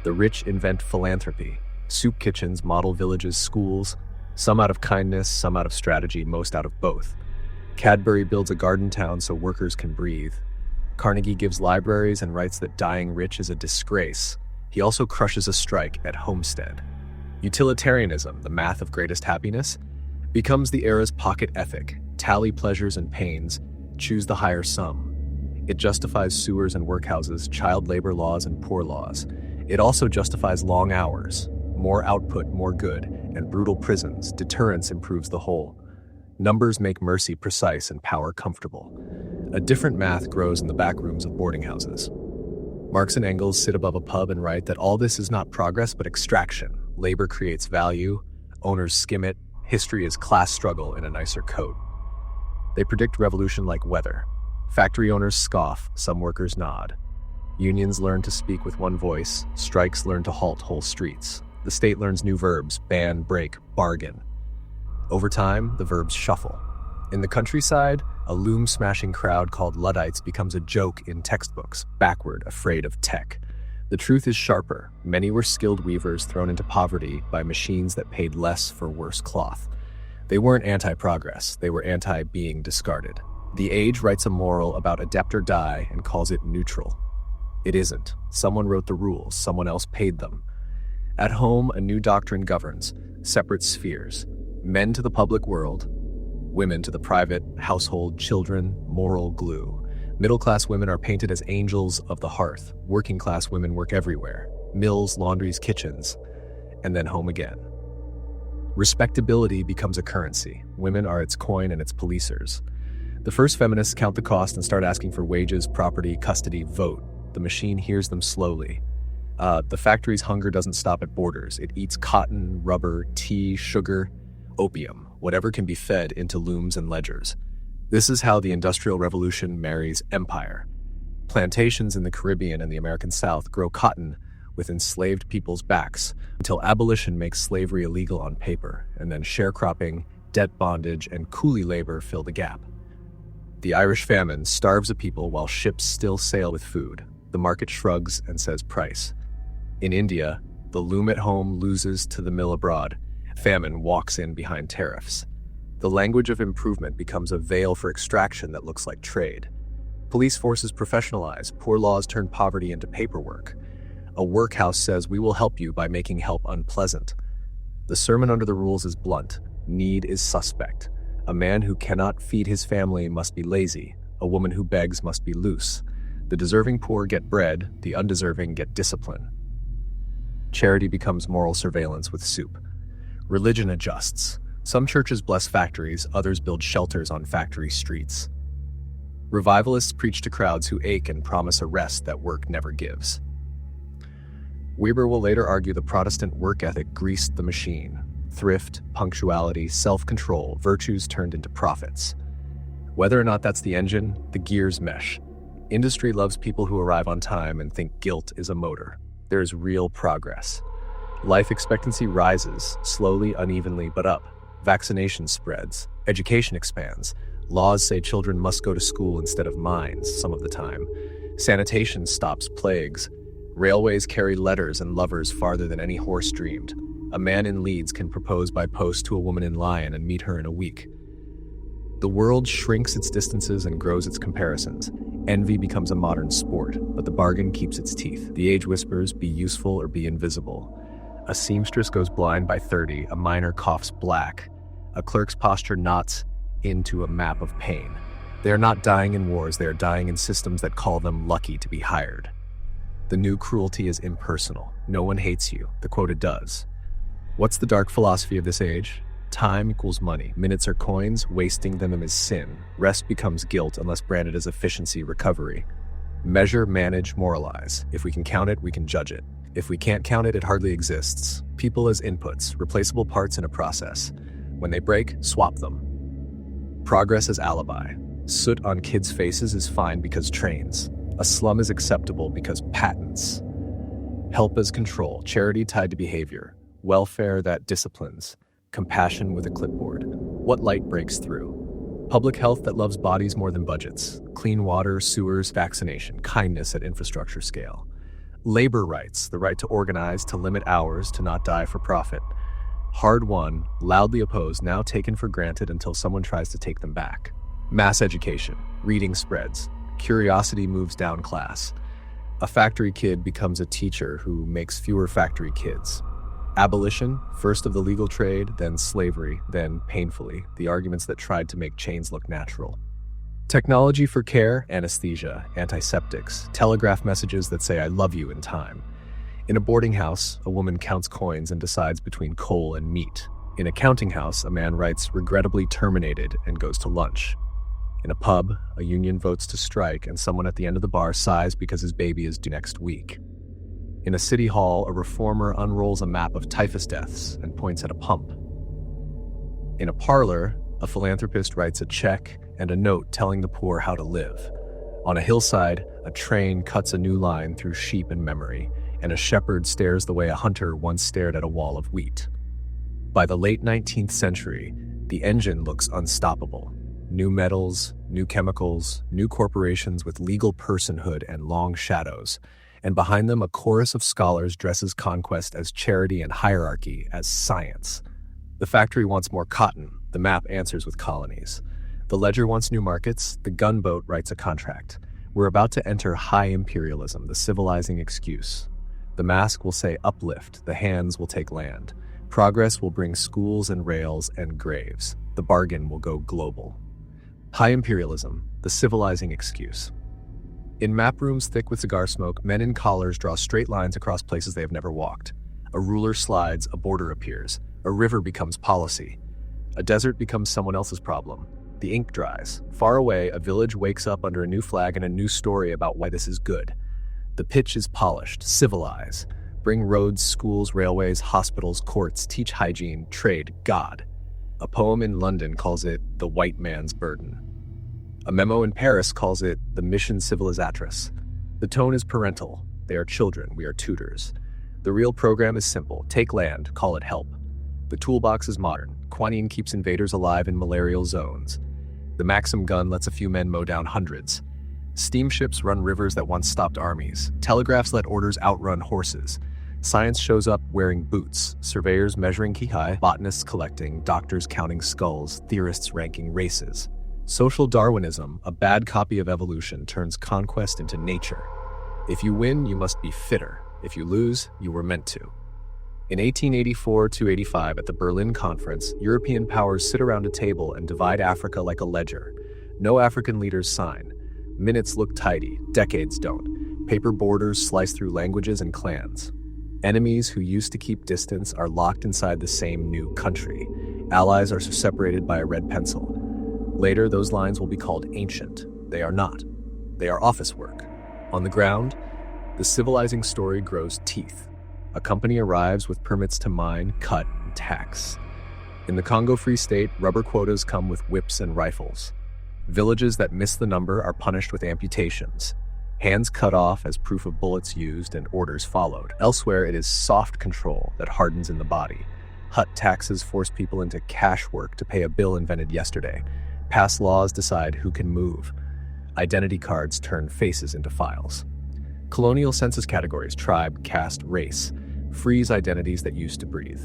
The rich invent philanthropy. Soup kitchens model villages, schools, some out of kindness, some out of strategy, most out of both. Cadbury builds a garden town so workers can breathe. Carnegie gives libraries and writes that dying rich is a disgrace. He also crushes a strike at Homestead. Utilitarianism, the math of greatest happiness, becomes the era's pocket ethic. Tally pleasures and pains, choose the higher sum. It justifies sewers and workhouses, child labor laws and poor laws. It also justifies long hours, more output, more good, and brutal prisons. Deterrence improves the whole. Numbers make mercy precise and power comfortable. A different math grows in the back rooms of boarding houses. Marx and Engels sit above a pub and write that all this is not progress but extraction. Labor creates value, owners skim it, history is class struggle in a nicer coat. They predict revolution like weather. Factory owners scoff, some workers nod. Unions learn to speak with one voice, strikes learn to halt whole streets. The state learns new verbs, ban, break, bargain. Over time, the verbs shuffle. In the countryside, a loom-smashing crowd called Luddites becomes a joke in textbooks, backward, afraid of tech. The truth is sharper. Many were skilled weavers thrown into poverty by machines that paid less for worse cloth. They weren't anti-progress, they were anti-being discarded. The Age writes a moral about adapt or die and calls it neutral. It isn't. Someone wrote the rules, someone else paid them. At home, a new doctrine governs, separate spheres. Men to the public world, women to the private, household, children, moral glue. Middle-class women are painted as angels of the hearth. Working-class women work everywhere. Mills, laundries, kitchens, and then home again. Respectability becomes a currency. Women are its coin and its policers. The first feminists count the cost and start asking for wages, property, custody, vote. The machine hears them slowly. The factory's hunger doesn't stop at borders. It eats cotton, rubber, tea, sugar, opium, whatever can be fed into looms and ledgers. This is how the Industrial Revolution marries empire. Plantations in the Caribbean and the American South grow cotton with enslaved people's backs, until abolition makes slavery illegal on paper, and then sharecropping, debt bondage, and coolie labor fill the gap. The Irish famine starves a people while ships still sail with food. The market shrugs and says price. In India, the loom at home loses to the mill abroad. Famine walks in behind tariffs. The language of improvement becomes a veil for extraction that looks like trade. Police forces professionalize, poor laws turn poverty into paperwork. A workhouse says we will help you by making help unpleasant. The sermon under the rules is blunt. Need is suspect. A man who cannot feed his family must be lazy. A woman who begs must be loose. The deserving poor get bread, the undeserving get discipline. Charity becomes moral surveillance with soup. Religion adjusts. Some churches bless factories, others build shelters on factory streets. Revivalists preach to crowds who ache and promise a rest that work never gives. Weber will later argue the Protestant work ethic greased the machine. Thrift, punctuality, self-control, virtues turned into profits. Whether or not that's the engine, the gears mesh. Industry loves people who arrive on time and think guilt is a motor. There is real progress. Life expectancy rises, slowly, unevenly, but up. Vaccination spreads. Education expands. Laws say children must go to school instead of mines some of the time. Sanitation stops plagues. Railways carry letters and lovers farther than any horse dreamed. A man in Leeds can propose by post to a woman in Lyon and meet her in a week. The world shrinks its distances and grows its comparisons. Envy becomes a modern sport, but the bargain keeps its teeth. The age whispers, be useful or be invisible. A seamstress goes blind by 30, a miner coughs black. A clerk's posture knots into a map of pain. They are not dying in wars, they are dying in systems that call them lucky to be hired. The new cruelty is impersonal. No one hates you. The quota does. What's the dark philosophy of this age? Time equals money. Minutes are coins. Wasting them is sin. Rest becomes guilt unless branded as efficiency, recovery. Measure, manage, moralize. If we can count it, we can judge it. If we can't count it, it hardly exists. People as inputs, replaceable parts in a process. When they break, swap them. Progress as alibi. Soot on kids' faces is fine because trains. A slum is acceptable because patents. Help as control. Charity tied to behavior. Welfare that disciplines. Compassion with a clipboard. What light breaks through? Public health that loves bodies more than budgets. Clean water, sewers, vaccination. Kindness at infrastructure scale. Labor rights, the right to organize, to limit hours, to not die for profit. Hard won, loudly opposed, now taken for granted until someone tries to take them back. Mass education. Reading spreads. Curiosity moves down class. A factory kid becomes a teacher who makes fewer factory kids. Abolition, first of the legal trade, then slavery, then, painfully, the arguments that tried to make chains look natural. Technology for care, anesthesia, antiseptics, telegraph messages that say I love you in time. In a boarding house, a woman counts coins and decides between coal and meat. In a counting house, a man writes regrettably terminated and goes to lunch. In a pub, a union votes to strike and someone at the end of the bar sighs because his baby is due next week. In a city hall, a reformer unrolls a map of typhus deaths and points at a pump. In a parlor, a philanthropist writes a check and a note telling the poor how to live. On a hillside, a train cuts a new line through sheep and memory, and a shepherd stares the way a hunter once stared at a wall of wheat. By the late 19th century, the engine looks unstoppable. New metals, new chemicals, new corporations with legal personhood and long shadows, and behind them a chorus of scholars dresses conquest as charity and hierarchy as science. The factory wants more cotton, the map answers with colonies. The ledger wants new markets, the gunboat writes a contract. We're about to enter high imperialism, the civilizing excuse. The mask will say uplift, the hands will take land. Progress will bring schools and rails and graves. The bargain will go global. High imperialism, the civilizing excuse. In map rooms thick with cigar smoke, men in collars draw straight lines across places they have never walked. A ruler slides, a border appears. A river becomes policy. A desert becomes someone else's problem. The ink dries. Far away, a village wakes up under a new flag and a new story about why this is good. The pitch is polished. Civilize. Bring roads, schools, railways, hospitals, courts, teach hygiene, trade, God. A poem in London calls it the white man's burden. A memo in Paris calls it the mission civilisatrice. The tone is parental. They are children. We are tutors. The real program is simple. Take land, call it help. The toolbox is modern. Kuan Yin keeps invaders alive in malarial zones. The Maxim gun lets a few men mow down hundreds. Steamships run rivers that once stopped armies. Telegraphs let orders outrun horses. Science shows up wearing boots. Surveyors measuring ki, botanists collecting, doctors counting skulls, theorists ranking races. Social Darwinism, a bad copy of evolution, turns conquest into nature. If you win, you must be fitter. If you lose, you were meant to. In 1884-85 at the Berlin Conference, European powers sit around a table and divide Africa like a ledger. No African leaders sign. Minutes look tidy, decades don't. Paper borders slice through languages and clans. Enemies who used to keep distance are locked inside the same new country. Allies are separated by a red pencil. Later, those lines will be called ancient. They are not. They are office work. On the ground, the civilizing story grows teeth. A company arrives with permits to mine, cut, and tax. In the Congo Free State, rubber quotas come with whips and rifles. Villages that miss the number are punished with amputations. Hands cut off as proof of bullets used and orders followed. Elsewhere, it is soft control that hardens in the body. Hut taxes force people into cash work to pay a bill invented yesterday. Past laws decide who can move. Identity cards turn faces into files. Colonial census categories, tribe, caste, race, freeze identities that used to breathe.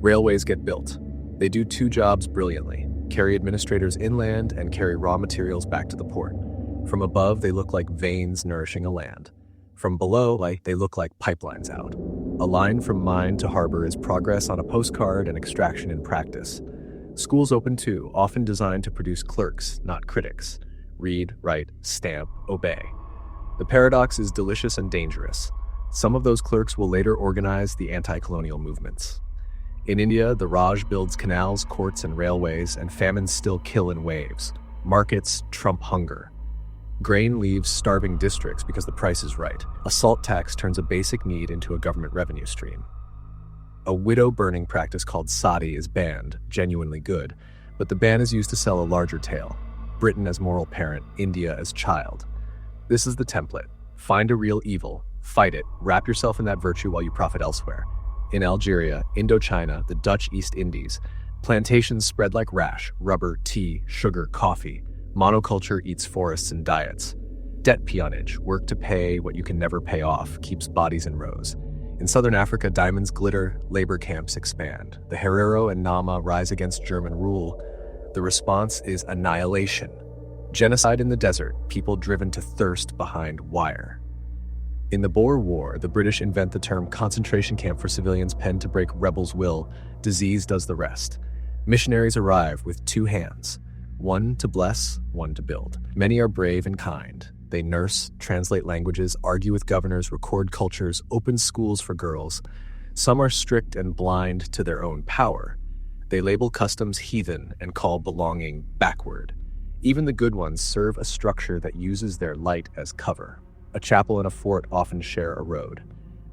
Railways get built. They do two jobs brilliantly: carry administrators inland and carry raw materials back to the port. From above, they look like veins nourishing a land. From below, they look like pipelines out. A line from mine to harbor is progress on a postcard and extraction in practice. Schools open too, often designed to produce clerks, not critics. Read, write, stamp, obey. The paradox is delicious and dangerous. Some of those clerks will later organize the anti-colonial movements. In India, the Raj builds canals, courts, and railways, and famines still kill in waves. Markets trump hunger. Grain leaves starving districts because the price is right. A salt tax turns a basic need into a government revenue stream. A widow-burning practice called sati is banned, genuinely good, but the ban is used to sell a larger tale. Britain as moral parent, India as child. This is the template. Find a real evil, fight it, wrap yourself in that virtue while you profit elsewhere. In Algeria, Indochina, the Dutch East Indies, plantations spread like rash: rubber, tea, sugar, coffee. Monoculture eats forests and diets. Debt peonage, work to pay what you can never pay off, keeps bodies in rows. In southern Africa, diamonds glitter, labor camps expand. The Herero and Nama rise against German rule. The response is annihilation. Genocide in the desert, people driven to thirst behind wire. In the Boer War, the British invent the term concentration camp for civilians penned to break rebels' will. Disease does the rest. Missionaries arrive with two hands, one to bless, one to build. Many are brave and kind. They nurse, translate languages, argue with governors, record cultures, open schools for girls. Some are strict and blind to their own power. They label customs heathen and call belonging backward. Even the good ones serve a structure that uses their light as cover. A chapel and a fort often share a road.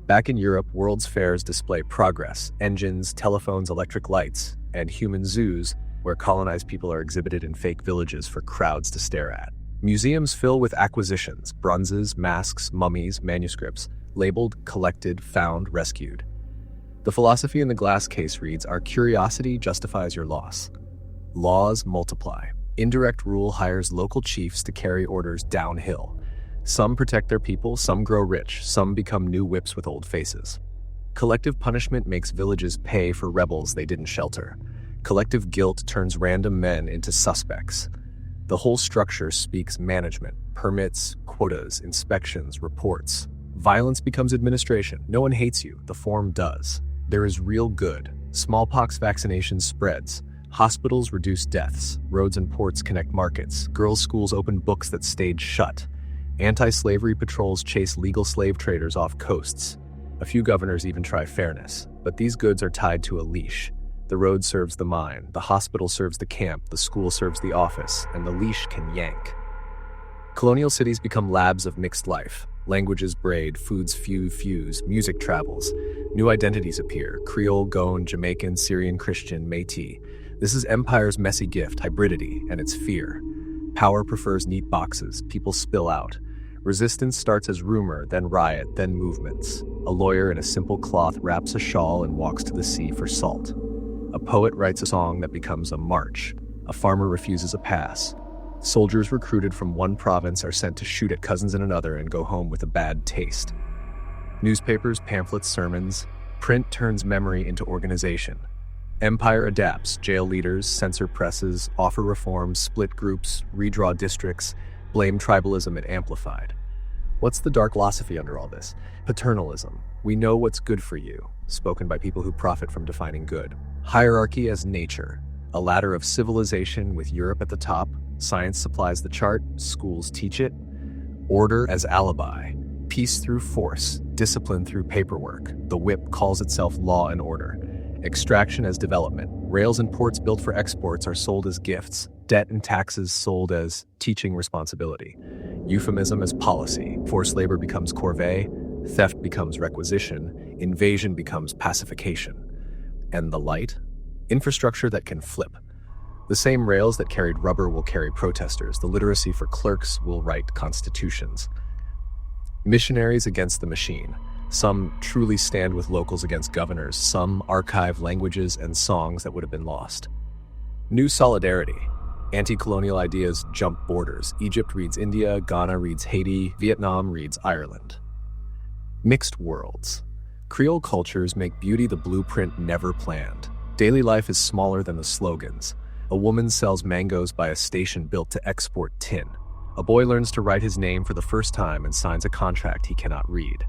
Back in Europe, World's Fairs display progress: engines, telephones, electric lights, and human zoos where colonized people are exhibited in fake villages for crowds to stare at. Museums fill with acquisitions: bronzes, masks, mummies, manuscripts, labeled, collected, found, rescued. The philosophy in the glass case reads, "Our curiosity justifies your loss." Laws multiply. Indirect rule hires local chiefs to carry orders downhill. Some protect their people, some grow rich, some become new whips with old faces. Collective punishment makes villages pay for rebels they didn't shelter. Collective guilt turns random men into suspects. The whole structure speaks management: permits, quotas, inspections, reports. Violence becomes administration. No one hates you, the form does. There is real good. Smallpox vaccination spreads. Hospitals reduce deaths. Roads and ports connect markets. Girls' schools open books that stayed shut. Anti-slavery patrols chase legal slave traders off coasts. A few governors even try fairness, but these goods are tied to a leash. The road serves the mine, the hospital serves the camp, the school serves the office, and the leash can yank. Colonial cities become labs of mixed life. Languages braid, foods fuse, music travels. New identities appear: Creole, Goan, Jamaican, Syrian, Christian, Métis. This is empire's messy gift, hybridity, and its fear. Power prefers neat boxes, people spill out. Resistance starts as rumor, then riot, then movements. A lawyer in a simple cloth wraps a shawl and walks to the sea for salt. A poet writes a song that becomes a march. A farmer refuses a pass. Soldiers recruited from one province are sent to shoot at cousins in another and go home with a bad taste. Newspapers, pamphlets, sermons. Print turns memory into organization. Empire adapts, jail leaders, censor presses, offer reforms, split groups, redraw districts, blame tribalism and amplified. What's the dark philosophy under all this? Paternalism. We know what's good for you, spoken by people who profit from defining good. Hierarchy as nature, a ladder of civilization with Europe at the top. Science supplies the chart, schools teach it. Order as alibi, peace through force, discipline through paperwork. The whip calls itself law and order. Extraction as development. Rails and ports built for exports are sold as gifts. Debt and taxes sold as teaching responsibility. Euphemism as policy. Forced labor becomes corvée. Theft becomes requisition. Invasion becomes pacification. And the light? Infrastructure that can flip. The same rails that carried rubber will carry protesters. The literacy for clerks will write constitutions. Missionaries against the machine. Some truly stand with locals against governors. Some archive languages and songs that would have been lost. New solidarity. Anti-colonial ideas jump borders. Egypt reads India, Ghana reads Haiti, Vietnam reads Ireland. Mixed worlds. Creole cultures make beauty the blueprint never planned. Daily life is smaller than the slogans. A woman sells mangoes by a station built to export tin. A boy learns to write his name for the first time and signs a contract he cannot read.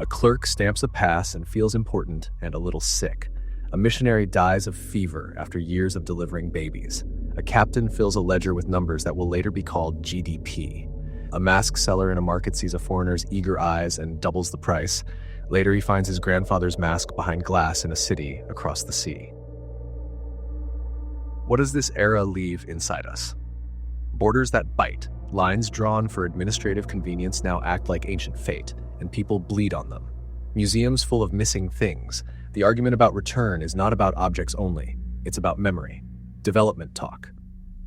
A clerk stamps a pass and feels important and a little sick. A missionary dies of fever after years of delivering babies. A captain fills a ledger with numbers that will later be called GDP. A mask seller in a market sees a foreigner's eager eyes and doubles the price. Later he finds his grandfather's mask behind glass in a city across the sea. What does this era leave inside us? Borders that bite. Lines drawn for administrative convenience now act like ancient fate, and people bleed on them. Museums full of missing things. The argument about return is not about objects only. It's about memory. Development talk.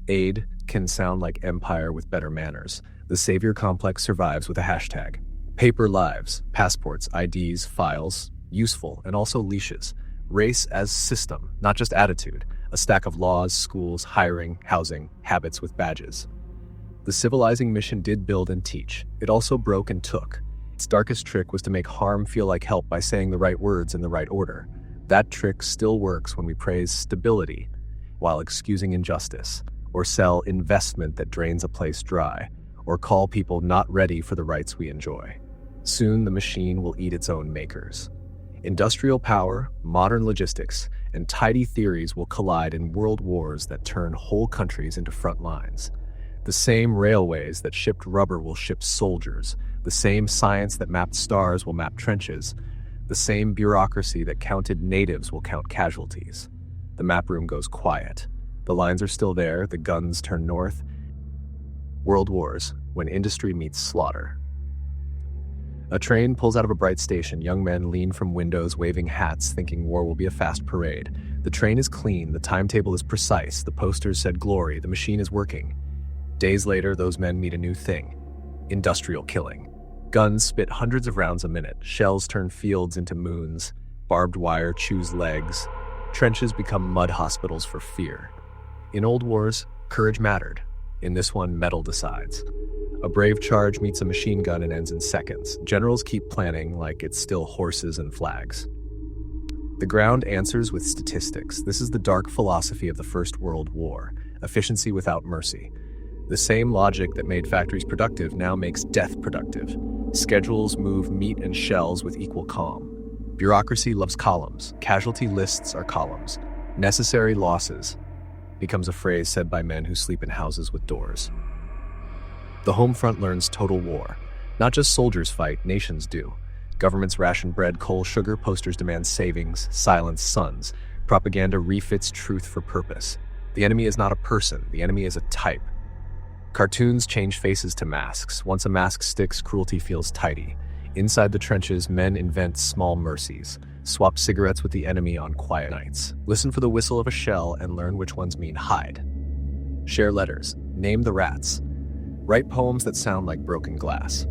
Aid can sound like empire with better manners. The savior complex survives with a hashtag. Paper lives, passports, IDs, files, useful and also leashes. Race as system, not just attitude. A stack of laws, schools, hiring, housing, habits with badges. The civilizing mission did build and teach. It also broke and took. Its darkest trick was to make harm feel like help by saying the right words in the right order. That trick still works when we praise stability while excusing injustice, or sell investment that drains a place dry, or call people not ready for the rights we enjoy. Soon the machine will eat its own makers. Industrial power, modern logistics, and tidy theories will collide in world wars that turn whole countries into front lines. The same railways that shipped rubber will ship soldiers. The same science that mapped stars will map trenches. The same bureaucracy that counted natives will count casualties. The map room goes quiet. The lines are still there, the guns turn north. World wars, when industry meets slaughter. A train pulls out of a bright station. Young men lean from windows, waving hats, thinking war will be a fast parade. The train is clean, the timetable is precise, the posters said glory, the machine is working. Days later, those men meet a new thing. Industrial killing. Guns spit hundreds of rounds a minute. Shells turn fields into moons. Barbed wire chews legs. Trenches become mud hospitals for fear. In old wars, courage mattered. In this one, metal decides. A brave charge meets a machine gun and ends in seconds. Generals keep planning like it's still horses and flags. The ground answers with statistics. This is the dark philosophy of the First World War. Efficiency without mercy. The same logic that made factories productive now makes death productive. Schedules move meat and shells with equal calm. Bureaucracy loves columns. Casualty lists are columns. Necessary losses becomes a phrase said by men who sleep in houses with doors. The home front learns total war. Not just soldiers fight, nations do. Governments ration bread, coal, sugar, posters demand savings, silence sons. Propaganda refits truth for purpose. The enemy is not a person, the enemy is a type. Cartoons change faces to masks. Once a mask sticks, cruelty feels tidy. Inside the trenches, men invent small mercies. Swap cigarettes with the enemy on quiet nights. Listen for the whistle of a shell and learn which ones mean hide. Share letters. Name the rats. Write poems that sound like broken glass.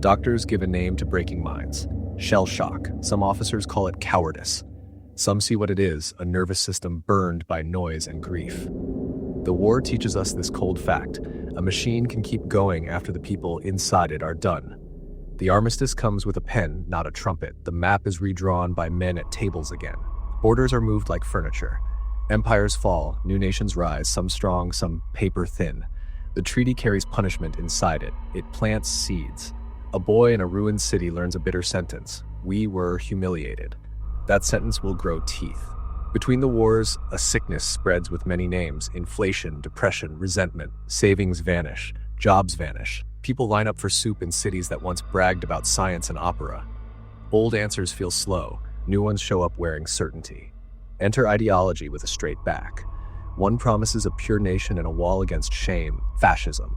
Doctors give a name to breaking minds. Shell shock. Some officers call it cowardice. Some see what it is, a nervous system burned by noise and grief. The war teaches us this cold fact. A machine can keep going after the people inside it are done. The armistice comes with a pen, not a trumpet. The map is redrawn by men at tables again. Borders are moved like furniture. Empires fall, new nations rise, some strong, some paper thin. The treaty carries punishment inside it. It plants seeds. A boy in a ruined city learns a bitter sentence. We were humiliated. That sentence will grow teeth. Between the wars, a sickness spreads with many names. Inflation, depression, resentment. Savings vanish. Jobs vanish. People line up for soup in cities that once bragged about science and opera. Old answers feel slow. New ones show up wearing certainty. Enter ideology with a straight back. One promises a pure nation and a wall against shame, fascism.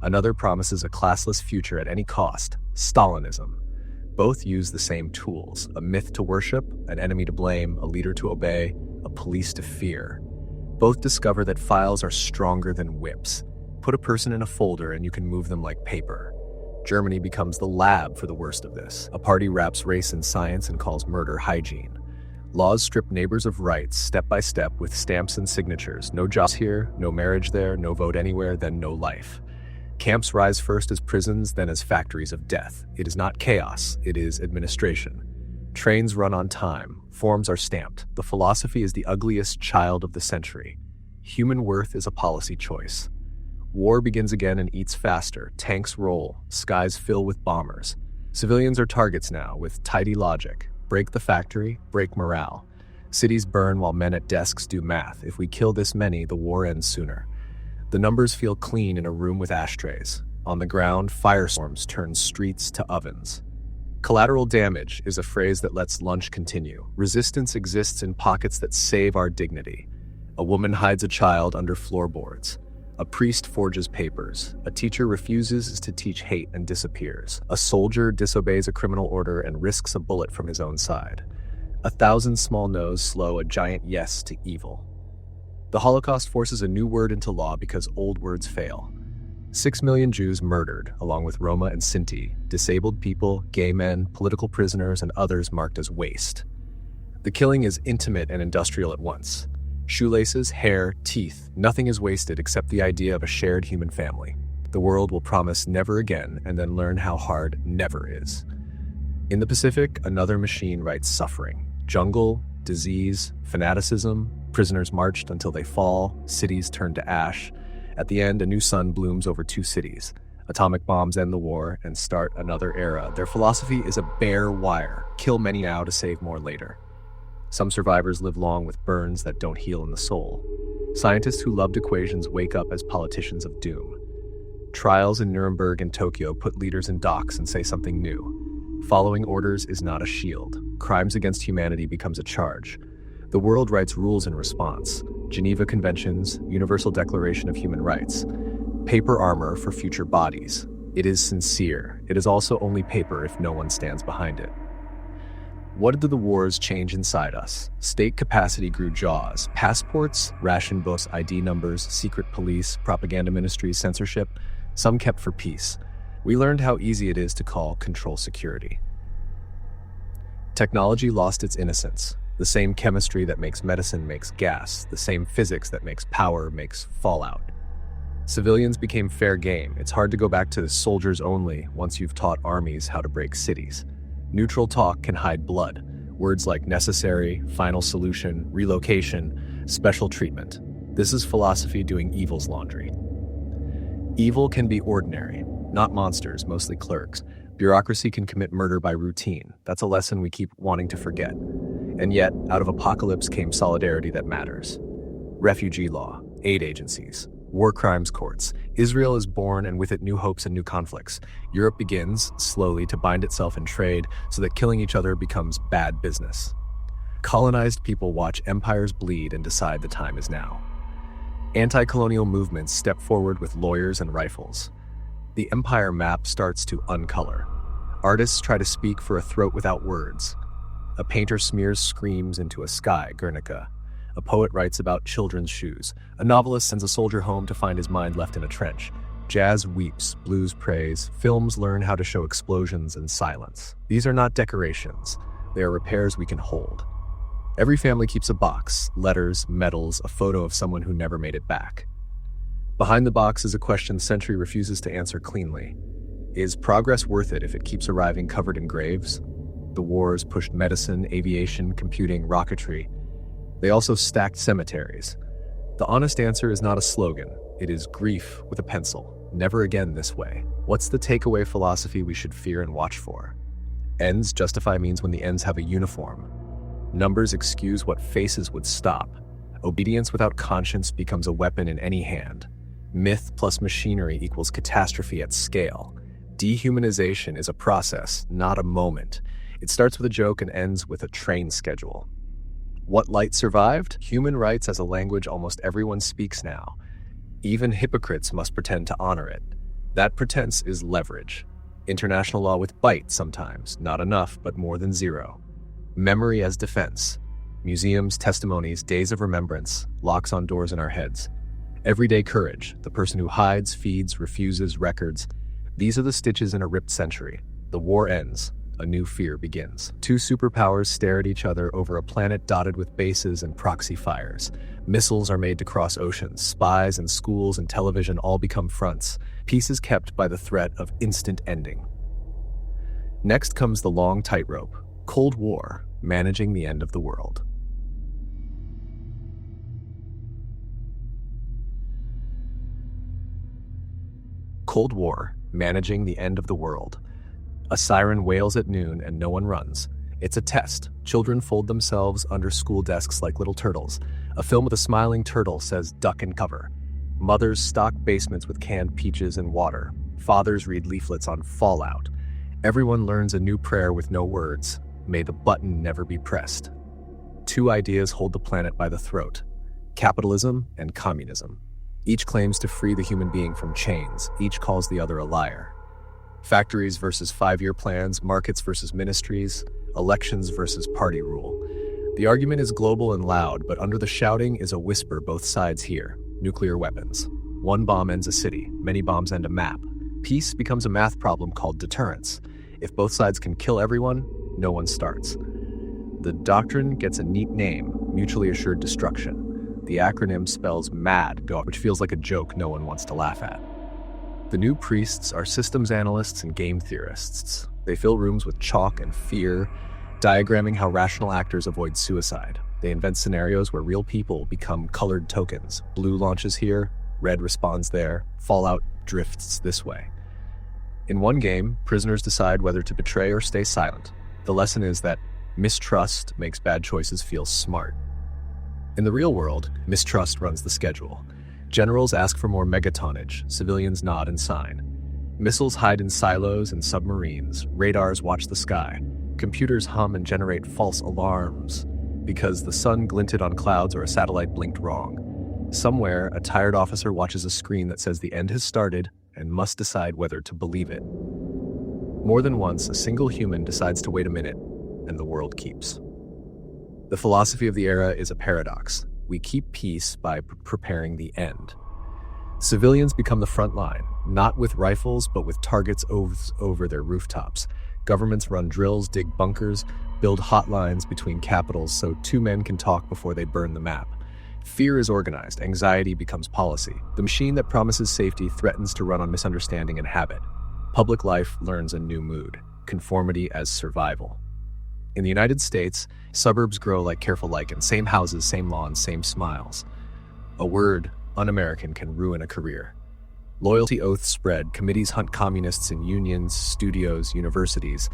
Another promises a classless future at any cost, Stalinism. Both use the same tools, a myth to worship, an enemy to blame, a leader to obey, a police to fear. Both discover that files are stronger than whips. Put a person in a folder and you can move them like paper. Germany becomes the lab for the worst of this. A party wraps race in science and calls murder hygiene. Laws strip neighbors of rights, step by step, with stamps and signatures. No jobs here, no marriage there, no vote anywhere, then no life. Camps rise first as prisons, then as factories of death. It is not chaos, it is administration. Trains run on time, forms are stamped. The philosophy is the ugliest child of the century. Human worth is a policy choice. War begins again and eats faster. Tanks roll, skies fill with bombers. Civilians are targets now, with tidy logic. Break the factory, break morale. Cities burn while men at desks do math. If we kill this many, the war ends sooner. The numbers feel clean in a room with ashtrays. On the ground, firestorms turn streets to ovens. Collateral damage is a phrase that lets lunch continue. Resistance exists in pockets that save our dignity. A woman hides a child under floorboards. A priest forges papers. A teacher refuses to teach hate and disappears. A soldier disobeys a criminal order and risks a bullet from his own side. 1,000 small no's slow a giant yes to evil. The Holocaust forces a new word into law because old words fail. 6 million Jews murdered, along with Roma and Sinti, disabled people, gay men, political prisoners, and others marked as waste. The killing is intimate and industrial at once. Shoelaces, hair, teeth, nothing is wasted except the idea of a shared human family. The world will promise never again and then learn how hard never is. In the Pacific, another machine writes suffering. Jungle, disease, fanaticism, prisoners marched until they fall, cities turn to ash. At the end, a new sun blooms over 2 cities. Atomic bombs end the war and start another era. Their philosophy is a bare wire. Kill many now to save more later. Some survivors live long with burns that don't heal in the soul. Scientists who loved equations wake up as politicians of doom. Trials in Nuremberg and Tokyo put leaders in docks and say something new. Following orders is not a shield. Crimes against humanity becomes a charge. The world writes rules in response. Geneva Conventions, Universal Declaration of Human Rights. Paper armor for future bodies. It is sincere. It is also only paper if no one stands behind it. What did the wars change inside us? State capacity grew jaws. Passports, ration books, ID numbers, secret police, propaganda ministries, censorship, some kept for peace. We learned how easy it is to call control security. Technology lost its innocence. The same chemistry that makes medicine makes gas. The same physics that makes power makes fallout. Civilians became fair game. It's hard to go back to soldiers only once you've taught armies how to break cities. Neutral talk can hide blood. Words like necessary, final solution, relocation, special treatment. This is philosophy doing evil's laundry. Evil can be ordinary, not monsters, mostly clerks. Bureaucracy can commit murder by routine. That's a lesson we keep wanting to forget. And yet, out of apocalypse came solidarity that matters. Refugee law, aid agencies, war crimes courts. Israel is born, and with it new hopes and new conflicts. Europe begins, slowly, to bind itself in trade so that killing each other becomes bad business. Colonized people watch empires bleed and decide the time is now. Anti-colonial movements step forward with lawyers and rifles. The empire map starts to uncolor. Artists try to speak for a throat without words. A painter smears screams into a sky, Guernica. A poet writes about children's shoes. A novelist sends a soldier home to find his mind left in a trench. Jazz weeps, blues prays, films learn how to show explosions and silence. These are not decorations. They are repairs we can hold. Every family keeps a box, letters, medals, a photo of someone who never made it back. Behind the box is a question the century refuses to answer cleanly. Is progress worth it if it keeps arriving covered in graves? The wars pushed medicine, aviation, computing, rocketry. They also stacked cemeteries. The honest answer is not a slogan. It is grief with a pencil. Never again this way. What's the takeaway philosophy we should fear and watch for? Ends justify means when the ends have a uniform. Numbers excuse what faces would stop. Obedience without conscience becomes a weapon in any hand. Myth plus machinery equals catastrophe at scale. Dehumanization is a process, not a moment. It starts with a joke and ends with a train schedule. What light survived? Human rights as a language almost everyone speaks now. Even hypocrites must pretend to honor it. That pretense is leverage. International law with bite sometimes, not enough, but more than zero. Memory as defense. Museums, testimonies, days of remembrance, locks on doors in our heads. Everyday courage, the person who hides, feeds, refuses, records. These are the stitches in a ripped century. The war ends. A new fear begins. Two superpowers stare at each other over a planet dotted with bases and proxy fires. Missiles are made to cross oceans. Spies and schools and television all become fronts. Peace is kept by the threat of instant ending. Next comes the long tightrope. Cold War, managing the end of the world. Cold War, managing the end of the world. A siren wails at noon and no one runs. It's a test. Children fold themselves under school desks like little turtles. A film with a smiling turtle says duck and cover. Mothers stock basements with canned peaches and water. Fathers read leaflets on fallout. Everyone learns a new prayer with no words. May the button never be pressed. Two ideas hold the planet by the throat: capitalism and communism. Each claims to free the human being from chains. Each calls the other a liar. Factories versus 5-year plans, markets versus ministries, elections versus party rule. The argument is global and loud, but under the shouting is a whisper both sides hear: nuclear weapons. One bomb ends a city, many bombs end a map. Peace becomes a math problem called deterrence. If both sides can kill everyone, no one starts. The doctrine gets a neat name: mutually assured destruction. The acronym spells MAD, which feels like a joke no one wants to laugh at. The new priests are systems analysts and game theorists. They fill rooms with chalk and fear, diagramming how rational actors avoid suicide. They invent scenarios where real people become colored tokens. Blue launches here, red responds there, fallout drifts this way. In one game, prisoners decide whether to betray or stay silent. The lesson is that mistrust makes bad choices feel smart. In the real world, mistrust runs the schedule. Generals ask for more megatonnage, civilians nod and sign. Missiles hide in silos and submarines, radars watch the sky. Computers hum and generate false alarms because the sun glinted on clouds or a satellite blinked wrong. Somewhere, a tired officer watches a screen that says the end has started and must decide whether to believe it. More than once, a single human decides to wait a minute, and the world keeps. The philosophy of the era is a paradox. We keep peace by preparing the end. Civilians become the front line, not with rifles, but with targets over their rooftops. Governments run drills, dig bunkers, build hotlines between capitals so two men can talk before they burn the map. Fear is organized, anxiety becomes policy. The machine that promises safety threatens to run on misunderstanding and habit. Public life learns a new mood: conformity as survival. In the United States, suburbs grow like careful lichen, same houses, same lawns, same smiles. A word, un-American, can ruin a career. Loyalty oaths spread, committees hunt communists in unions, studios, universities.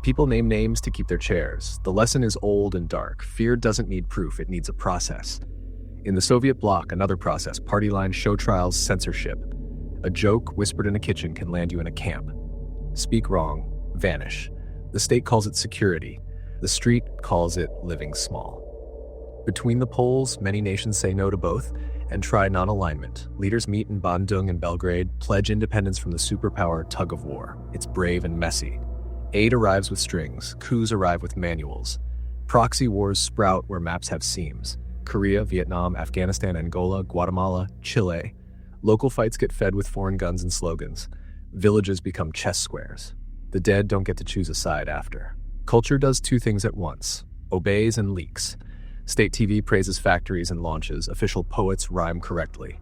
People name names to keep their chairs. The lesson is old and dark. Fear doesn't need proof, it needs a process. In the Soviet bloc, another process: party lines, show trials, censorship. A joke whispered in a kitchen can land you in a camp. Speak wrong, vanish. The state calls it security. The street calls it living small. Between the poles, many nations say no to both and try non-alignment. Leaders meet in Bandung and Belgrade, pledge independence from the superpower tug of war. It's brave and messy. Aid arrives with strings, coups arrive with manuals. Proxy wars sprout where maps have seams. Korea, Vietnam, Afghanistan, Angola, Guatemala, Chile. Local fights get fed with foreign guns and slogans. Villages become chess squares. The dead don't get to choose a side after. Culture does two things at once: obeys and leaks. State TV praises factories and launches. Official poets rhyme correctly.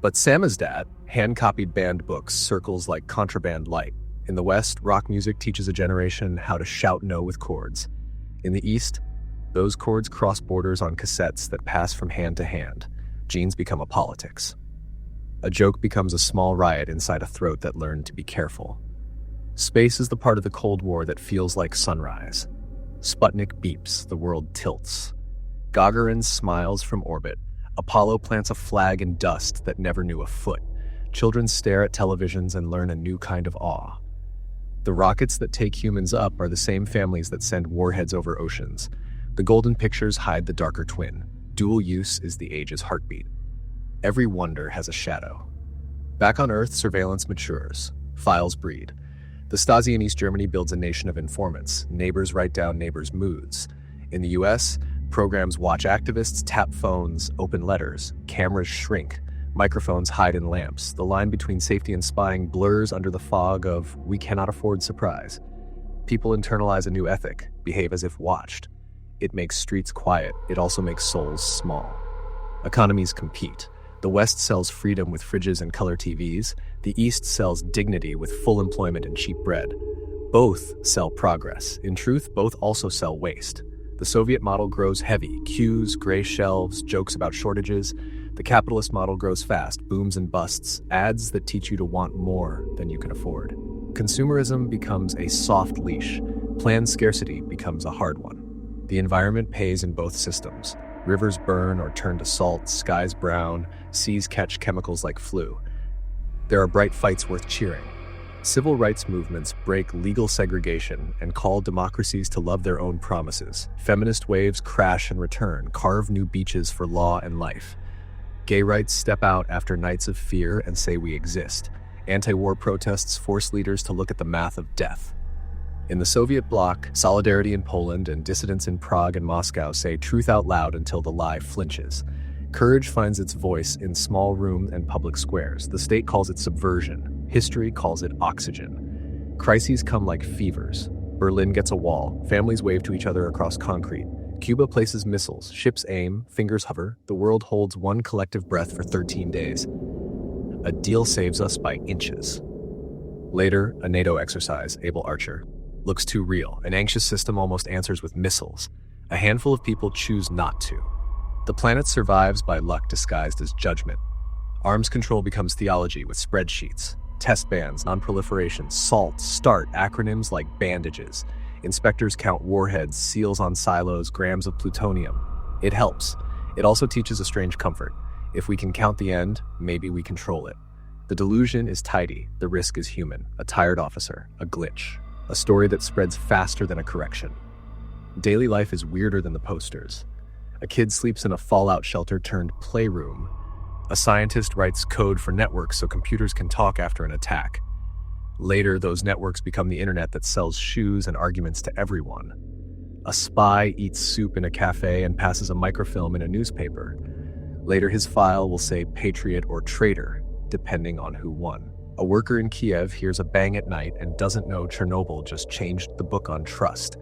But samizdat, hand-copied banned books, circles like contraband light. In the West, rock music teaches a generation how to shout no with chords. In the East, those chords cross borders on cassettes that pass from hand to hand. Genes become a politics. A joke becomes a small riot inside a throat that learned to be careful. Space is the part of the Cold War that feels like sunrise. Sputnik beeps, the world tilts. Gagarin smiles from orbit. Apollo plants a flag in dust that never knew a foot. Children stare at televisions and learn a new kind of awe. The rockets that take humans up are the same families that send warheads over oceans. The golden pictures hide the darker twin. Dual use is the age's heartbeat. Every wonder has a shadow. Back on Earth, surveillance matures. Files breed. The Stasi in East Germany builds a nation of informants. Neighbors write down neighbors' moods. In the US, programs watch activists, tap phones, open letters. Cameras shrink. Microphones hide in lamps. The line between safety and spying blurs under the fog of "we cannot afford surprise." People internalize a new ethic, behave as if watched. It makes streets quiet. It also makes souls small. Economies compete. The West sells freedom with fridges and color TVs. The East sells dignity with full employment and cheap bread. Both sell progress. In truth, both also sell waste. The Soviet model grows heavy. Queues, gray shelves, jokes about shortages. The capitalist model grows fast, booms and busts, ads that teach you to want more than you can afford. Consumerism becomes a soft leash. Planned scarcity becomes a hard one. The environment pays in both systems. Rivers burn or turn to salt, skies brown, seas catch chemicals like flu. There are bright fights worth cheering. Civil rights movements break legal segregation and call democracies to love their own promises. Feminist waves crash and return, carve new beaches for law and life. Gay rights step out after nights of fear and say we exist. Anti-war protests force leaders to look at the math of death. In the Soviet bloc, solidarity in Poland and dissidents in Prague and Moscow say truth out loud until the lie flinches. Courage finds its voice in small rooms and public squares. The state calls it subversion. History calls it oxygen. Crises come like fevers. Berlin gets a wall. Families wave to each other across concrete. Cuba places missiles. Ships aim. Fingers hover. The world holds one collective breath for 13 days. A deal saves us by inches. Later, a NATO exercise, Able Archer. Looks too real. An anxious system almost answers with missiles. A handful of people choose not to. The planet survives by luck disguised as judgment. Arms control becomes theology with spreadsheets. Test bans, non-proliferation, SALT, START, acronyms like bandages. Inspectors count warheads, seals on silos, grams of plutonium. It helps. It also teaches a strange comfort. If we can count the end, maybe we control it. The delusion is tidy. The risk is human. A tired officer. A glitch. A story that spreads faster than a correction. Daily life is weirder than the posters. A kid sleeps in a fallout shelter turned playroom. A scientist writes code for networks so computers can talk after an attack. Later, those networks become the internet that sells shoes and arguments to everyone. A spy eats soup in a cafe and passes a microfilm in a newspaper. Later, his file will say patriot or traitor, depending on who won. A worker in Kiev hears a bang at night and doesn't know Chernobyl just changed the book on trust.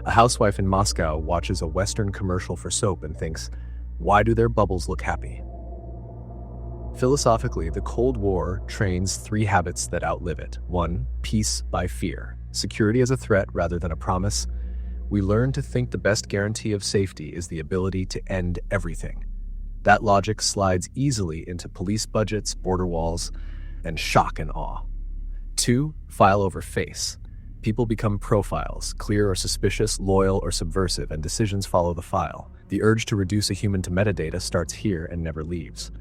A housewife in Moscow watches a Western commercial for soap and thinks, why do their bubbles look happy? Philosophically, the Cold War trains 3 habits that outlive it. 1, peace by fear. Security as a threat rather than a promise. We learn to think the best guarantee of safety is the ability to end everything. That logic slides easily into police budgets, border walls, and shock and awe. 2, file over face. People become profiles, clear or suspicious, loyal or subversive, and decisions follow the file. The urge to reduce a human to metadata starts here and never leaves.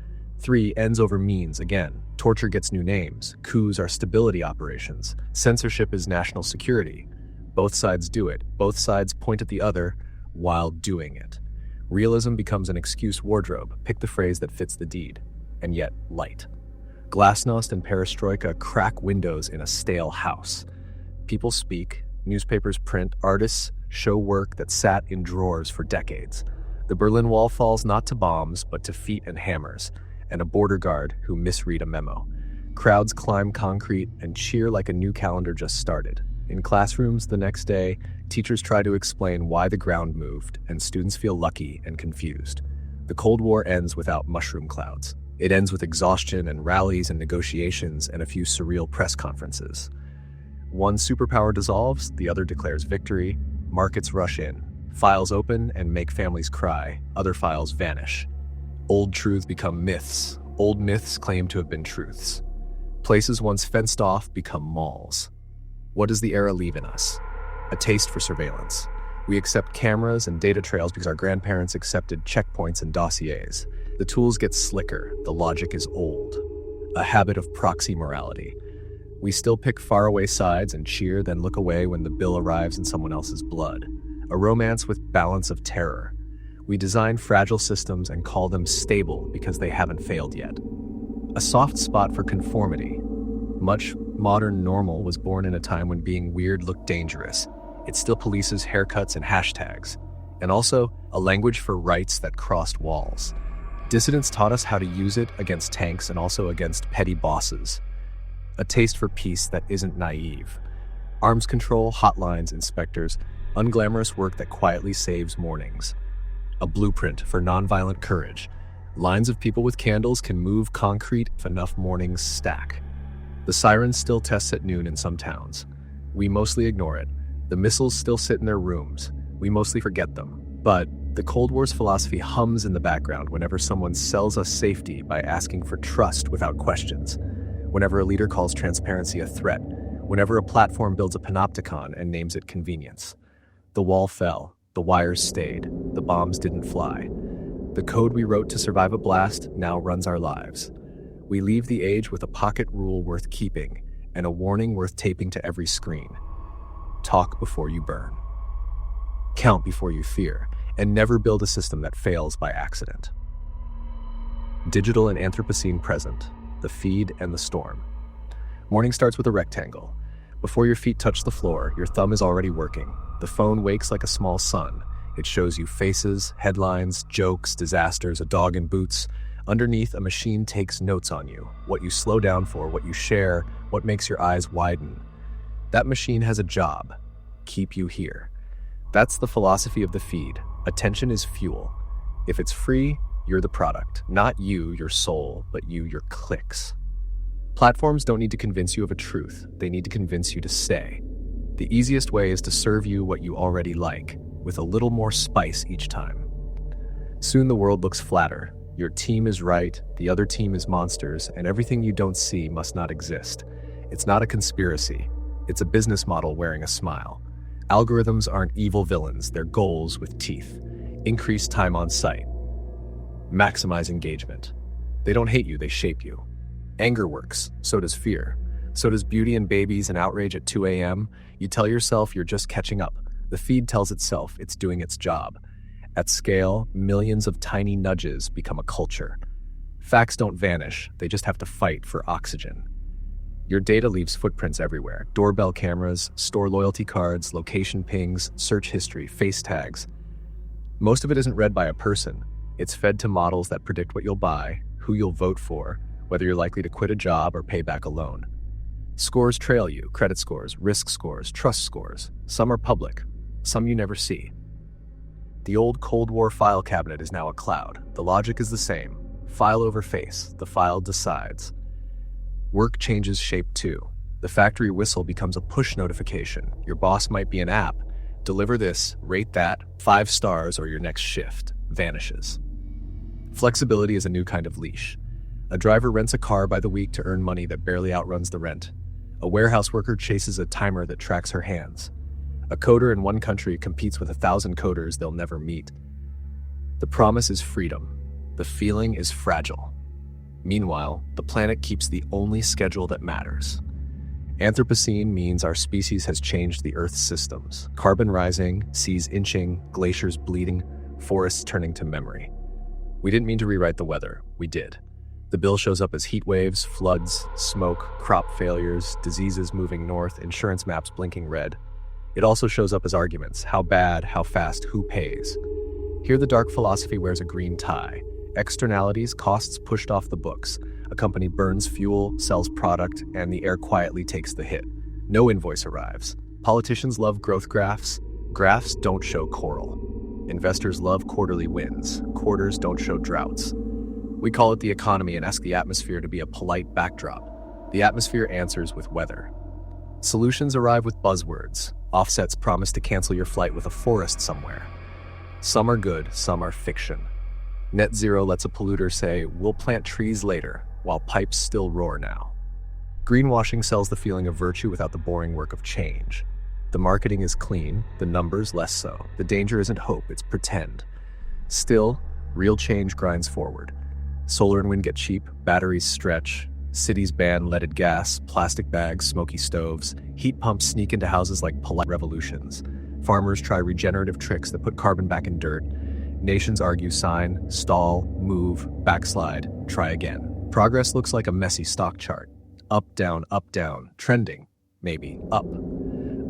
3, ends over means again. Torture gets new names. Coups are stability operations. Censorship is national security. Both sides do it. Both sides point at the other while doing it. Realism becomes an excuse wardrobe. Pick the phrase that fits the deed. And yet, light. Glasnost and perestroika crack windows in a stale house. People speak, newspapers print, artists show work that sat in drawers for decades. The Berlin Wall falls not to bombs, but to feet and hammers. and a border guard who misread a memo. Crowds climb concrete and cheer like a new calendar just started. In classrooms the next day, teachers try to explain why the ground moved, and students feel lucky and confused. The Cold War ends without mushroom clouds. It ends with exhaustion and rallies and negotiations and a few surreal press conferences. One superpower dissolves, the other declares victory. Markets rush in. Files open and make families cry. Other files vanish. Old truths become myths. Old myths claim to have been truths. Places once fenced off become malls. What does the era leave in us? A taste for surveillance. We accept cameras and data trails because our grandparents accepted checkpoints and dossiers. The tools get slicker, the logic is old. A habit of proxy morality. We still pick faraway sides and cheer, then look away when the bill arrives in someone else's blood. A romance with balance of terror. We design fragile systems and call them stable because they haven't failed yet. A soft spot for conformity. Much modern normal was born in a time when being weird looked dangerous. It still polices haircuts and hashtags. And also, a language for rights that crossed walls. Dissidents taught us how to use it against tanks and also against petty bosses. A taste for peace that isn't naive. Arms control, hotlines, inspectors, unglamorous work that quietly saves mornings. A blueprint for nonviolent courage. Lines of people with candles can move concrete if enough mornings stack. The sirens still test at noon in some towns. We mostly ignore it. The missiles still sit in their rooms. We mostly forget them. But the Cold War's philosophy hums in the background whenever someone sells us safety by asking for trust without questions. Whenever a leader calls transparency a threat. Whenever a platform builds a panopticon and names it convenience. The wall fell. The wires stayed. The bombs didn't fly. The code we wrote to survive a blast now runs our lives. We leave the age with a pocket rule worth keeping and a warning worth taping to every screen. Talk before you burn. Count before you fear, and never build a system that fails by accident. Digital and Anthropocene present, the feed and the storm. Morning starts with a rectangle. Before your feet touch the floor, your thumb is already working. The phone wakes like a small sun. It shows you faces, headlines, jokes, disasters, a dog in boots. Underneath, a machine takes notes on you, what you slow down for, what you share, what makes your eyes widen. That machine has a job: keep you here. That's the philosophy of the feed. Attention is fuel. If it's free, you're the product. Not you, your soul, but you, your clicks. Platforms don't need to convince you of a truth. They need to convince you to stay. The easiest way is to serve you what you already like, with a little more spice each time. Soon the world looks flatter. Your team is right, the other team is monsters, and everything you don't see must not exist. It's not a conspiracy. It's a business model wearing a smile. Algorithms aren't evil villains, they're goals with teeth. Increase time on site. Maximize engagement. They don't hate you, they shape you. Anger works, so does fear. So does beauty and babies and outrage at 2 a.m. You tell yourself you're just catching up. The feed tells itself it's doing its job. At scale, millions of tiny nudges become a culture. Facts don't vanish, they just have to fight for oxygen. Your data leaves footprints everywhere. Doorbell cameras, store loyalty cards, location pings, search history, face tags. Most of it isn't read by a person. It's fed to models that predict what you'll buy, who you'll vote for, whether you're likely to quit a job or pay back a loan. Scores trail you: credit scores, risk scores, trust scores. Some are public, some you never see. The old Cold War file cabinet is now a cloud. The logic is the same. File over face. The file decides. Work changes shape too. The factory whistle becomes a push notification. Your boss might be an app. Deliver this, rate that, 5 stars, or your next shift vanishes. Flexibility is a new kind of leash. A driver rents a car by the week to earn money that barely outruns the rent. A warehouse worker chases a timer that tracks her hands. A coder in one country competes with 1,000 coders they'll never meet. The promise is freedom. The feeling is fragile. Meanwhile, the planet keeps the only schedule that matters. Anthropocene means our species has changed the Earth's systems. Carbon rising, seas inching, glaciers bleeding, forests turning to memory. We didn't mean to rewrite the weather. We did. The bill shows up as heat waves, floods, smoke, crop failures, diseases moving north, insurance maps blinking red. It also shows up as arguments: how bad, how fast, who pays. Here the dark philosophy wears a green tie. Externalities, costs pushed off the books. A company burns fuel, sells product, and the air quietly takes the hit. No invoice arrives. Politicians love growth graphs. Graphs don't show coral. Investors love quarterly wins. Quarters don't show droughts. We call it the economy and ask the atmosphere to be a polite backdrop. The atmosphere answers with weather. Solutions arrive with buzzwords. Offsets promise to cancel your flight with a forest somewhere. Some are good, some are fiction. Net zero lets a polluter say, "We'll plant trees later," while pipes still roar now. Greenwashing sells the feeling of virtue without the boring work of change. The marketing is clean, the numbers less so. The danger isn't hope, it's pretend. Still, real change grinds forward. Solar and wind get cheap, batteries stretch, cities ban leaded gas, plastic bags, smoky stoves, heat pumps sneak into houses like polite revolutions. Farmers try regenerative tricks that put carbon back in dirt. Nations argue sign, stall, move, backslide, try again. Progress looks like a messy stock chart. Up, down, trending, maybe, up.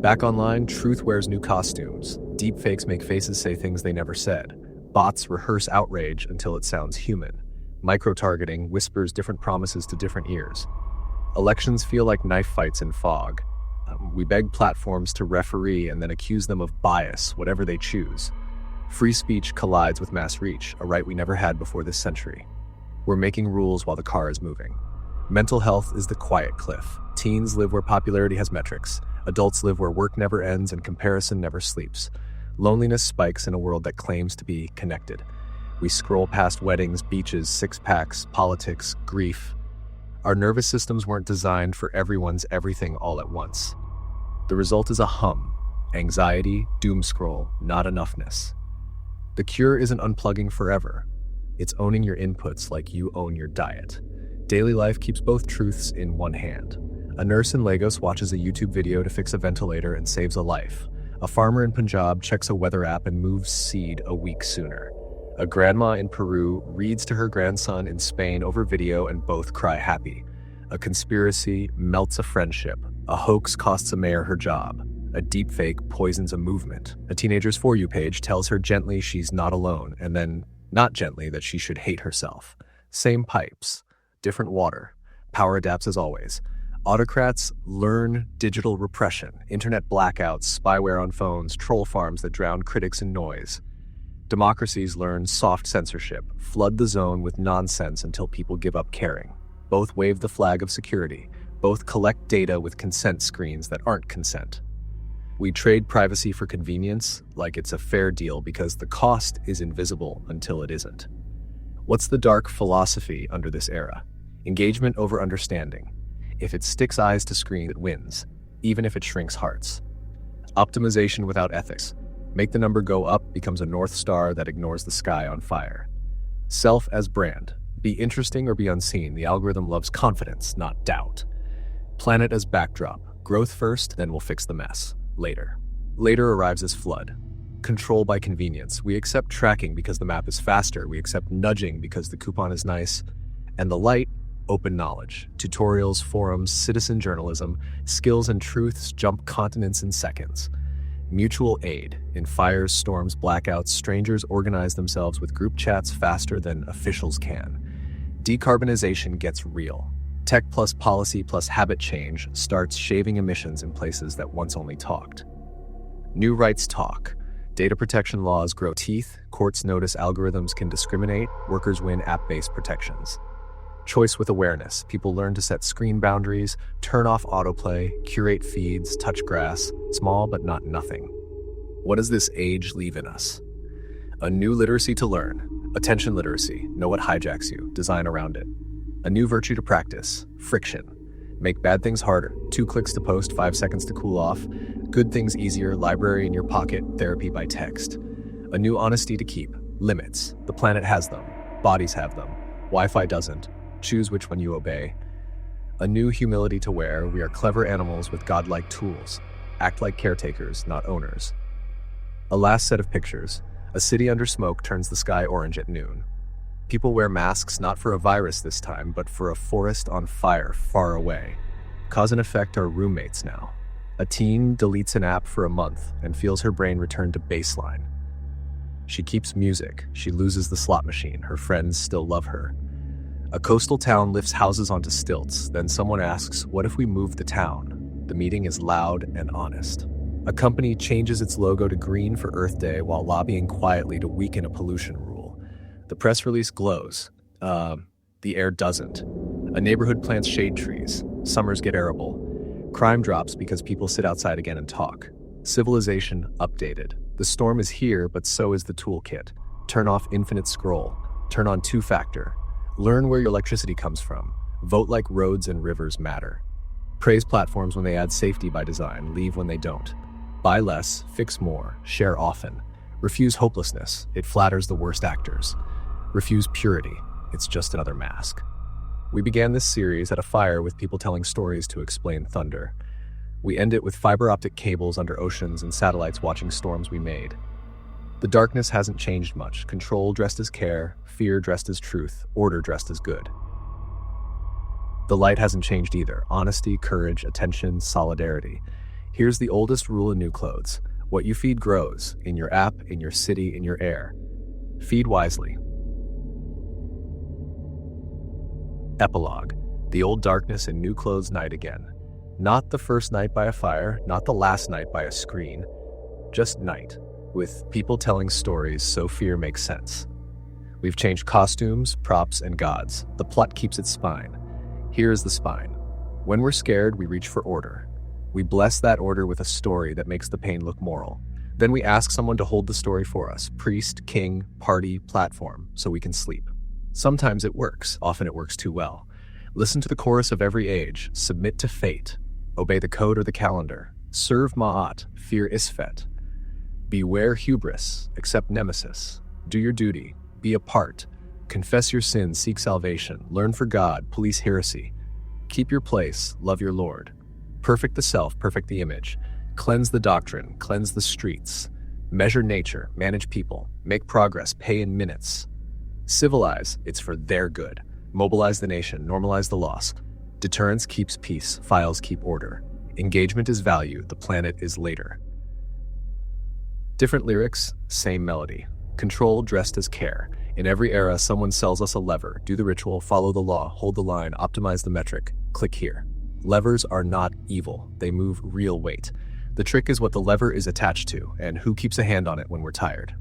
Back online, truth wears new costumes. Deepfakes make faces say things they never said. Bots rehearse outrage until it sounds human. Micro-targeting whispers different promises to different ears. Elections feel like knife fights in fog. We beg platforms to referee and then accuse them of bias, whatever they choose. Free speech collides with mass reach, a right we never had before this century. We're making rules while the car is moving. Mental health is the quiet cliff. Teens live where popularity has metrics. Adults live where work never ends and comparison never sleeps. Loneliness spikes in a world that claims to be connected. We scroll past weddings, beaches, six-packs, politics, grief. Our nervous systems weren't designed for everyone's everything all at once. The result is a hum. Anxiety, doom scroll, not enoughness. The cure isn't unplugging forever. It's owning your inputs like you own your diet. Daily life keeps both truths in one hand. A nurse in Lagos watches a YouTube video to fix a ventilator and saves a life. A farmer in Punjab checks a weather app and moves seed a week sooner. A grandma in Peru reads to her grandson in Spain over video and both cry happy. A conspiracy melts a friendship. A hoax costs a mayor her job. A deepfake poisons a movement. A teenager's For You page tells her gently she's not alone, and then not gently that she should hate herself. Same pipes, different water. Power adapts as always. Autocrats learn digital repression, internet blackouts, spyware on phones, troll farms that drown critics in noise. Democracies learn soft censorship, flood the zone with nonsense until people give up caring. Both wave the flag of security. Both collect data with consent screens that aren't consent. We trade privacy for convenience like it's a fair deal because the cost is invisible until it isn't. What's the dark philosophy under this era? Engagement over understanding. If it sticks eyes to screen, it wins, even if it shrinks hearts. Optimization without ethics. Make the number go up becomes a North Star that ignores the sky on fire. Self as brand. Be interesting or be unseen. The algorithm loves confidence, not doubt. Planet as backdrop. Growth first, then we'll fix the mess. Later. Later arrives as flood. Control by convenience. We accept tracking because the map is faster. We accept nudging because the coupon is nice. And the light, open knowledge. Tutorials, forums, citizen journalism, skills and truths jump continents in seconds. Mutual aid. In fires, storms, blackouts, strangers organize themselves with group chats faster than officials can. Decarbonization gets real. Tech plus policy plus habit change starts shaving emissions in places that once only talked. New rights talk. Data protection laws grow teeth, courts notice algorithms can discriminate, workers win app-based protections. Choice with awareness. People learn to set screen boundaries, turn off autoplay, curate feeds, touch grass, small but not nothing. What does this age leave in us? A new literacy to learn. Attention literacy. Know what hijacks you. Design around it. A new virtue to practice. Friction. Make bad things harder. 2 clicks to post, 5 seconds to cool off. Good things easier. Library in your pocket. Therapy by text. A new honesty to keep. Limits. The planet has them. Bodies have them. Wi-Fi doesn't. Choose which one you obey. A new humility to wear. We are clever animals with godlike tools. Act like caretakers, not owners. A last set of pictures. A city under smoke turns the sky orange at noon. People wear masks not for a virus this time, but for a forest on fire far away. Cause and effect are roommates now. A teen deletes an app for a month and feels her brain return to baseline. She keeps music. She loses the slot machine. Her friends still love her. A coastal town lifts houses onto stilts. Then someone asks, what if we move the town? The meeting is loud and honest. A company changes its logo to green for Earth Day while lobbying quietly to weaken a pollution rule. The press release glows. The air doesn't. A neighborhood plants shade trees. Summers get arable. Crime drops because people sit outside again and talk. Civilization updated. The storm is here, but so is the toolkit. Turn off infinite scroll. Turn on two-factor. Learn where your electricity comes from. Vote like roads and rivers matter. Praise platforms when they add safety by design. Leave when they don't. Buy less, fix more, share often. Refuse hopelessness. It flatters the worst actors. Refuse purity. It's just another mask. We began this series at a fire with people telling stories to explain thunder. We end it with fiber optic cables under oceans and satellites watching storms we made. The darkness hasn't changed much. Control dressed as care, fear dressed as truth, order dressed as good. The light hasn't changed either. Honesty, courage, attention, solidarity. Here's the oldest rule in new clothes. What you feed grows, in your app, in your city, in your air. Feed wisely. Epilogue. The old darkness in new clothes night again. Not the first night by a fire, not the last night by a screen. Just night, with people telling stories so fear makes sense. We've changed costumes, props, and gods. The plot keeps its spine. Here is the spine. When we're scared, we reach for order. We bless that order with a story that makes the pain look moral. Then we ask someone to hold the story for us. Priest, king, party, platform, so we can sleep. Sometimes it works. Often it works too well. Listen to the chorus of every age. Submit to fate. Obey the code or the calendar. Serve Ma'at. Fear Isfet. Beware hubris. Accept nemesis. Do your duty. Be apart. Confess your sins. Seek salvation. Learn for God. Police heresy. Keep your place. Love your Lord. Perfect the self. Perfect the image. Cleanse the doctrine. Cleanse the streets. Measure nature. Manage people. Make progress. Pay in minutes. Civilize. It's for their good. Mobilize the nation. Normalize the loss. Deterrence keeps peace. Files keep order. Engagement is value. The planet is later. Different lyrics, same melody. Control dressed as care. In every era, someone sells us a lever. Do the ritual, follow the law, hold the line, optimize the metric. Click here. Levers are not evil. They move real weight. The trick is what the lever is attached to, and who keeps a hand on it when we're tired.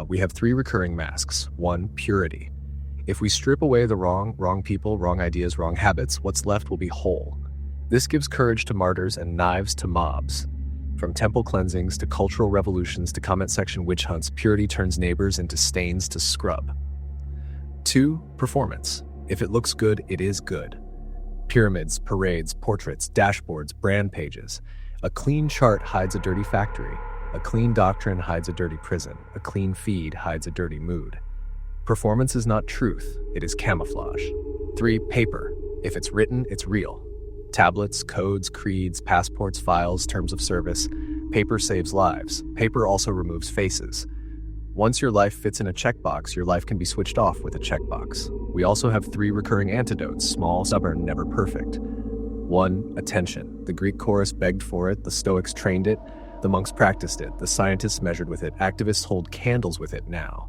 We have 3 recurring masks. 1, purity. If we strip away the wrong people, wrong ideas, wrong habits, what's left will be whole. This gives courage to martyrs and knives to mobs. From temple cleansings to cultural revolutions to comment section witch hunts, purity turns neighbors into stains to scrub. 2, performance. If it looks good, it is good. Pyramids, parades, portraits, dashboards, brand pages. A clean chart hides a dirty factory. A clean doctrine hides a dirty prison. A clean feed hides a dirty mood. Performance is not truth, it is camouflage. 3, paper. If it's written, it's real. Tablets, codes, creeds, passports, files, terms of service. Paper saves lives. Paper also removes faces. Once your life fits in a checkbox, your life can be switched off with a checkbox. We also have 3 recurring antidotes, small, stubborn, never perfect. 1, attention. The Greek chorus begged for it, the Stoics trained it, the monks practiced it, the scientists measured with it, activists hold candles with it now.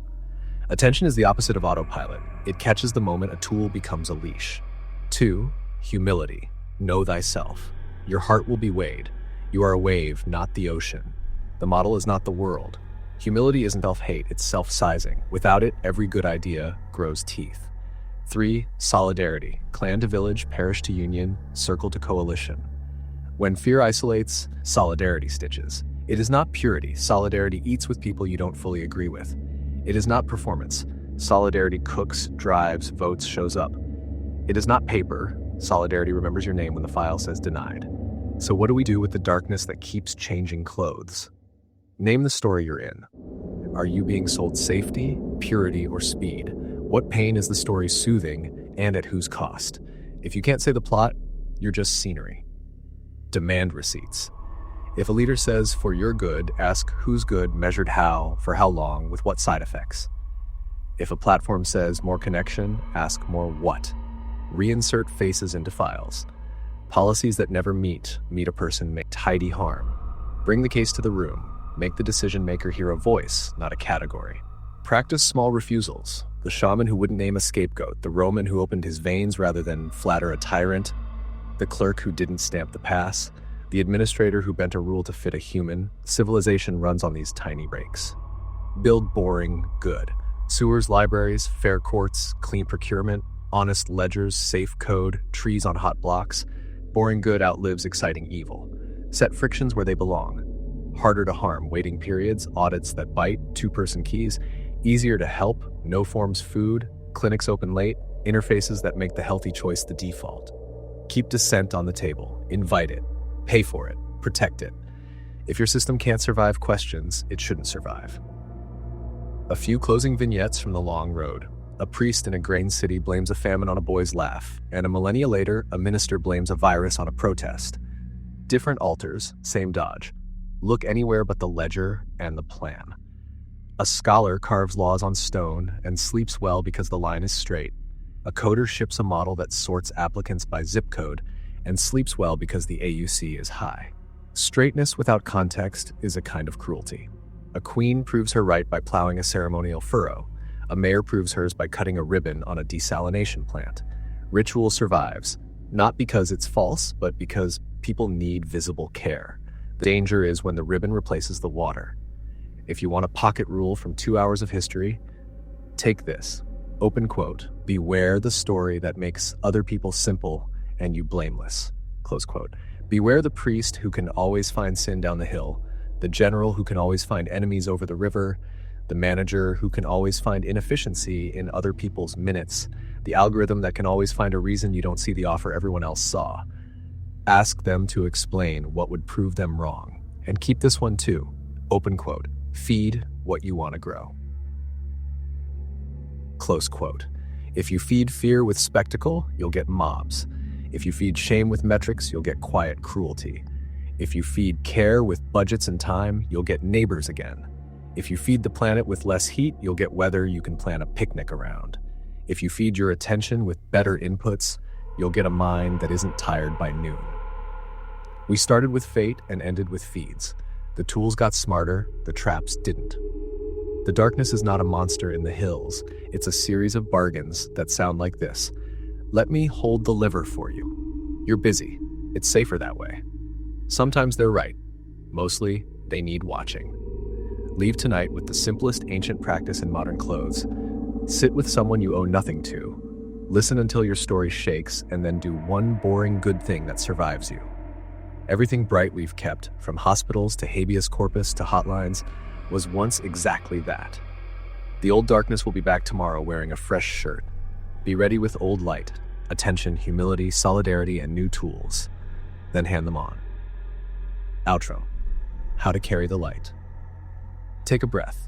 Attention is the opposite of autopilot. It catches the moment a tool becomes a leash. 2, humility. Know thyself. Your heart will be weighed. You are a wave, not the ocean. The model is not the world. Humility isn't self-hate, it's self-sizing. Without it, every good idea grows teeth. 3, solidarity. Clan to village, parish to union, circle to coalition. When fear isolates, solidarity stitches. It is not purity. Solidarity eats with people you don't fully agree with. It is not performance. Solidarity cooks, drives, votes, shows up. It is not paper. Solidarity remembers your name when the file says denied. So what do we do with the darkness that keeps changing clothes? Name the story you're in. Are you being sold safety, purity, or speed? What pain is the story soothing, and at whose cost? If you can't say the plot, you're just scenery. Demand receipts. If a leader says, for your good, ask who's good, measured how, for how long, with what side effects. If a platform says more connection, ask more what. Reinsert faces into files. Policies that never meet a person make tidy harm. Bring the case to the room. Make the decision maker hear a voice, not a category. Practice small refusals. The shaman who wouldn't name a scapegoat, the Roman who opened his veins rather than flatter a tyrant, the clerk who didn't stamp the pass, the administrator who bent a rule to fit a human. Civilization runs on these tiny breaks. Build boring good. Sewers, libraries, fair courts, clean procurement, honest ledgers, safe code, trees on hot blocks. Boring good outlives exciting evil. Set frictions where they belong. Harder to harm, waiting periods, audits that bite, two-person keys. Easier to help, no forms food, clinics open late, interfaces that make the healthy choice the default. Keep dissent on the table, invite it, pay for it, protect it. If your system can't survive questions, it shouldn't survive. A few closing vignettes from the long road. A priest in a grain city blames a famine on a boy's laugh, and a millennia later, a minister blames a virus on a protest. Different altars, same dodge. Look anywhere but the ledger and the plan. A scholar carves laws on stone and sleeps well because the line is straight. A coder ships a model that sorts applicants by zip code and sleeps well because the AUC is high. Straightness without context is a kind of cruelty. A queen proves her right by plowing a ceremonial furrow. A mayor proves hers by cutting a ribbon on a desalination plant. Ritual survives, not because it's false, but because people need visible care. The danger is when the ribbon replaces the water. If you want a pocket rule from 2 hours of history, take this. Open quote, beware the story that makes other people simple and you blameless. Close quote. Beware the priest who can always find sin down the hill, the general who can always find enemies over the river, the manager who can always find inefficiency in other people's minutes, the algorithm that can always find a reason you don't see the offer everyone else saw. Ask them to explain what would prove them wrong. And keep this one too. Open quote. Feed what you want to grow. Close quote. If you feed fear with spectacle, you'll get mobs. If you feed shame with metrics, you'll get quiet cruelty. If you feed care with budgets and time, you'll get neighbors again. If you feed the planet with less heat, you'll get weather you can plan a picnic around. If you feed your attention with better inputs, you'll get a mind that isn't tired by noon. We started with fate and ended with feeds. The tools got smarter, the traps didn't. The darkness is not a monster in the hills. It's a series of bargains that sound like this. Let me hold the liver for you. You're busy. It's safer that way. Sometimes they're right. Mostly, they need watching. Leave tonight with the simplest ancient practice in modern clothes. Sit with someone you owe nothing to. Listen until your story shakes, and then do one boring good thing that survives you. Everything bright we've kept, from hospitals to habeas corpus to hotlines, was once exactly that. The old darkness will be back tomorrow wearing a fresh shirt. Be ready with old light, attention, humility, solidarity, and new tools. Then hand them on. Outro. How to carry the light. Take a breath.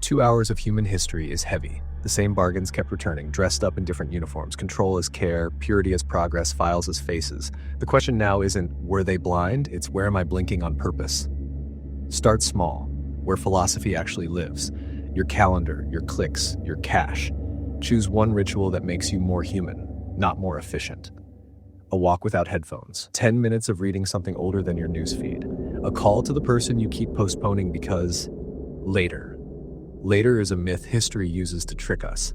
2 hours of human history is heavy. The same bargains kept returning, dressed up in different uniforms. Control as care, purity as progress, files as faces. The question now isn't, were they blind? It's, where am I blinking on purpose? Start small, where philosophy actually lives. Your calendar, your clicks, your cash. Choose one ritual that makes you more human, not more efficient. A walk without headphones. 10 minutes of reading something older than your newsfeed. A call to the person you keep postponing because later. Later is a myth history uses to trick us.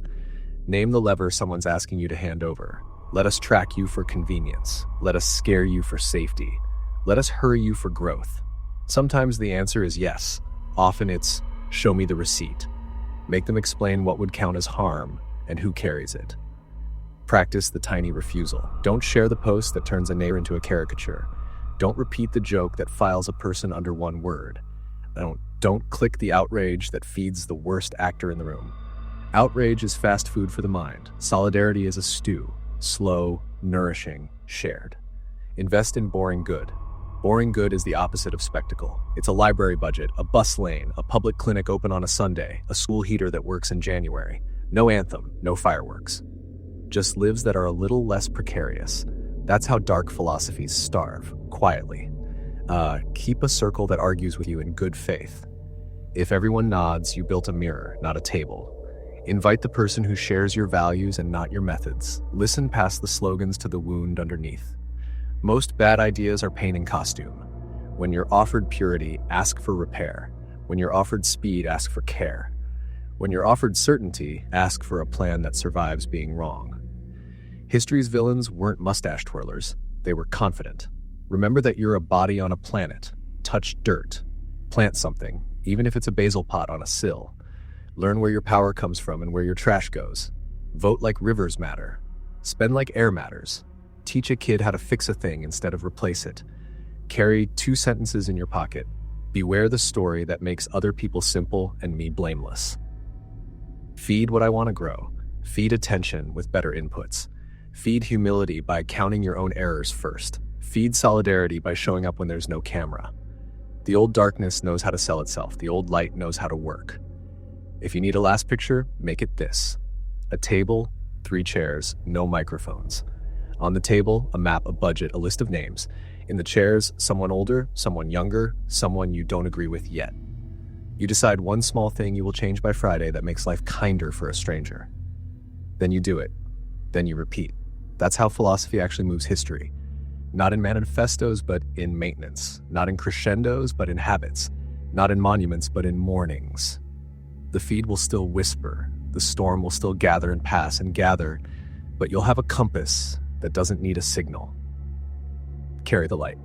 Name the lever someone's asking you to hand over. Let us track you for convenience. Let us scare you for safety. Let us hurry you for growth. Sometimes the answer is yes. Often it's, show me the receipt. Make them explain what would count as harm and who carries it. Practice the tiny refusal. Don't share the post that turns a neighbor into a caricature. Don't repeat the joke that files a person under one word. Don't click the outrage that feeds the worst actor in the room. Outrage is fast food for the mind. Solidarity is a stew, slow, nourishing, shared. Invest in boring good. Boring good is the opposite of spectacle. It's a library budget, a bus lane, a public clinic open on a Sunday, a school heater that works in January. No anthem, no fireworks. Just lives that are a little less precarious. That's how dark philosophies starve, quietly. Keep a circle that argues with you in good faith. If everyone nods, you built a mirror, not a table. Invite the person who shares your values and not your methods. Listen past the slogans to the wound underneath. Most bad ideas are pain in costume. When you're offered purity, ask for repair. When you're offered speed, ask for care. When you're offered certainty, ask for a plan that survives being wrong. History's villains weren't mustache twirlers. They were confident. Remember that you're a body on a planet. Touch dirt. Plant something, even if it's a basil pot on a sill. Learn where your power comes from and where your trash goes. Vote like rivers matter. Spend like air matters. Teach a kid how to fix a thing instead of replace it. Carry 2 sentences in your pocket. Beware the story that makes other people simple and me blameless. Feed what I want to grow. Feed attention with better inputs. Feed humility by counting your own errors first. Feed solidarity by showing up when there's no camera. The old darkness knows how to sell itself. The old light knows how to work. If you need a last picture, make it this. A table, 3 chairs, no microphones. On the table, a map, a budget, a list of names. In the chairs, someone older, someone younger, someone you don't agree with yet. You decide one small thing you will change by Friday that makes life kinder for a stranger. Then you do it. Then you repeat. That's how philosophy actually moves history. Not in manifestos, but in maintenance. Not in crescendos, but in habits. Not in monuments, but in mornings. The feed will still whisper. The storm will still gather and pass and gather, but you'll have a compass that doesn't need a signal. Carry the light.